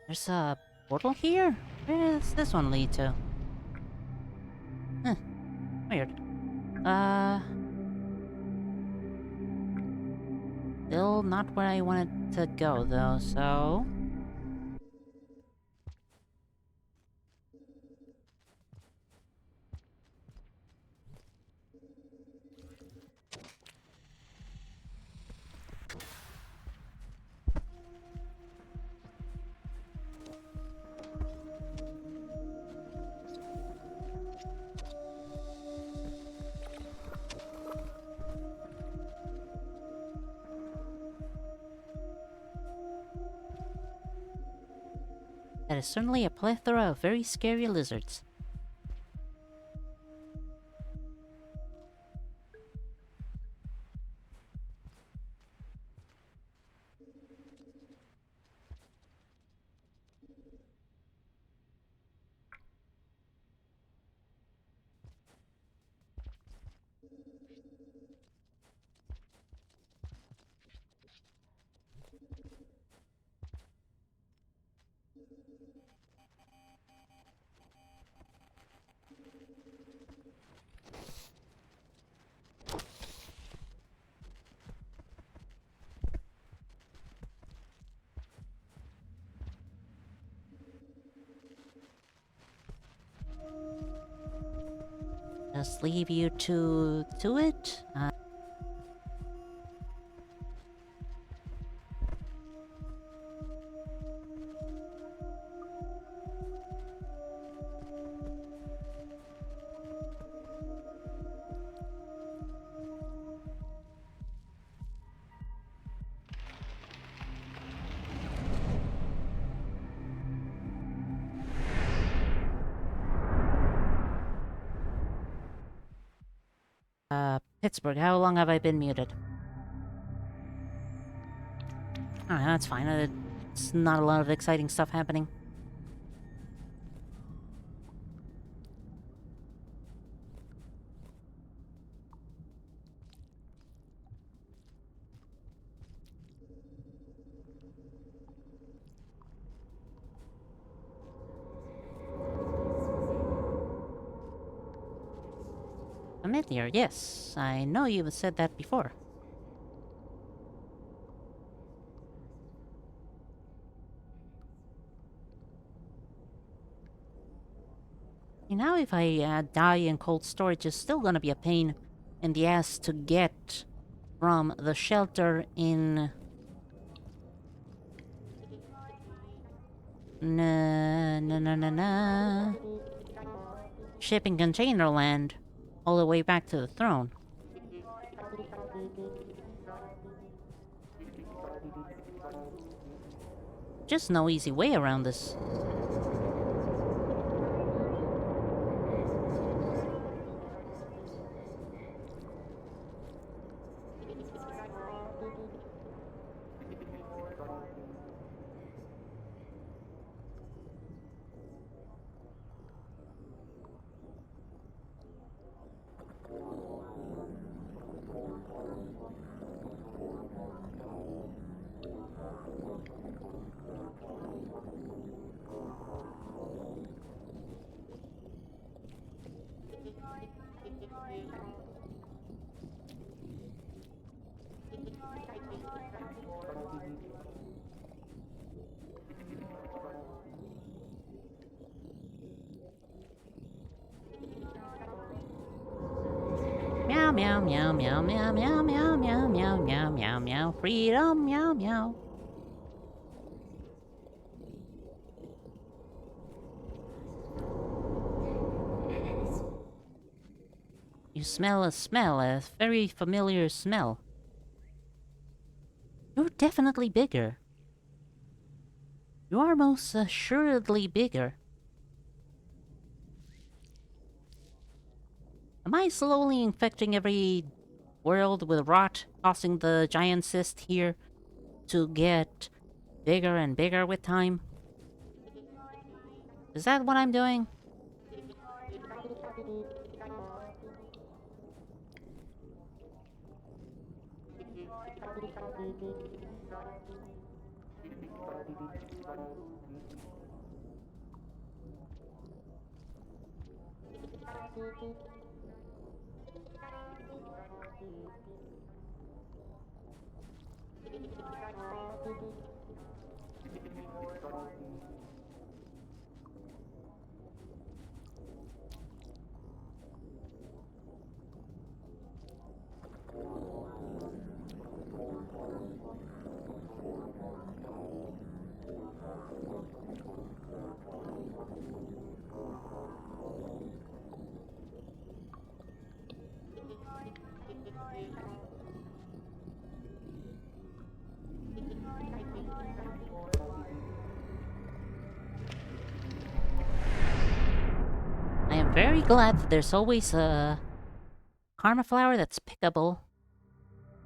S1: There's a portal here? Where does this one lead to? Huh, weird. Still not where I wanted to go though, so... That is certainly a plethora of very scary lizards. Just leave you to it? Pittsburgh, how long have I been muted? Alright, that's fine. It's not a lot of exciting stuff happening. Familiar, yes. I know you've said that before. Now if I die in cold storage, it's still gonna be a pain in the ass to get from the shelter in... Shipping container land all the way back to the throne. Just no easy way around this. Meow meow meow meow meow meow meow meow meow meow meow meow freedom meow meow. You smell, a very familiar smell. You're definitely bigger. You are most assuredly bigger. Am I slowly infecting every world with rot, causing the giant cyst here to get bigger and bigger with time? Is that what I'm doing? I am very glad that there's always a karma flower that's pickable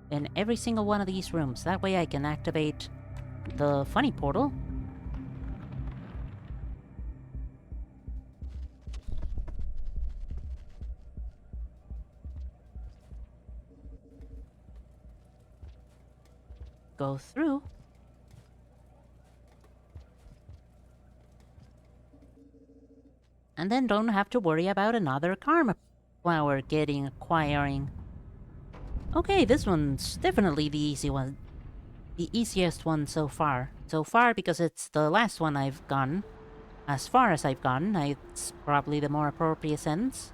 S1: in every single one of these rooms. That way I can activate the funny portal. Go through. And then don't have to worry about another karma flower acquiring. Okay, this one's definitely the easy one. The easiest one so far. So far because it's the last one I've gotten. As far as I've gotten, it's probably the more appropriate sentence.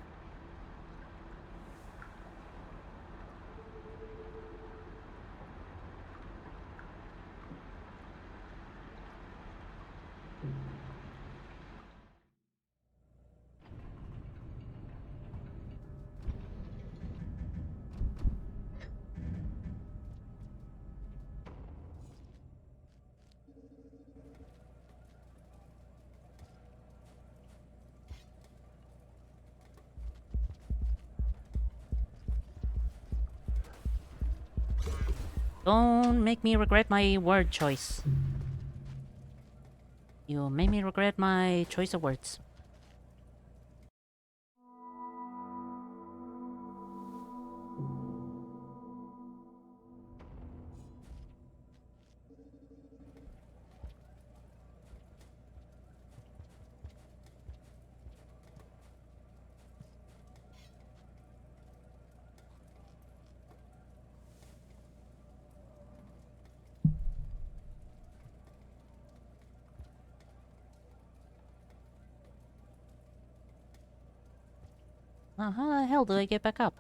S1: Don't make me regret my word choice. You made me regret my choice of words. How the hell do I get back up?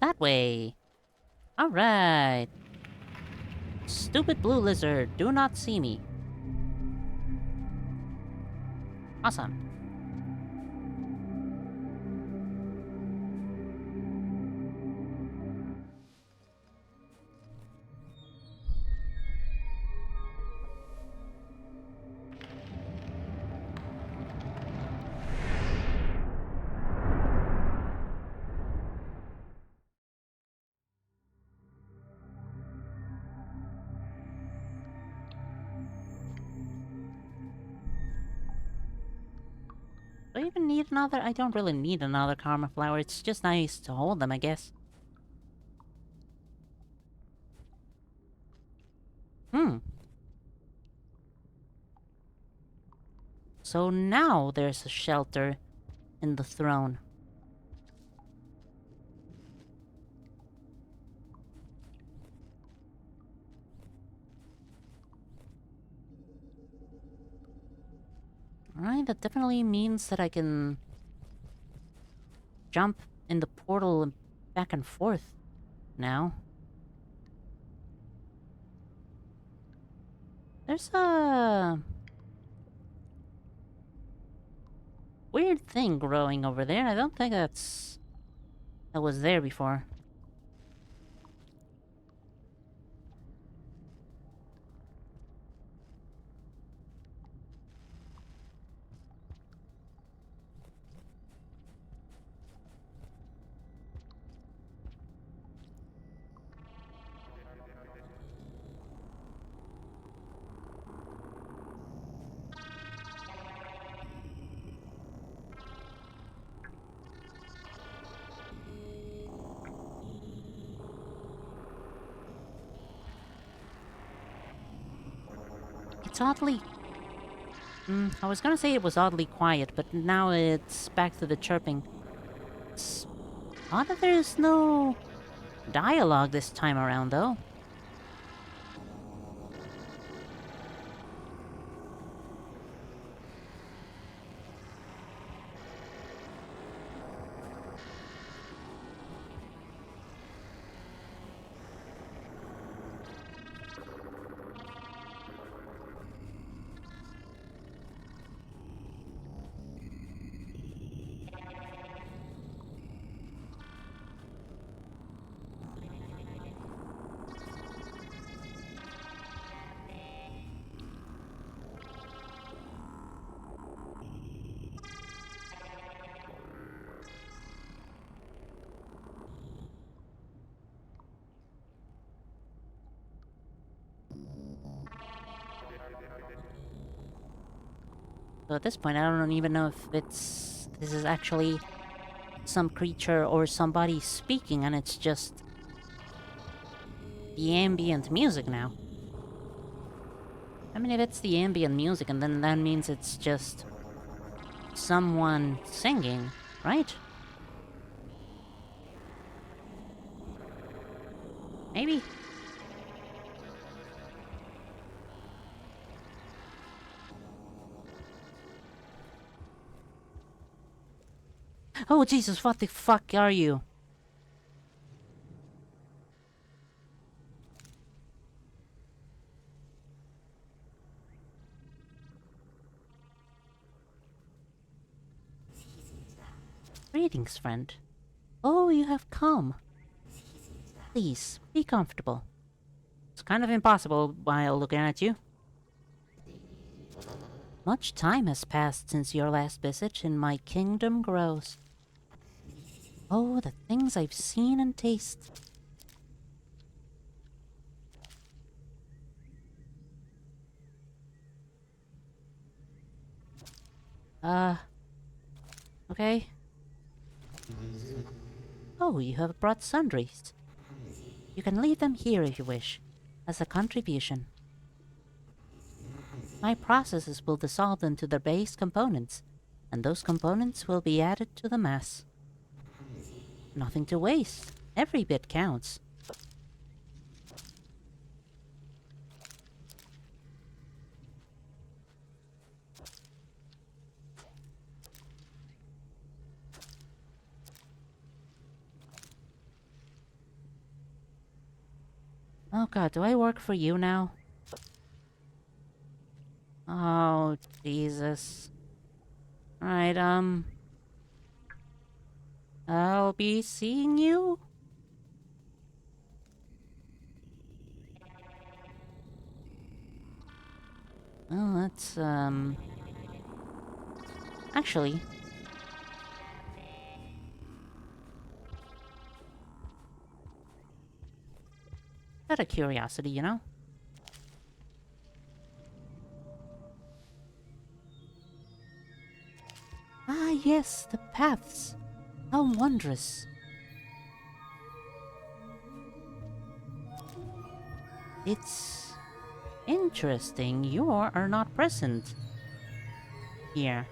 S1: That way. Alright. Stupid blue lizard, do not see me. Awesome. Do I even need another? I don't really need another karma flower. It's just nice to hold them, I guess. So now there's a shelter in the throne. Alright, that definitely means that I can jump in the portal back and forth now. There's a weird thing growing over there. I don't think that was there before. It's oddly... I was gonna say it was oddly quiet, but now it's back to the chirping. It's odd that there's no dialogue this time around, though. So at this point, I don't even know if this is actually some creature or somebody speaking, and it's just the ambient music now. I mean, if it's the ambient music, and then that means it's just someone singing, right? Maybe? Oh, Jesus, what the fuck are you? Greetings, friend. Oh, you have come. Please, be comfortable. It's kind of impossible while looking at you. Much time has passed since your last visit, and my kingdom grows. Oh, the things I've seen and tasted. Okay. Oh, you have brought sundries. You can leave them here if you wish, as a contribution. My processes will dissolve them to their base components, and those components will be added to the mass. Nothing to waste. Every bit counts. Oh god, do I work for you now? Oh, Jesus. Alright, I'll be seeing you? Oh, that's, actually, out of curiosity, you know? Ah, yes, the paths. How wondrous. It's interesting you are not present here.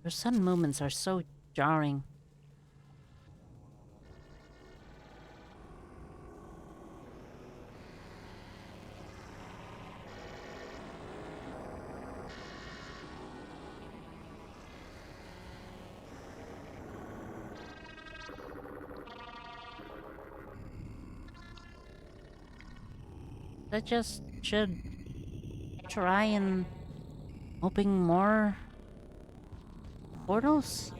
S1: Your sudden movements are so jarring. I just should try and open more portals?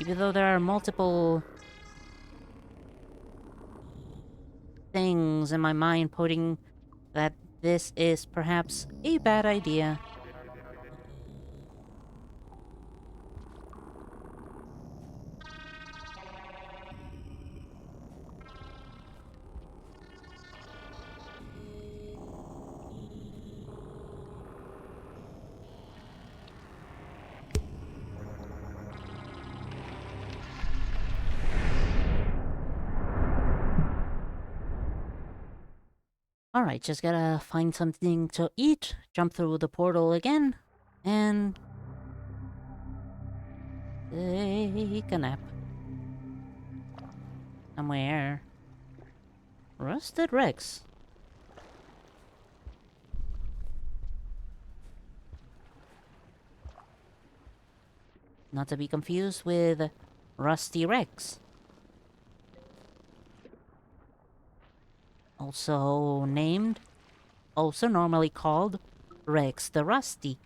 S1: Even though there are multiple things in my mind putting that this is perhaps a bad idea. Alright, just gotta find something to eat, jump through the portal again, and take a nap. Somewhere. Rusted Rex. Not to be confused with Rusty Rex. Also named, also normally called Rex the Rusty.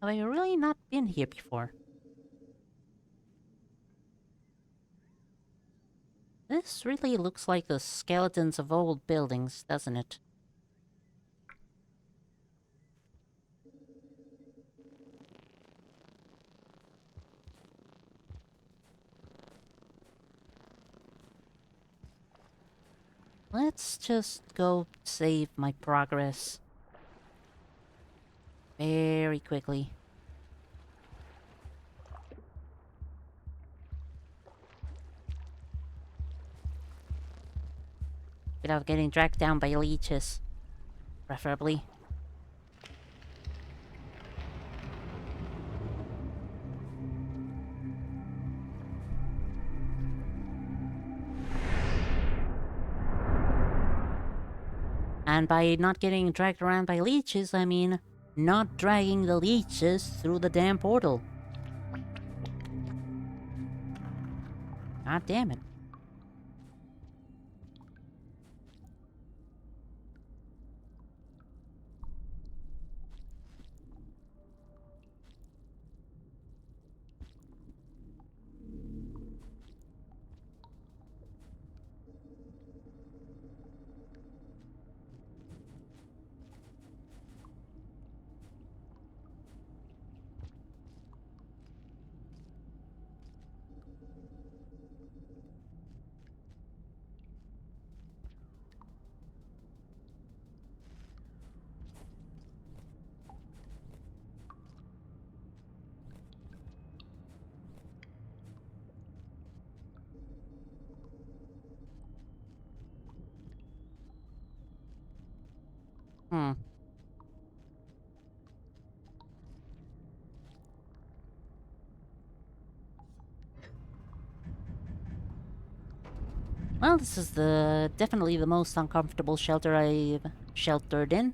S1: Have I really not been here before? This really looks like the skeletons of old buildings, doesn't it? Let's just go save my progress. Very quickly. Without getting dragged down by leeches. Preferably. And by not getting dragged around by leeches, I mean not dragging the leeches through the damn portal. God damn it. Well, this is definitely the most uncomfortable shelter I've sheltered in.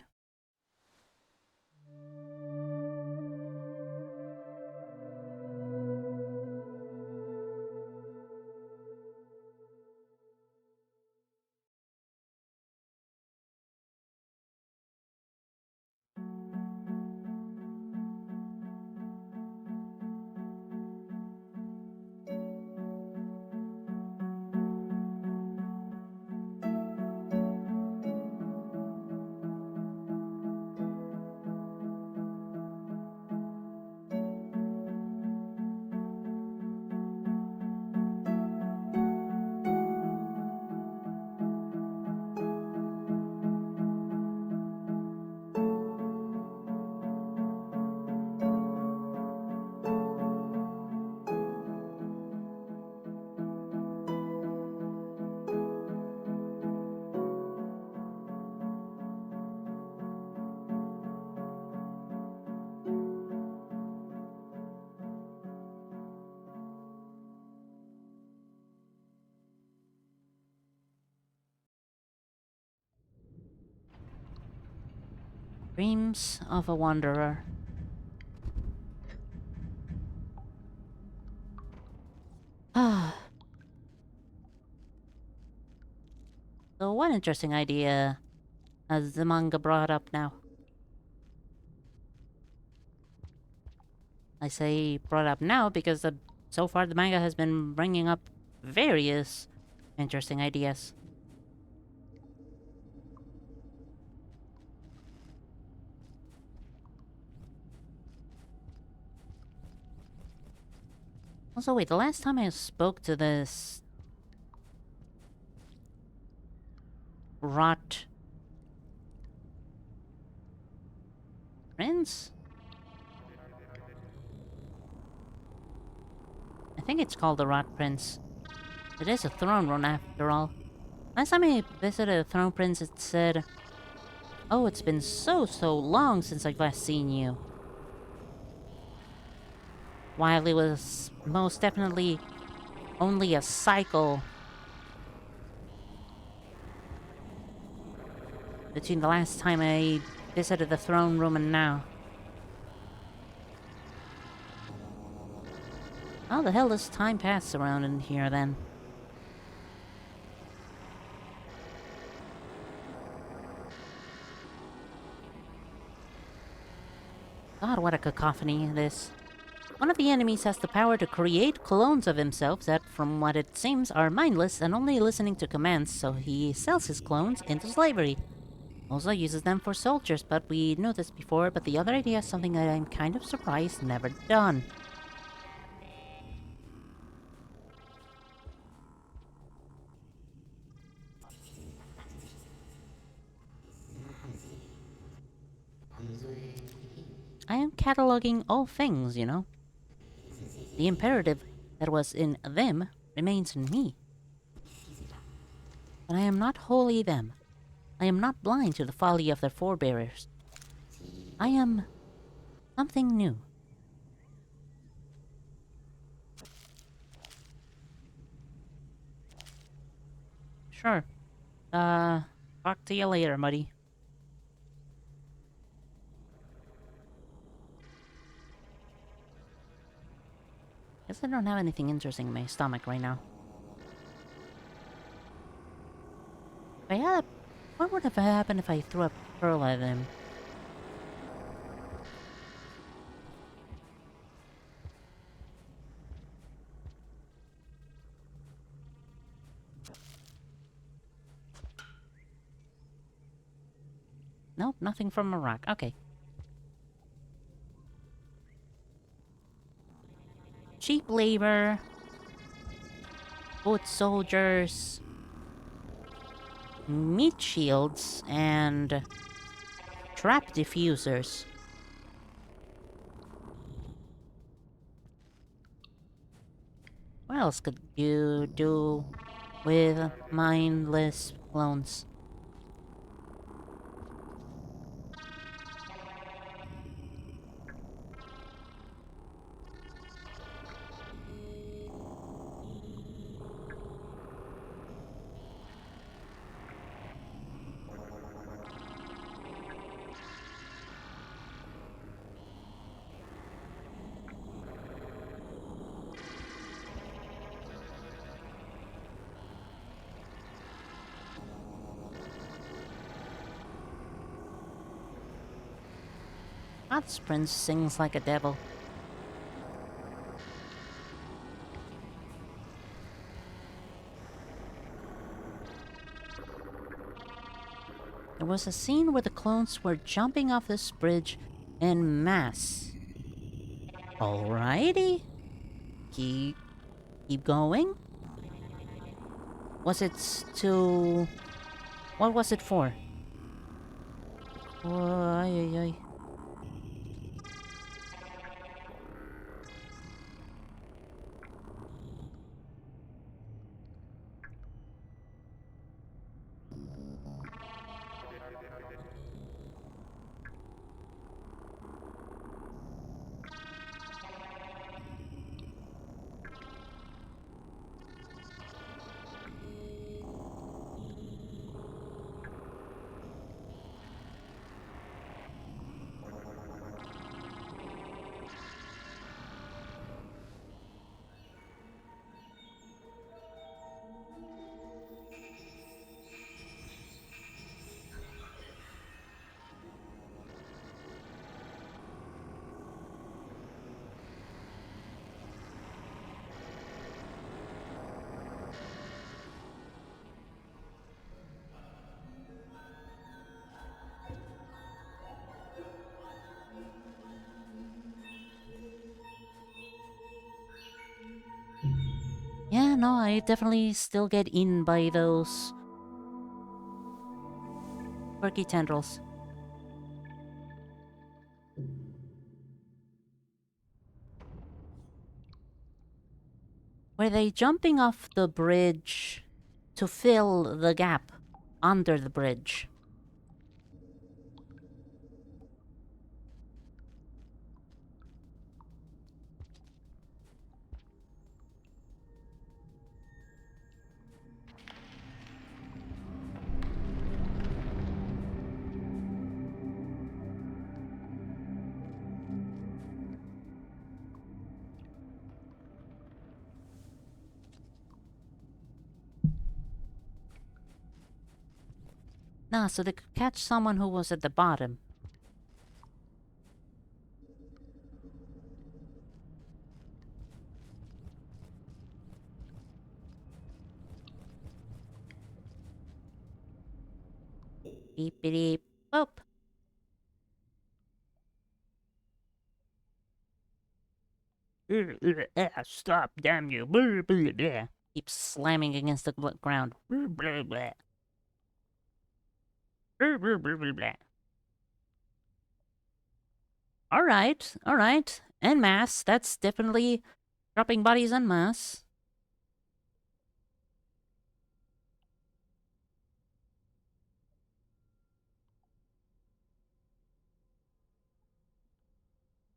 S1: Dreams of a Wanderer. Ah. So one interesting idea as the manga brought up now. I say brought up now because so far the manga has been bringing up various interesting ideas. Also, wait, the last time I spoke to this rot prince? I think it's called the Rot Prince. It is a throne room after all. Last time I visited a throne prince, it said, "Oh, it's been so long since I've last seen you." While it was most definitely only a cycle between the last time I visited the throne room and now. How the hell does time pass around in here then? God, what a cacophony it is. One of the enemies has the power to create clones of himself that, from what it seems, are mindless and only listening to commands, so he sells his clones into slavery. Also uses them for soldiers, but we knew this before, but the other idea is something that I'm kind of surprised never done. I am cataloging all things, you know. The imperative that was in them remains in me. But I am not wholly them. I am not blind to the folly of their forebears. I am something new. Sure. Talk to you later, buddy. Guess I don't have anything interesting in my stomach right now. If I had... What would have happened if I threw a pearl at him? Nope, nothing from a rock. Okay. Cheap labor. Foot soldiers. Meat shields. And... trap diffusers. What else could you do with mindless clones? God's Prince sings like a devil. There was a scene where the clones were jumping off this bridge en masse. Alrighty. Keep going. Was it to... What was it for? Oh, ay, ay, ay. Yeah, no, I definitely still get eaten by those quirky tendrils. Were they jumping off the bridge to fill the gap under the bridge? Nah, so they could catch someone who was at the bottom. Beepity boop. Stop, damn you. Keeps slamming against the ground. Alright, alright. En masse, that's definitely dropping bodies en masse.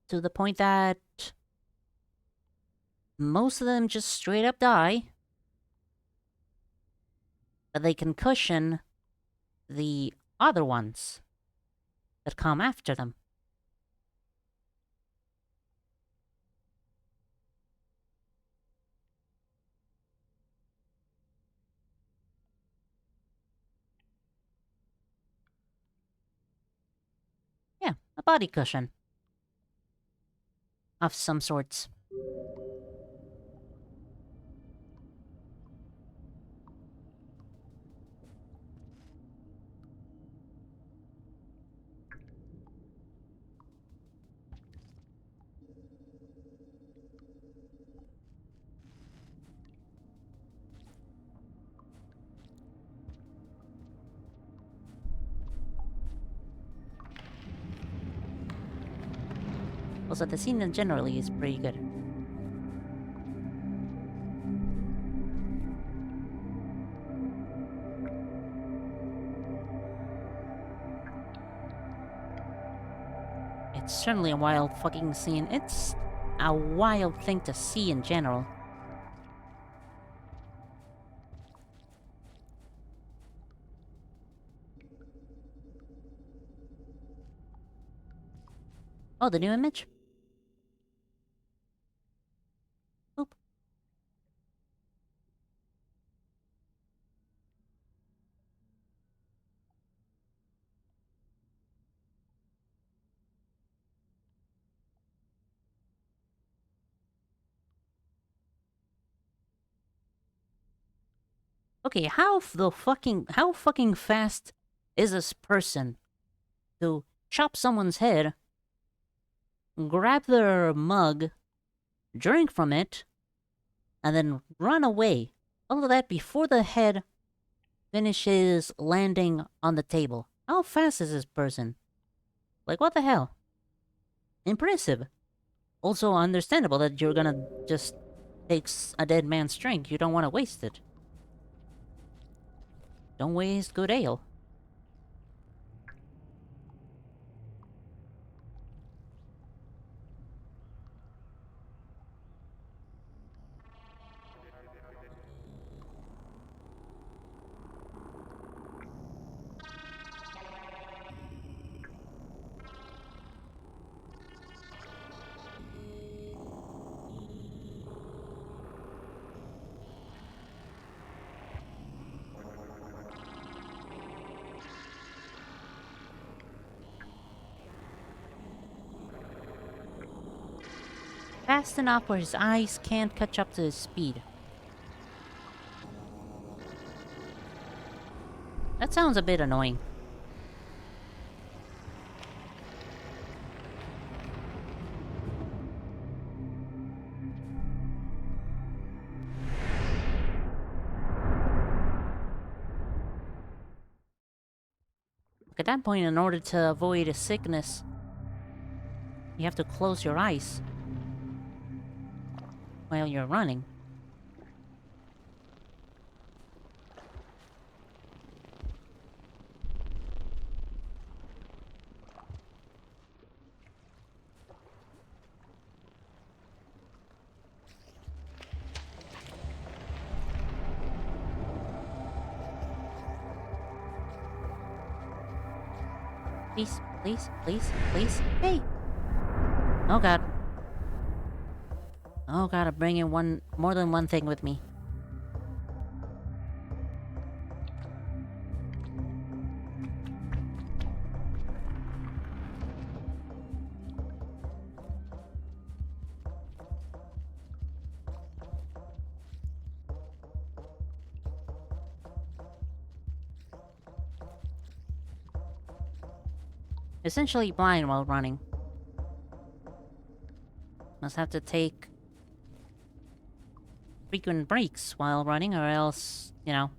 S1: To the point that most of them just straight up die. But they can cushion the other ones that come after them. Yeah, a body cushion. Of some sorts. Also, the scene generally is pretty good. It's certainly a wild fucking scene. It's a wild thing to see in general. Oh, the new image? Oop. Okay, how fucking fast is this person to chop someone's head, grab their mug, drink from it, and then run away? All of that before the head finishes landing on the table. How fast is this person? Like, what the hell? Impressive. Also understandable that you're gonna just take a dead man's drink. You don't want to waste it. Don't waste good ale. Fast enough where his eyes can't catch up to his speed. That sounds a bit annoying. At that point, in order to avoid a sickness, you have to close your eyes while you're running. Please, please, please, please. Hey! Oh god. Oh god, I'm bringing more than one thing with me. Essentially blind while running. Must have to take frequent breaks while running, or else, you know.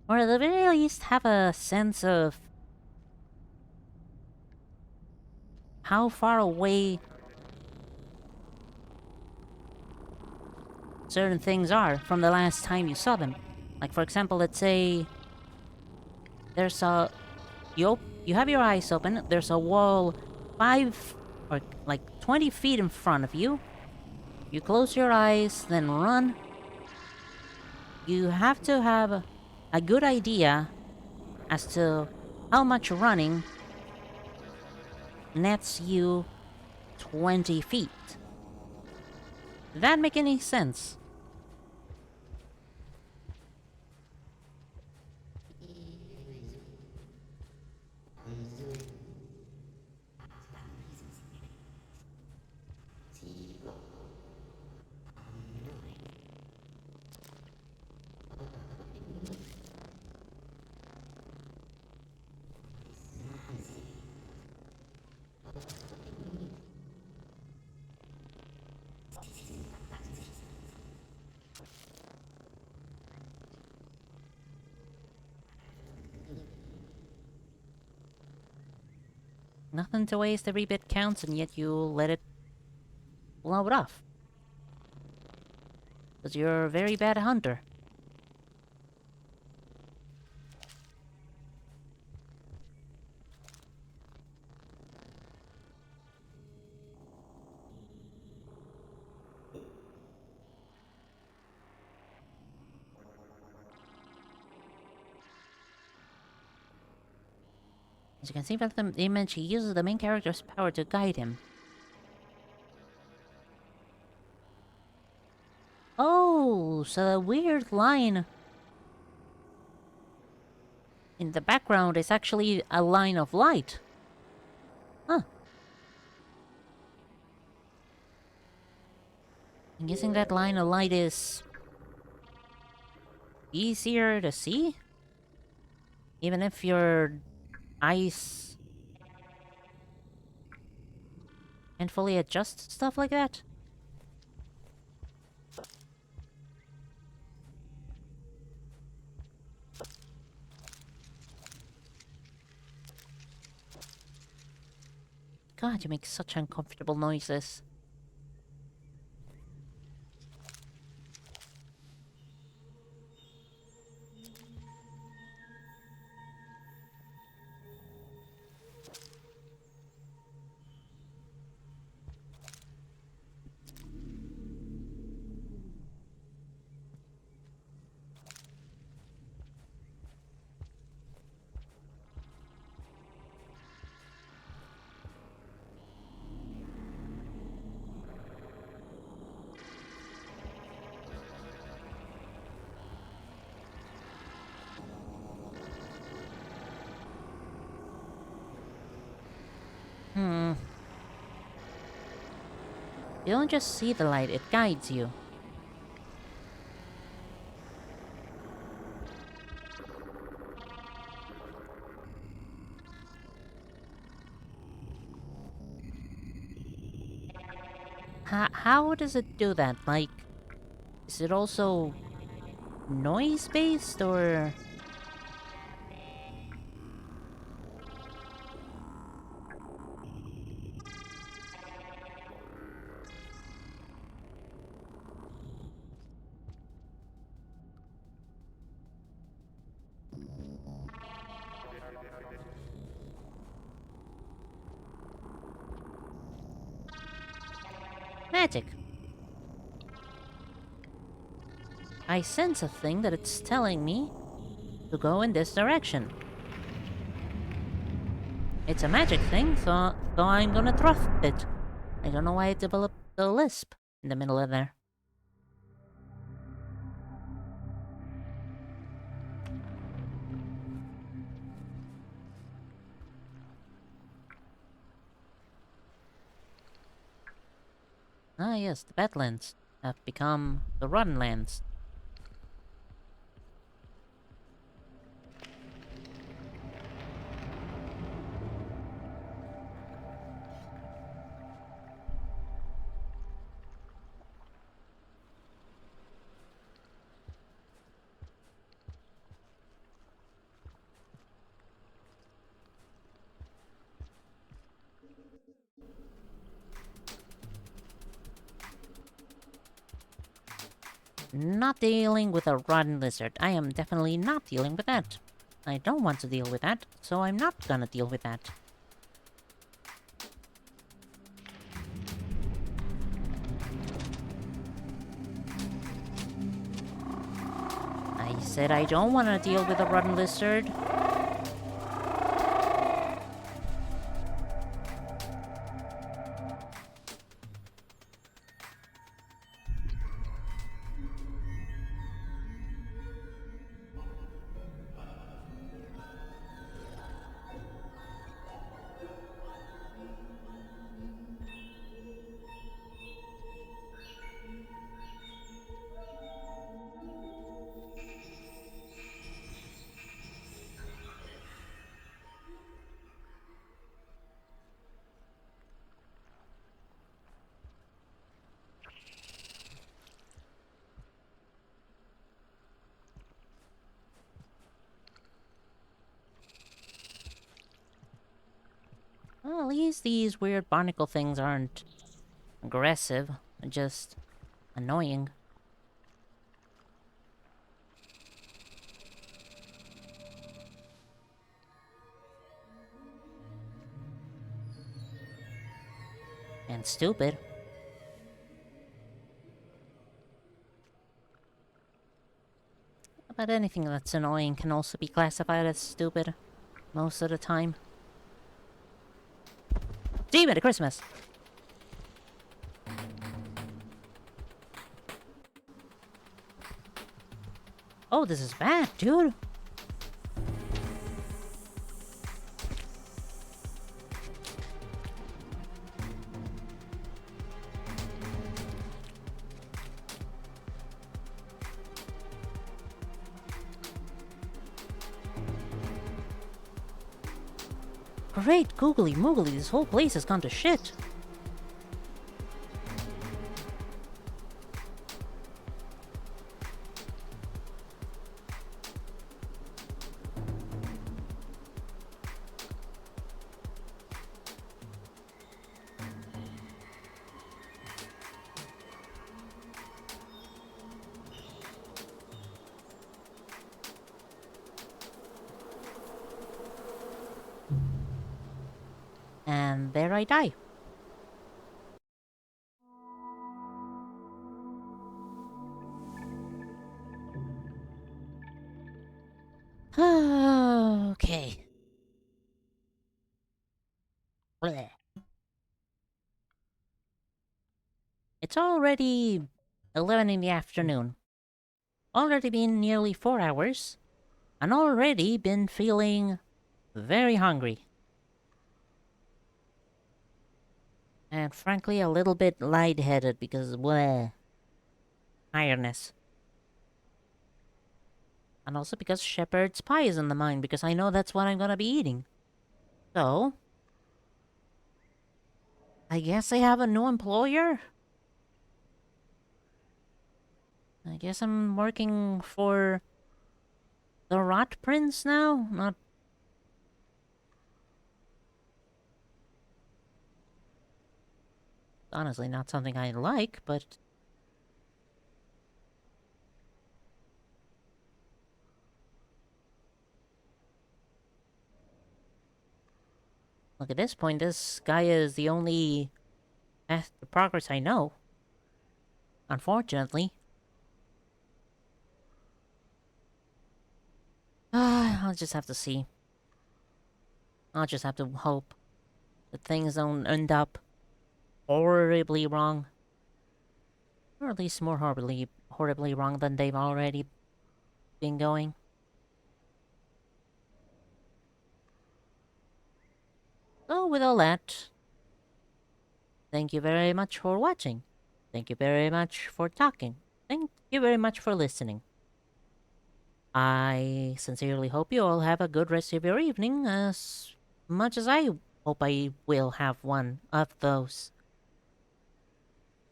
S1: Or at the very least, have a sense of how far away certain things are from the last time you saw them. Like, for example, let's say there's a... You have your eyes open, there's a wall 5 or like 20 feet in front of you. You close your eyes, then run. You have to have a good idea as to how much running nets you 20 feet. Did that make any sense? Nothing to waste, every bit counts, and yet you let it blow it off. Because you're a very bad hunter. As you can see from the image, he uses the main character's power to guide him. Oh, so the weird line in the background is actually a line of light. Huh. I'm guessing that line of light is easier to see? Even if your eyes can't fully adjust stuff like that? God, you make such uncomfortable noises. You don't just see the light, it guides you. How does it do that? Like, is it also noise-based, or...? Magic. I sense a thing that it's telling me to go in this direction. It's a magic thing, so I'm gonna trust it. I don't know why I developed the lisp in the middle of there. Ah yes, the Badlands have become the Rotten Lands. Not dealing with a rotten lizard. I am definitely not dealing with that. I don't want to deal with that, so I'm not gonna deal with that. I said I don't want to deal with a rotten lizard. Well, at least these weird barnacle things aren't aggressive, just annoying. And stupid. But anything that's annoying can also be classified as stupid, most of the time. See, Merry Christmas! Oh, this is bad, dude! Great googly moogly, this whole place has gone to shit. And there I die. Okay. Bleh. It's already 11 in the afternoon. Already been nearly 4 hours. And already been feeling very hungry. And frankly, a little bit lightheaded because, bleh, tiredness. And also because shepherd's pie is in the mind, because I know that's what I'm gonna be eating. So, I guess I have a new employer? I guess I'm working for the Rot Prince now? Not... Honestly, not something I like, but... Look, at this point, this guy is the only path to progress I know. Unfortunately. I'll just have to see. I'll just have to hope that things don't end up horribly wrong. Or at least more horribly wrong than they've already been going. So with all that, thank you very much for watching. Thank you very much for talking. Thank you very much for listening. I sincerely hope you all have a good rest of your evening, as much as I hope I will have one of those.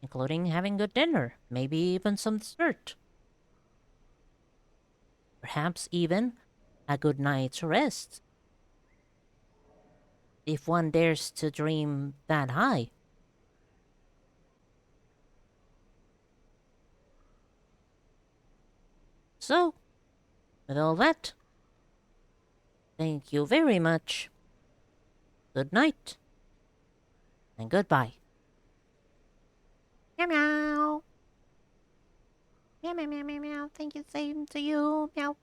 S1: Including having good dinner, maybe even some dessert. Perhaps even a good night's rest. If one dares to dream that high. So, with all that, thank you very much. Good night. And goodbye. Meow meow. Meow meow meow meow meow. Thank you, same to you. Meow.